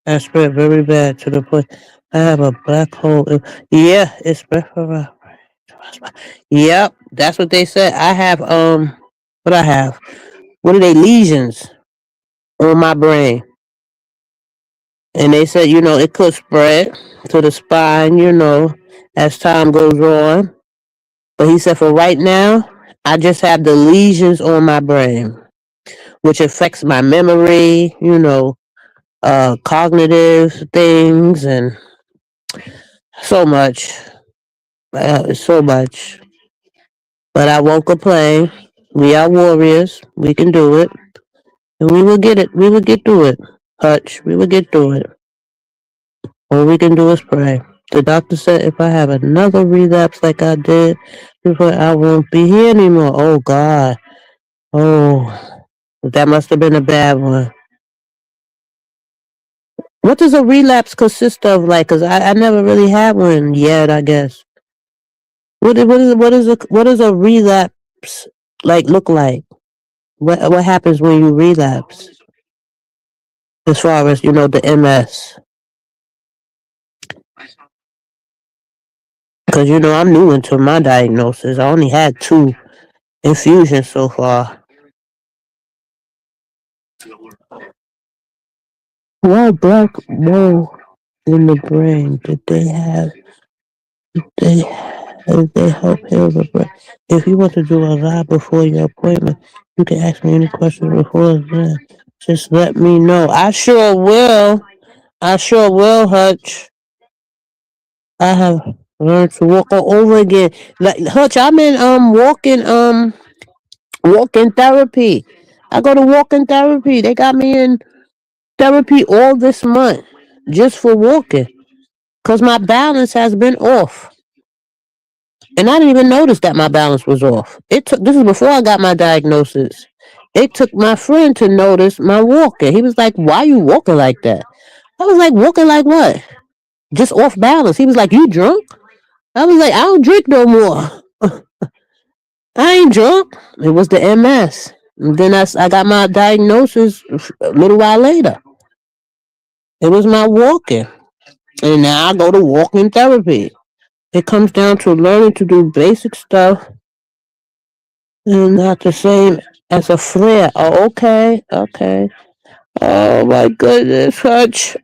[SPEAKER 2] I spread very bad to the point I have a black hole. Yeah, it's spread from. Yep, that's what they said. I have what I have. What are they lesions on my brain? And they said, it could spread to the spine, as time goes on. But he said for right now, I just have the lesions on my brain, which affects my memory, cognitive things and so much. So much. But I won't complain. We are warriors. We can do it. And we will get it. We will get through it. Hutch, we will get through it. All we can do is pray. The doctor said if I have another relapse like I did before, I won't be here anymore. Oh, God. Oh, that must have been a bad one. What does a relapse consist of? Like, cause I never really had one yet. I guess. What is a relapse like look like? What happens when you relapse? As far as the MS, because I'm new into my diagnosis. I only had 2 infusions so far. Why black mold in the brain? They did they help heal the brain? If you want to do a live before your appointment, you can ask me any questions before then. Just let me know. I sure will. I sure will, Hutch. I have learned to walk all over again. Like Hutch, I'm in walking therapy. I go to walking therapy. They got me in therapy all this month just for walking. Cause my balance has been off. And I didn't even notice that my balance was off. This is before I got my diagnosis. It took my friend to notice my walking. He was like, "Why you walking like that?" I was like, "Walking like what? Just off balance." He was like, "You drunk?" I was like, "I don't drink no more. I ain't drunk." It was the MS. And then I got my diagnosis a little while later. It was my walking. And now I go to walking therapy. It comes down to learning to do basic stuff and not the same as a flare. Oh, okay, okay. Oh my goodness, Hutch.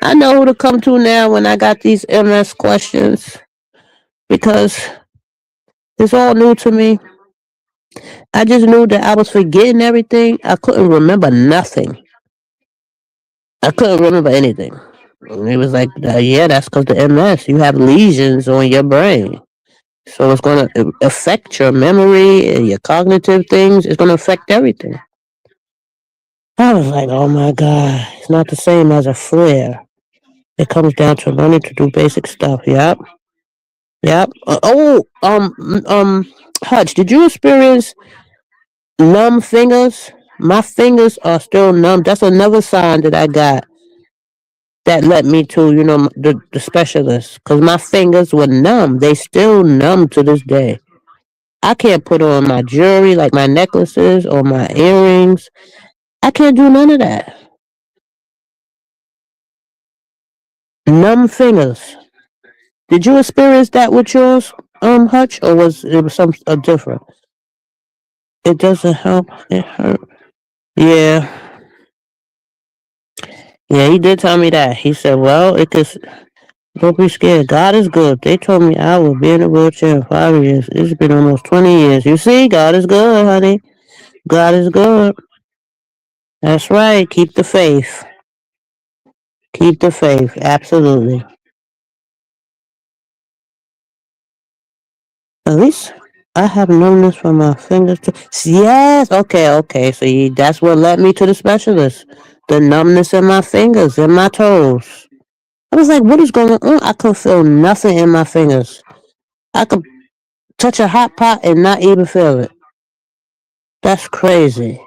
[SPEAKER 2] I know who to come to now when I got these MS questions because it's all new to me. I just knew that I was forgetting everything. I couldn't remember nothing. I couldn't remember anything. And it was like, yeah, that's because the MS. You have lesions on your brain. So it's going to affect your memory and your cognitive things. It's going to affect everything. I was like, oh my God, it's not the same as a flare. It comes down to learning to do basic stuff. Yep. Yep. Hutch, did you experience numb fingers? My fingers are still numb. That's another sign that I got that led me to, the specialist. Because my fingers were numb. They still numb to this day. I can't put on my jewelry like my necklaces or my earrings. I can't do none of that. Numb fingers. Did you experience that with yours, Hutch, or was it some different? It doesn't help. It hurt. Yeah, yeah. He did tell me that. He said, "Well, it could. Don't be scared. God is good." They told me I will be in a wheelchair in 5 years. It's been almost 20 years. You see, God is good, honey. God is good. That's right. Keep the faith. Keep the faith. Absolutely. At least I have numbness from my fingers to. Yes. Okay. Okay. See, that's what led me to the specialist. The numbness in my fingers and my toes. I was like, what is going on? I could feel nothing in my fingers. I could touch a hot pot and not even feel it. That's crazy.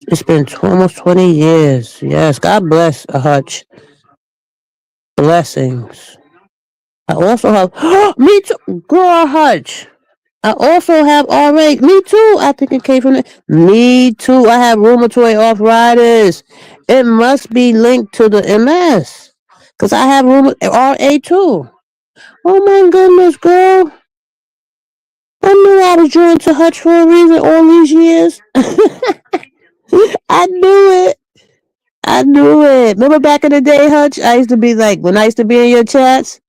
[SPEAKER 2] It's been almost 20 years. Yes, God bless a Hutch. Blessings. I also have, me too, girl Hutch. I also have RA. Me too. I think it came from it. Me too. I have rheumatoid arthritis. It must be linked to the MS. Because I have RA too. Oh my goodness, girl. I knew I was drawn to Hutch for a reason all these years. I knew it. I knew it. Remember back in the day, Hutch? I used to be like, when I used to be in your chats,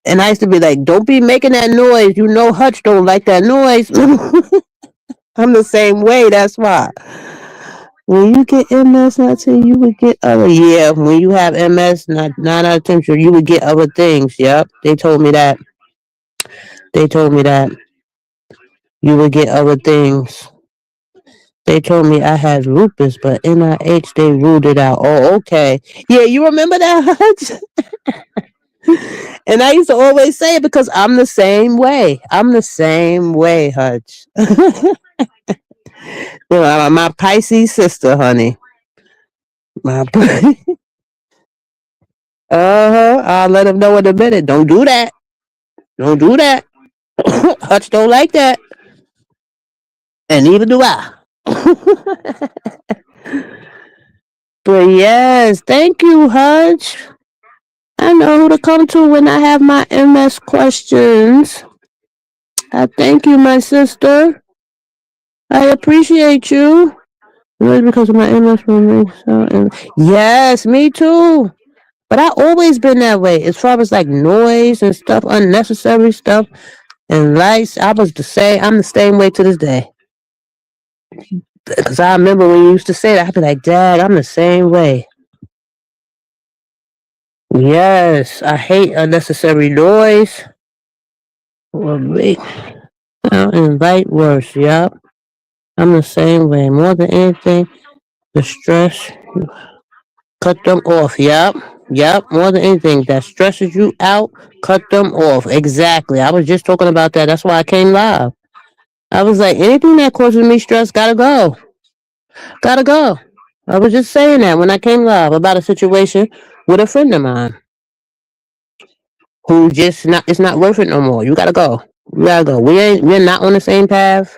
[SPEAKER 2] and I used to be like, don't be making that noise. You know Hutch don't like that noise. I'm the same way, that's why. When you get MS, I tell you would get other. Yeah, when you have MS, not 9 out of 10, sure, you would get other things. Yep, they told me that. They told me that you would get other things. They told me I had lupus, but NIH they ruled it out. Oh, okay. Yeah, you remember that, Hutch? And I used to always say it because I'm the same way. I'm the same way, Hutch. My Pisces sister, honey. My uh-huh. I'll let him know in a minute. Don't do that. Don't do that. Hutch don't like that. And neither do I. But yes, thank you, Hutch. I know who to come to when I have my MS questions. I thank you, my sister. I appreciate you. Really because of my MS yes, me too. But I always been that way. As far as like noise and stuff, unnecessary stuff and lights, I was the same. I'm the same way to this day. Because I remember when you used to say that, I'd be like, Dad, I'm the same way. Yes, I hate unnecessary noise. Well, make invite worse. Yup, I'm the same way. More than anything, the stress, cut them off. Yup, yup. More than anything that stresses you out, cut them off. Exactly. I was just talking about that. That's why I came live. I was like, anything that causes me stress, gotta go. Gotta go. I was just saying that when I came live about a situation with a friend of mine who just not it's not worth it no more. You gotta go. You gotta go. We're not on the same path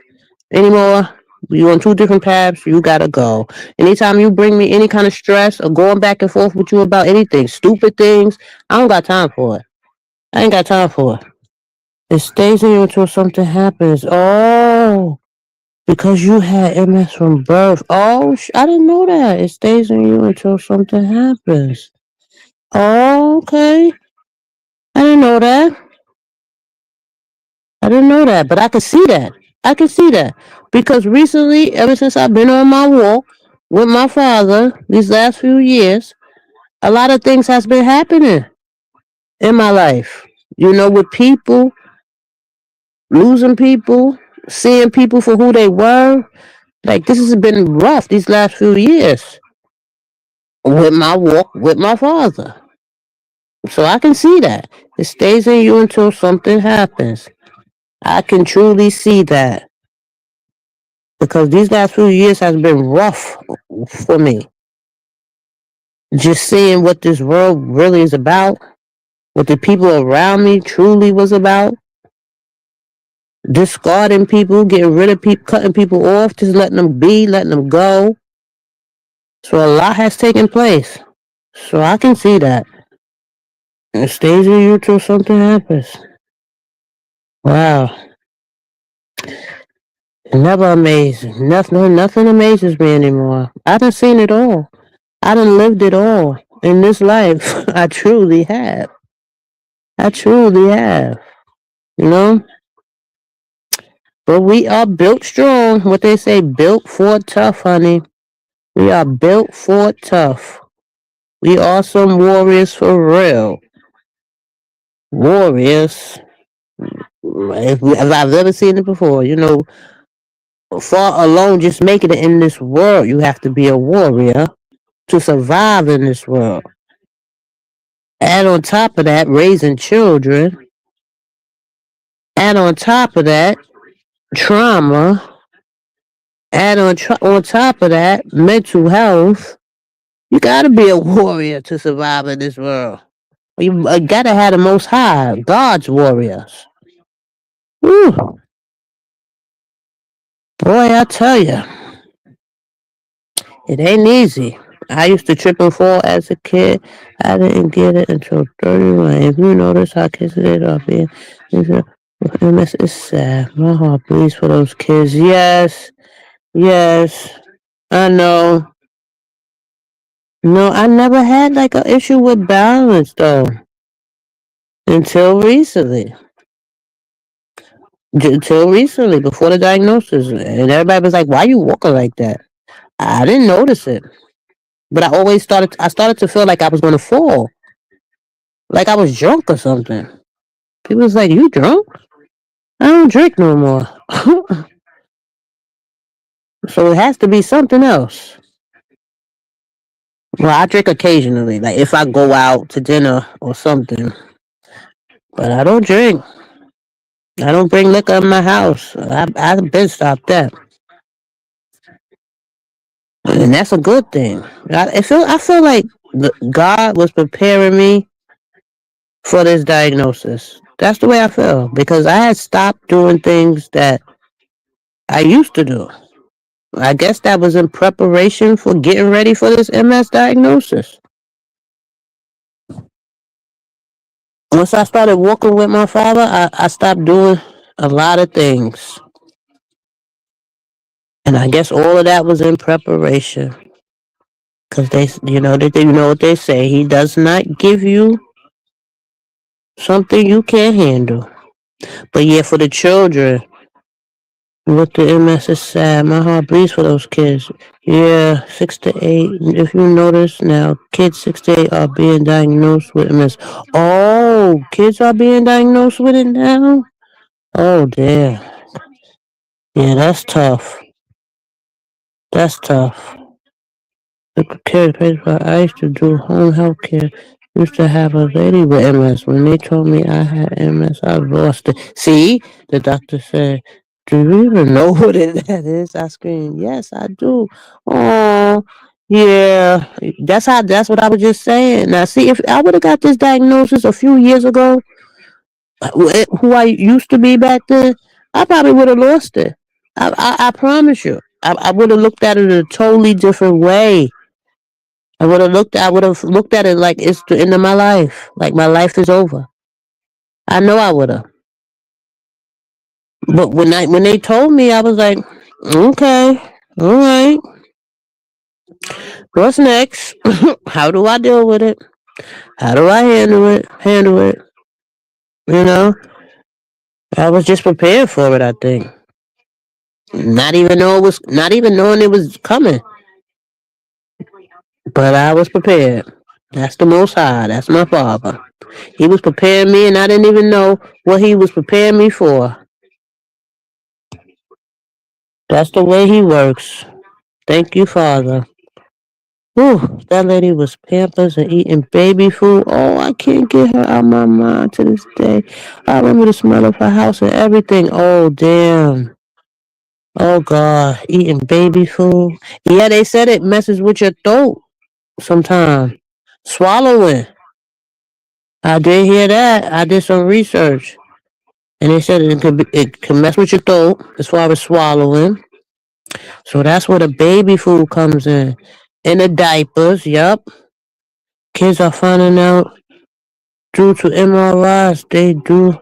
[SPEAKER 2] anymore. We're on two different paths. You gotta go. Anytime you bring me any kind of stress or going back and forth with you about anything, stupid things, I don't got time for it. I ain't got time for it. It stays in you until something happens. Oh, because you had MS from birth. Oh, I didn't know that. It stays in you until something happens. Oh, okay. I didn't know that. I didn't know that, but I could see that. I can see that because recently, ever since I've been on my walk with my father these last few years, a lot of things has been happening in my life. You know, with people losing people, seeing people for who they were. Like this has been rough these last few years with my walk with my father. So I can see that. It stays in you until something happens. I can truly see that because these last few years has been rough for me. Just seeing what this world really is about, what the people around me truly was about, discarding people, getting rid of people, cutting people off, just letting them be, letting them go. So a lot has taken place. So I can see that. It stays in you till something happens. Wow. Never amazing. Nothing amazes me anymore. I done seen it all. I done lived it all in this life. I truly have. I truly have. You know? But we are built strong. What they say, built for tough, honey. We are built for tough. We are some warriors for real. Warriors. If I've ever seen it before, you know, far alone just making it in this world, you have to be a warrior to survive in this world. And on top of that, raising children. And on top of that, trauma. And on top of that, mental health. You gotta be a warrior to survive in this world. You gotta have the most high, God's warriors. Whew. Boy, I tell you, it ain't easy. I used to trip and fall as a kid. I didn't get it until 31. If you notice how kids today are being, it's sad. My heart bleeds for those kids. Yes, yes, I know. No, I never had like an issue with balance though until recently. Until recently, before the diagnosis, and everybody was like, "Why you walking like that?" I didn't notice it, but I always started. I started to feel like I was going to fall, like I was drunk or something. People was like, "You drunk?" I don't drink no more. So it has to be something else. Well, I drink occasionally, like if I go out to dinner or something, but I don't drink. I don't bring liquor in my house. I've been stopped that, and that's a good thing. I feel like God was preparing me for this diagnosis. That's the way I feel because I had stopped doing things that I used to do. I guess that was in preparation for getting ready for this MS diagnosis. Once I started walking with my father, I stopped doing a lot of things. And I guess all of that was in preparation. Because you know what they say. He does not give you something you can't handle. But yeah, for the children, with the MS is sad. My heart bleeds for those kids. Yeah, 6 to 8. If you notice now, kids 6 to 8 are being diagnosed with MS. Oh, kids are being diagnosed with it now? Oh, dear. Yeah, that's tough. That's tough. The care place where I used to do home health care used to have a lady with MS. When they told me I had MS, I lost it. See, the doctor said, "Do you even know what that is?" I screamed, "Yes, I do." Oh, yeah. That's what I was just saying. Now, see, if I would have got this diagnosis a few years ago, who I used to be back then, I probably would have lost it. I promise you. I would have looked at it a totally different way. I would have looked at it like it's the end of my life. Like my life is over. I know I would have. But when they told me, I was like, okay, all right. What's next? How do I deal with it? How do I handle it? Handle it. You know, I was just prepared for it. I think. Not even knowing it was coming. But I was prepared. That's the Most High. That's my Father. He was preparing me, and I didn't even know what He was preparing me for. That's the way He works. Thank you, Father. Whew, that lady was pampers and eating baby food. Oh, I can't get her out of my mind to this day. I remember the smell of her house and everything. Oh, damn. Oh, God. Eating baby food. Yeah, they said it messes with your throat sometimes. Swallowing. I did hear that. I did some research. And they said it can mess with your throat as far as swallowing. So that's where the baby food comes in. And the diapers, yup. Kids are finding out due to MRIs, they do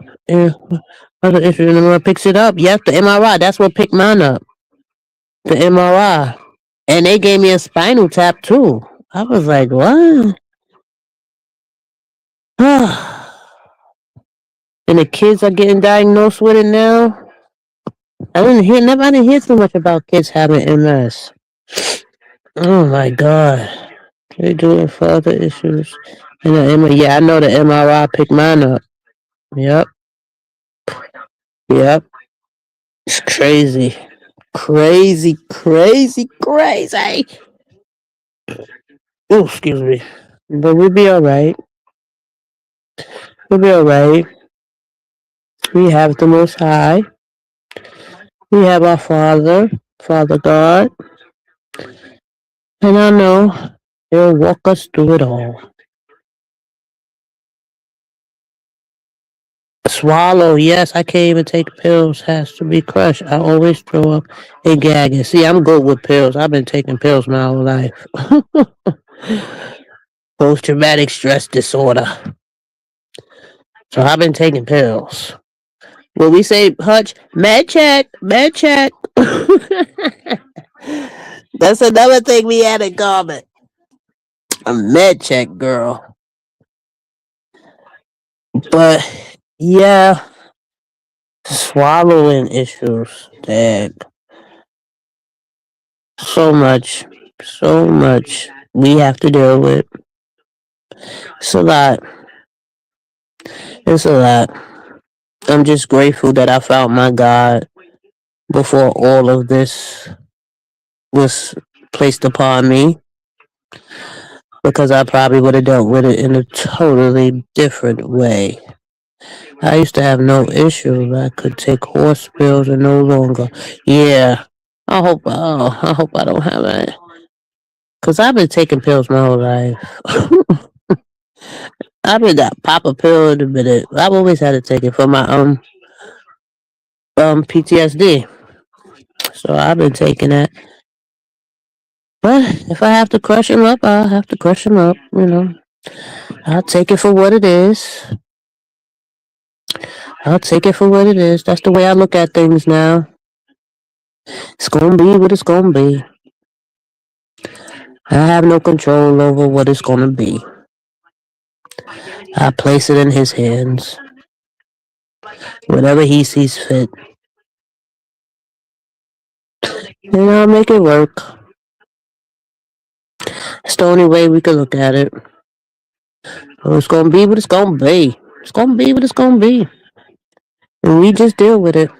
[SPEAKER 2] other issues, and the MRI picks it up. Yes, the MRI, that's what picked mine up. The MRI. And they gave me a spinal tap too. I was like, what? And the kids are getting diagnosed with it now. I didn't hear too much about kids having MS. Oh my god. They doing further issues. And yeah, I know the MRI picked mine up. Yep. Yep. It's crazy. Crazy, crazy, crazy. Oh, excuse me. But we'll be alright. We'll be alright. We have the Most High. We have our Father, Father God. And I know He'll walk us through it all. Swallow, yes, I can't even take pills. Has to be crushed. I always throw up and gagging. See, I'm good with pills. I've been taking pills my whole life. Post traumatic stress disorder. So I've been taking pills. When we say Hutch, med check, med check. That's another thing we had in common. A med check girl. But yeah, swallowing issues. Dad. So much we have to deal with. It's a lot. It's a lot. I'm just grateful that I found my God before all of this was placed upon me, because I probably would have dealt with it in a totally different way. I used to have no issues. I could take horse pills and no longer. Yeah. I hope I don't have that. Cause I've been taking pills my whole life. I've been that pop a pill in a minute. I've always had to take it for my PTSD. So I've been taking that. But if I have to crush him up, I'll have to crush him up, you know. I'll take it for what it is. I'll take it for what it is. That's the way I look at things now. It's gonna be what it's gonna be. I have no control over what it's gonna be. I place it in his hands. Whatever he sees fit. And I'll make it work. It's the only way we can look at it. So it's gonna be what it's gonna be. It's gonna be what it's gonna be. And we just deal with it.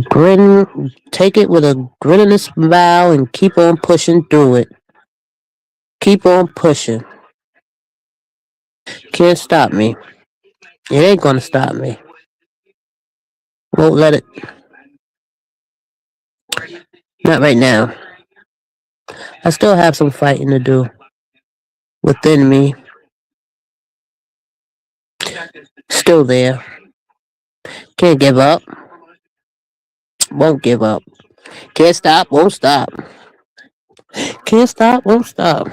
[SPEAKER 2] Grin, take it with a grin and a smile and keep on pushing through it. Keep on pushing. Can't stop me. It ain't gonna stop me. Won't let it. Not right now. I still have some fighting to do within me. Still there. Can't give up. Won't give up. Can't stop, won't stop. Can't stop, won't stop.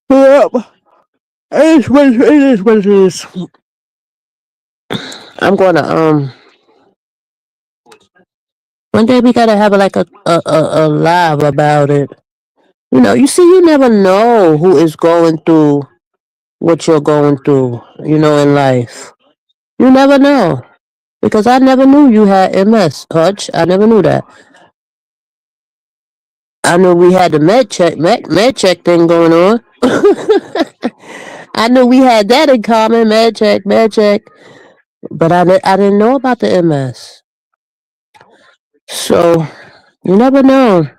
[SPEAKER 2] Yep. It is what it is. I'm gonna one day we gotta have like a live about it. You know, you see, you never know who is going through what you're going through, in life. You never know. Because I never knew you had MS, Hutch. I never knew that. I knew we had the med check thing going on. I knew we had that in common, med check. But I didn't know about the MS. So you never know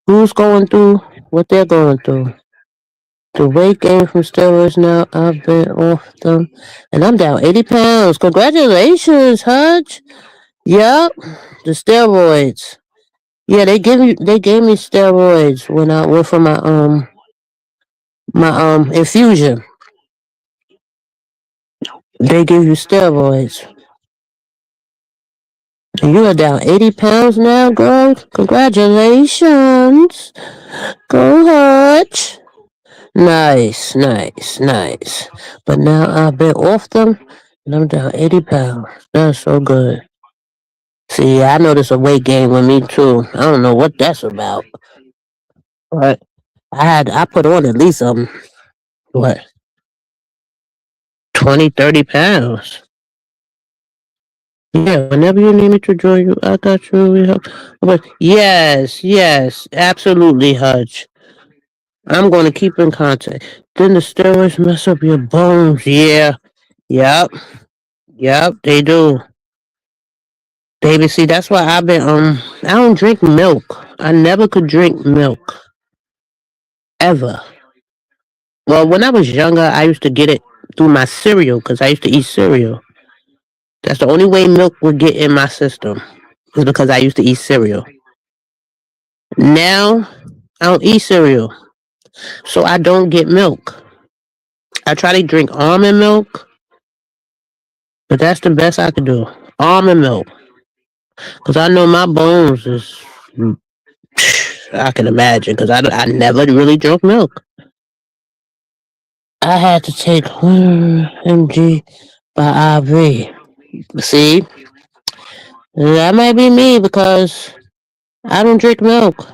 [SPEAKER 2] who's going through what they're going through. The weight gain from steroids now, I've been off them. And I'm down 80 pounds. Congratulations, Hutch. Yep, the steroids. Yeah, they gave me steroids when I went for my infusion. They give you steroids. And you are down 80 pounds now, girl. Congratulations. Go Hutch. Nice, nice, nice. But now I've been off them and I'm down 80 pounds. That's so good. See, I noticed a weight gain with me too. I don't know what that's about. But I put on at least what 20, 30 pounds. Yeah, whenever you need me to join you, I got you. But yes, yes, absolutely, Hutch. I'm going to keep in contact. Then the steroids mess up your bones. Yeah, yep, yep, they do. Baby, see, that's why I don't drink milk. I never could drink milk. Ever. Well, when I was younger, I used to get it through my cereal because I used to eat cereal. That's the only way milk would get in my system is because I used to eat cereal. Now, I don't eat cereal, so I don't get milk. I try to drink almond milk, but that's the best I could do. Almond milk, because I know my bones is. I can imagine, because I never really drunk milk. I had to take 100 mg by IV. See, that might be me because I don't drink milk,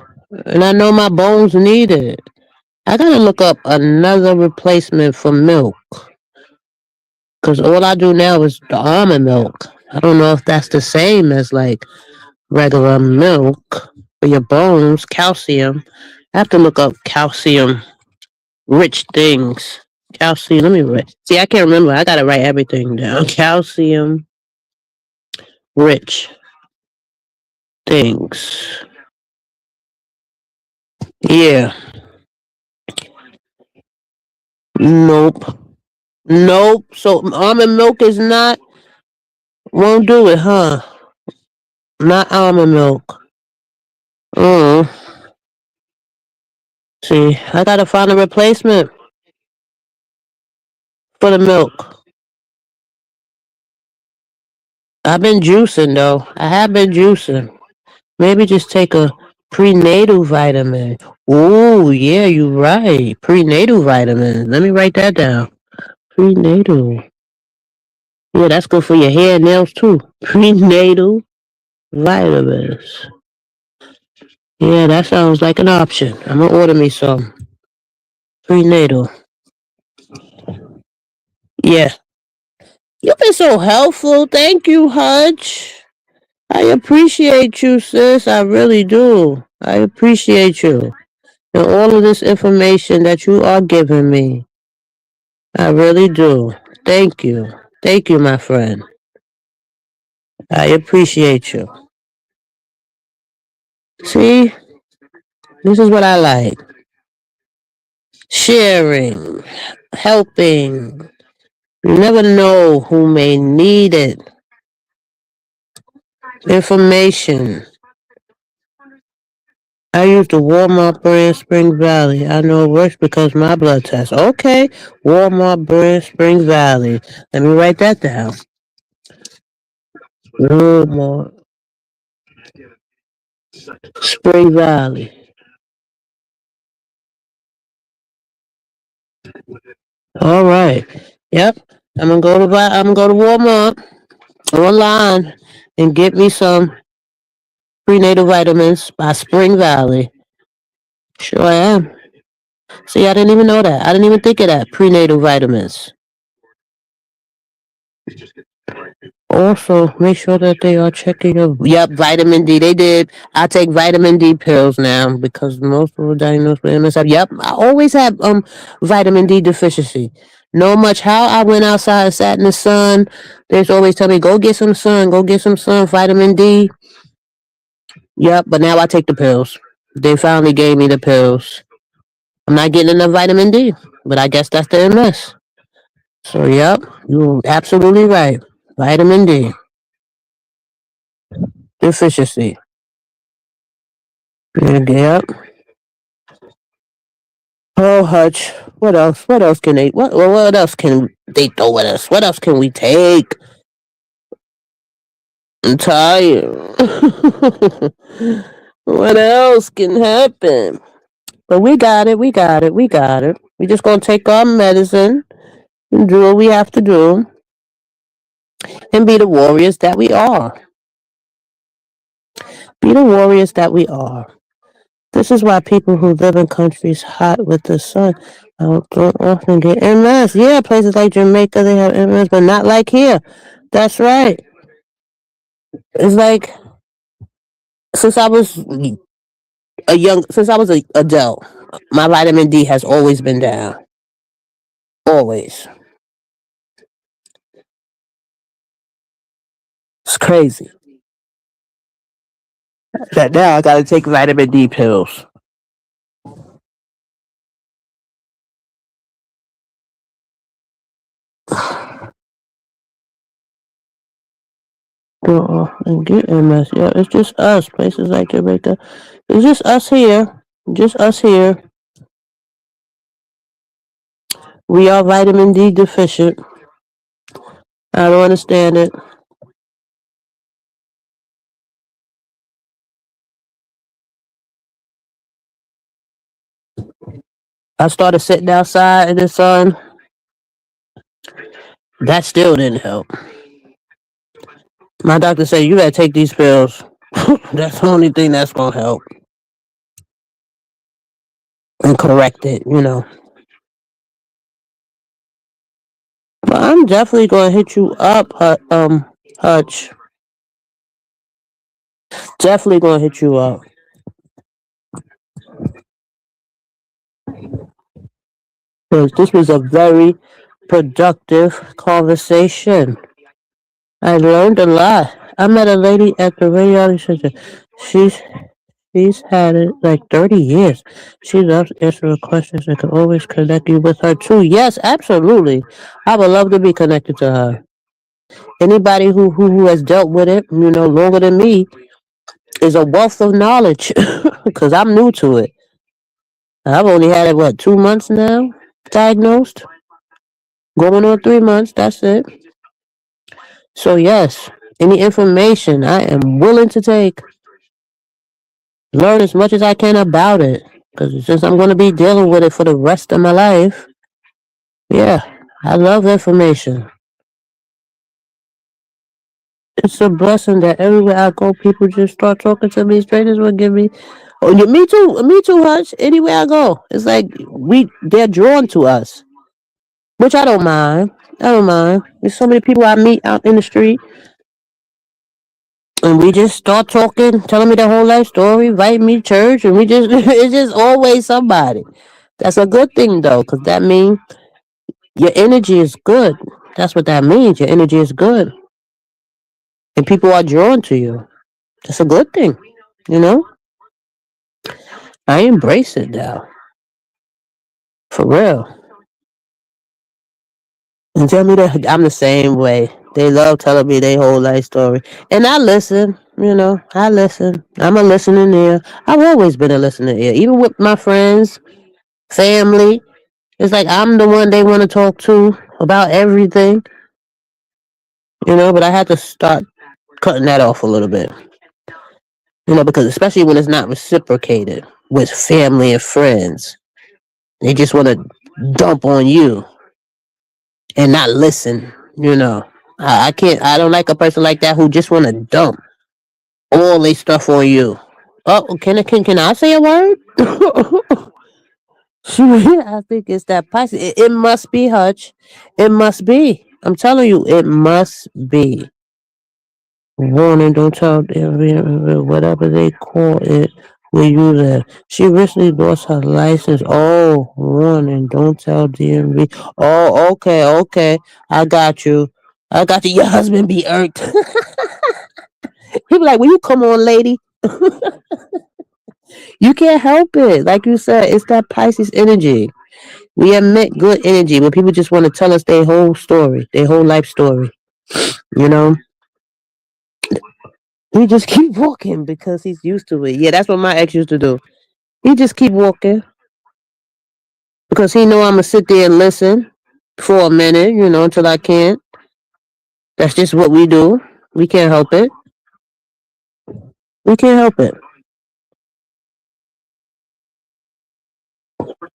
[SPEAKER 2] and I know my bones need it. I gotta look up another replacement for milk. Because all I do now is the almond milk. I don't know if that's the same as like regular milk for your bones, calcium. I have to look up calcium rich things. Calcium, let me write. See, I can't remember. I gotta write everything down. Calcium rich things. Yeah. Nope. Nope. So almond milk is not, won't do it, huh? Not almond milk. Mm. See, I gotta find a replacement for the milk. I've been juicing though. I have been juicing. Maybe just take a prenatal vitamin. Oh yeah, you're right. Prenatal vitamin. Let me write that down. Prenatal. Yeah, that's good for your hair and nails too. Prenatal vitamins. Yeah, that sounds like an option. I'm gonna order me some. Prenatal. Yeah. You've been so helpful. Thank you, Hutch. I appreciate you, sis. I really do. I appreciate you. And all of this information that you are giving me. I really do. Thank you. Thank you, my friend. I appreciate you. See, this is what I like. Sharing, helping. You never know who may need it. Information. I use the Walmart brand Spring Valley. I know it works because my blood test. Okay, Walmart brand Spring Valley. Let me write that down. Walmart Spring Valley. All right. Yep. I'm gonna go to Walmart online and get me some prenatal vitamins by Spring Valley. Sure I am. See, I didn't even know that. I didn't even think of that. Prenatal vitamins. Also, make sure that they are checking your. Yep, vitamin D. They did. I take vitamin D pills now because most people diagnosed with MSF. Yep, I always have vitamin D deficiency. No much how I went outside and sat in the sun. They always tell me go get some sun, go get some sun, vitamin D. Yep, but now I take the pills. They finally gave me the pills. I'm not getting enough vitamin D, but I guess that's the MS. So yep, you're absolutely right. Vitamin D deficiency. Yep. Oh, Hutch. What else? What else can they? What else can they throw at us? What else can we take? I'm tired. What else can happen? But we got it. We got it. We got it. We just gonna take our medicine and do what we have to do and be the warriors that we are. Be the warriors that we are. This is why people who live in countries hot with the sun don't often get MS. Yeah, places like Jamaica, they have MS, but not like here. That's right. It's like since I was since I was a adult, my vitamin D has always been down. Always. It's crazy. That now I gotta take vitamin D pills. And get MS. Yeah, it's just us. Places like Jamaica. It's just us here. Just us here. We are vitamin D deficient. I don't understand it. I started sitting outside in the sun. That still didn't help. My doctor said you gotta take these pills. That's the only thing that's gonna help and correct it, you know. But I'm definitely gonna hit you up, Hutch. Definitely gonna hit you up. Because this was a very productive conversation. I learned a lot. I met a lady at the radiology center. She's she's had it like 30 years. She loves answering questions and can always connect you with her too. Yes, absolutely. I would love to be connected to her. Anybody who has dealt with it, you know, longer than me, is a wealth of knowledge because I'm new to it. I've only had it, what, 2 months now diagnosed? Going on 3 months, that's it. So, yes, any information I am willing to take, learn as much as I can about it. Because since I'm going to be dealing with it for the rest of my life, yeah, I love information. It's a blessing that everywhere I go, people just start talking to me. Strangers will give me, oh, yeah, me too, Hutch. Anywhere I go, it's like they're drawn to us, which I don't mind. I don't mind. There's so many people I meet out in the street, and we just start talking, telling me their whole life story, invite me to church, and we just it's just always somebody. That's a good thing though, because that means your energy is good. That's what that means. Your energy is good, and people are drawn to you. That's a good thing, you know. I embrace it now, for real. And tell me that I'm the same way. They love telling me their whole life story, and I listen. You know, I listen. I'm a listening ear. I've always been a listening ear, even with my friends, family. It's like I'm the one they want to talk to about everything, you know. But I had to start cutting that off a little bit, you know, because especially when it's not reciprocated with family and friends, they just want to dump on you and not listen. You know, I can't. I don't like a person like that who just want to dump all their stuff on you. Oh, can I say a word? I think it's that Pisces. It must be Hutch. It must be. I'm telling you, it must be. Warning, don't tell whatever they call it where you live. She recently lost her license. Oh, warning, don't tell DMV. Oh, okay, okay. I got you. I got you. Your husband be irked. He be like, will you come on, lady? You can't help it. Like you said, it's that Pisces energy. We emit good energy when people just want to tell us their whole story, their whole life story. You know, he just keep walking because he's used to it. Yeah, that's what my ex used to do. He just keep walking because he know I'm gonna sit there and listen for a minute, until I can't. That's just what we do. We can't help it. We can't help it.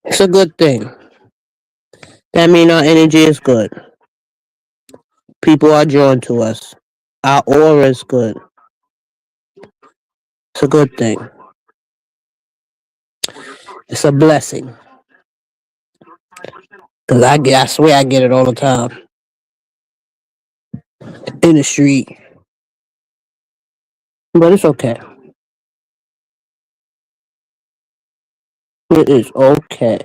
[SPEAKER 2] It's a good thing. That means our energy is good. People are drawn to us. Our aura is good. It's a good thing. It's a blessing. Cause I swear I get it all the time in the street, but it's okay. It is okay.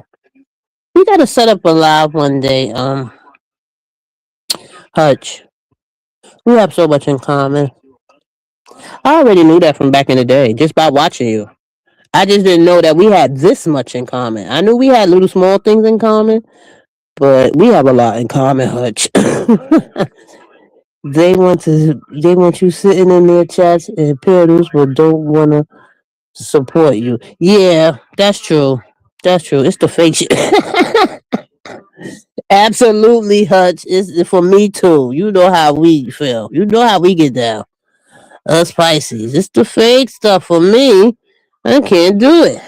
[SPEAKER 2] We gotta set up a live one day. Hutch, we have so much in common. I already knew that from back in the day, just by watching you. I just didn't know that we had this much in common. I knew we had little small things in common, but we have a lot in common, Hutch. They want you sitting in their chats and parents but don't wanna support you. Yeah, that's true. That's true. It's the fake shit. Absolutely, Hutch. It's for me too. You know how we feel. You know how we get down. Us Pisces. It's the fake stuff for me. I can't do it.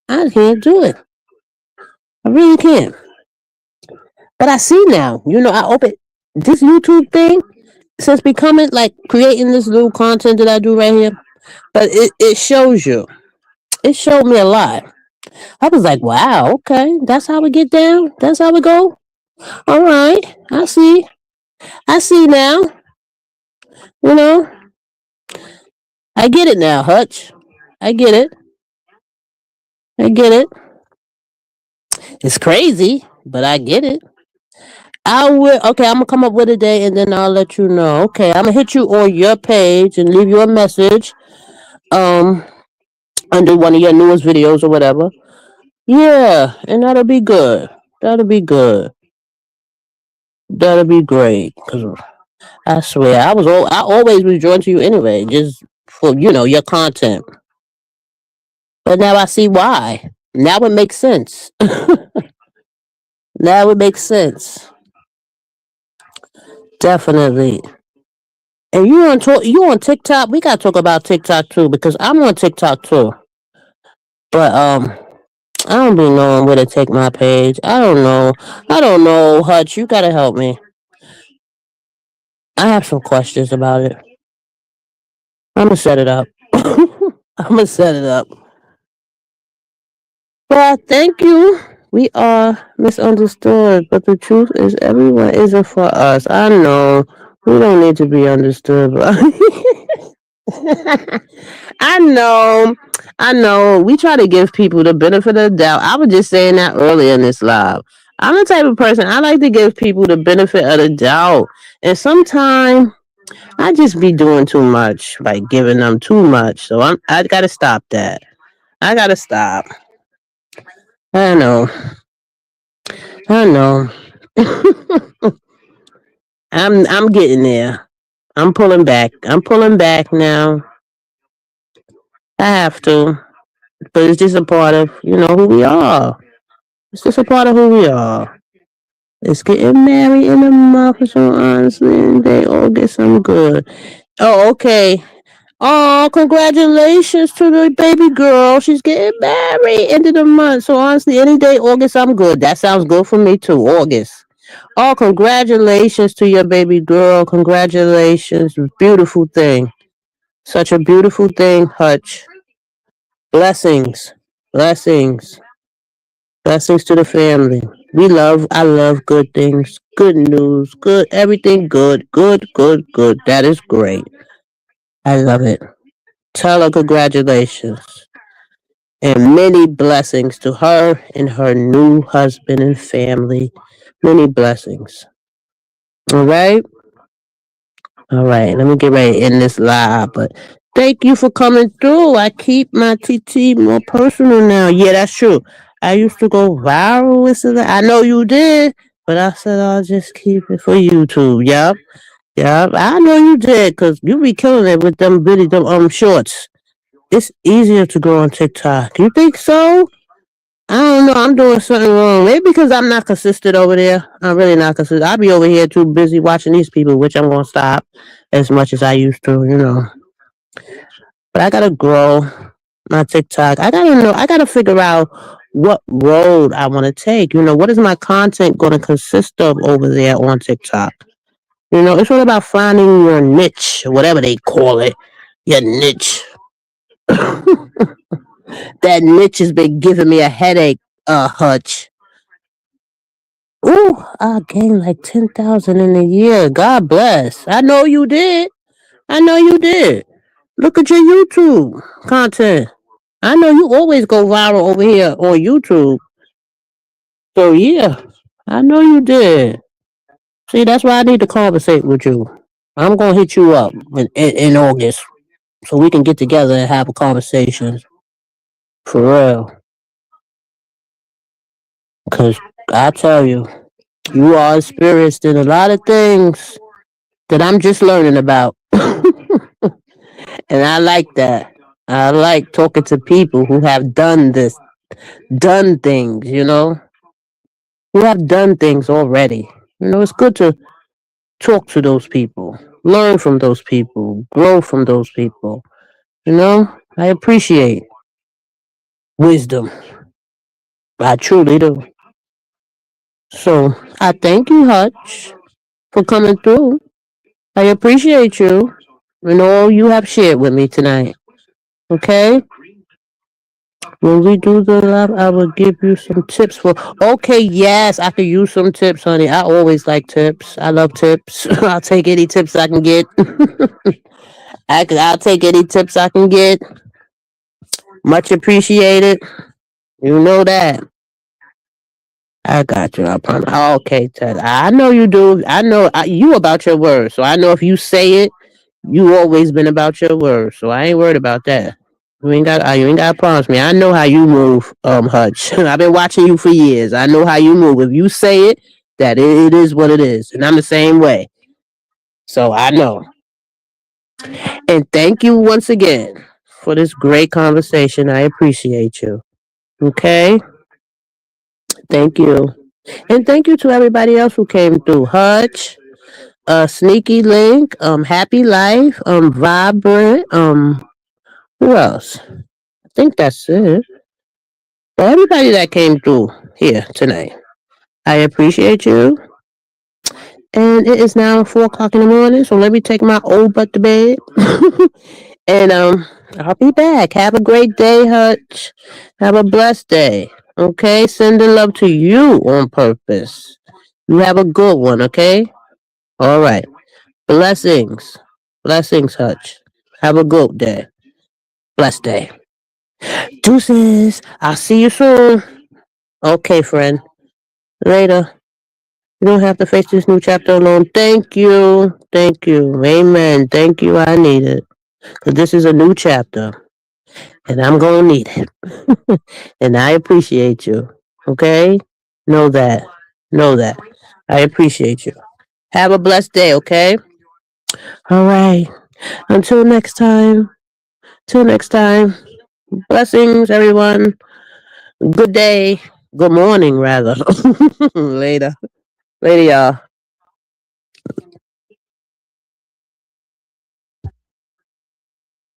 [SPEAKER 2] I can't do it. I really can't. But I see now. I open this YouTube thing since becoming like creating this little content that I do right here. But it shows you. It showed me a lot. I was like, wow, okay, that's how we get down. That's how we go. All right, I see. I see now. You know, I get it now, Hutch. I get it. I get it. It's crazy, but I get it. I will. Okay, I'm gonna come up with a day, and then I'll let you know. Okay, I'm gonna hit you on your page and leave you a message. Um, under one of your newest videos or whatever. Yeah, and that'll be good. That'll be good. That'll be great. 'Cause I swear, I always was drawn to you anyway, just for your content. But now I see why. Now it makes sense. Now it makes sense. Definitely. And you on TikTok? We gotta talk about TikTok too because I'm on TikTok too. But I don't be knowing where to take my page. I don't know. I don't know, Hutch. You gotta help me. I have some questions about it. I'm gonna set it up. I'm gonna set it up. Well, thank you. We are misunderstood, but the truth is, everyone isn't for us. I know we don't need to be understood, but I know, I know. We try to give people the benefit of the doubt. I was just saying that earlier in this live. I'm the type of person I like to give people the benefit of the doubt, and sometimes I just be doing too much, like giving them too much. So I gotta stop that. I gotta stop. I know. I know. I'm getting there. I'm pulling back. I'm pulling back now. I have to. But it's just a part of, who we are. It's just a part of who we are. It's getting married in a month, so honestly, and they all get some good. Oh, okay. Oh, congratulations to the baby girl. She's getting married end of the month. So honestly, any day August, I'm good. That sounds good for me too. August. Oh, congratulations to your baby girl. Congratulations. Beautiful thing. Such a beautiful thing, Hutch. Blessings. Blessings. Blessings to the family. I love good things, good news, good, everything good, good, good, good. That is great. I love it. Tell her congratulations and many blessings to her and her new husband and family. Many blessings. All right. All right. Let me get ready to end this live. But thank you for coming through. I keep my TT more personal now. Yeah, that's true. I used to go viral with it. I know you did, but I said I'll just keep it for YouTube. Yep. Yep. I know you did because you be killing it with them shorts. It's easier to go on TikTok. You think so? I don't know. I'm doing something wrong. Maybe because I'm not consistent over there. I'm really not consistent. I'll be over here too busy watching these people, which I'm gonna stop as much as I used to. But I gotta grow my TikTok. I gotta know. I gotta figure out what road I want to take. What is my content going to consist of over there on TikTok? It's all about finding your niche, whatever they call it, your niche. That niche has been giving me a headache, Hutch. Ooh, I gained like 10,000 in a year. God bless. I know you did. I know you did. Look at your YouTube content. I know you always go viral over here on YouTube. So yeah, I know you did. See, that's why I need to conversate with you. I'm gonna hit you up in August so we can get together and have a conversation for real. Cause I tell you, you are experienced in a lot of things that I'm just learning about. And I like that. I like talking to people who have done things, who have done things already. It's good to talk to those people, learn from those people, grow from those people. I appreciate wisdom. I truly do. So I thank you, Hutch, for coming through. I appreciate you and all you have shared with me tonight. Okay? When we do the lab, I will give you some tips for. Okay, yes, I could use some tips, honey. I always like tips. I love tips. I'll take any tips I can get. I'll take any tips I can get. Much appreciated. You know that. I got you. I promise. Okay, Ted. I know you do. I know you about your word. So I know if you say it, you always been about your word. So I ain't worried about that. You ain't got to promise me. I know how you move, Hutch. I've been watching you for years. I know how you move. If you say it, that it is what it is, and I'm the same way. So I know. And thank you once again for this great conversation. I appreciate you. Okay, thank you, and thank you to everybody else who came through. Hutch, Sneaky Link, Happy Life, Vibrant, who else? I think that's it. For everybody that came through here tonight. I appreciate you. And it is now 4 o'clock in the morning, so let me take my old butt to bed. And I'll be back. Have a great day, Hutch. Have a blessed day. Okay? Sending love to you on purpose. You have a good one, okay? All right. Blessings. Blessings, Hutch. Have a good day. Blessed day. Deuces. I'll see you soon. Okay, friend. Later. You don't have to face this new chapter alone. Thank you. Thank you. Amen. Thank you. I need it. Because this is a new chapter. And I'm going to need it. And I appreciate you. Okay? Know that. Know that. I appreciate you. Have a blessed day, okay? All right. Until next time. Till next time. Blessings, everyone. Good day. Good morning, rather. Later. Later, y'all.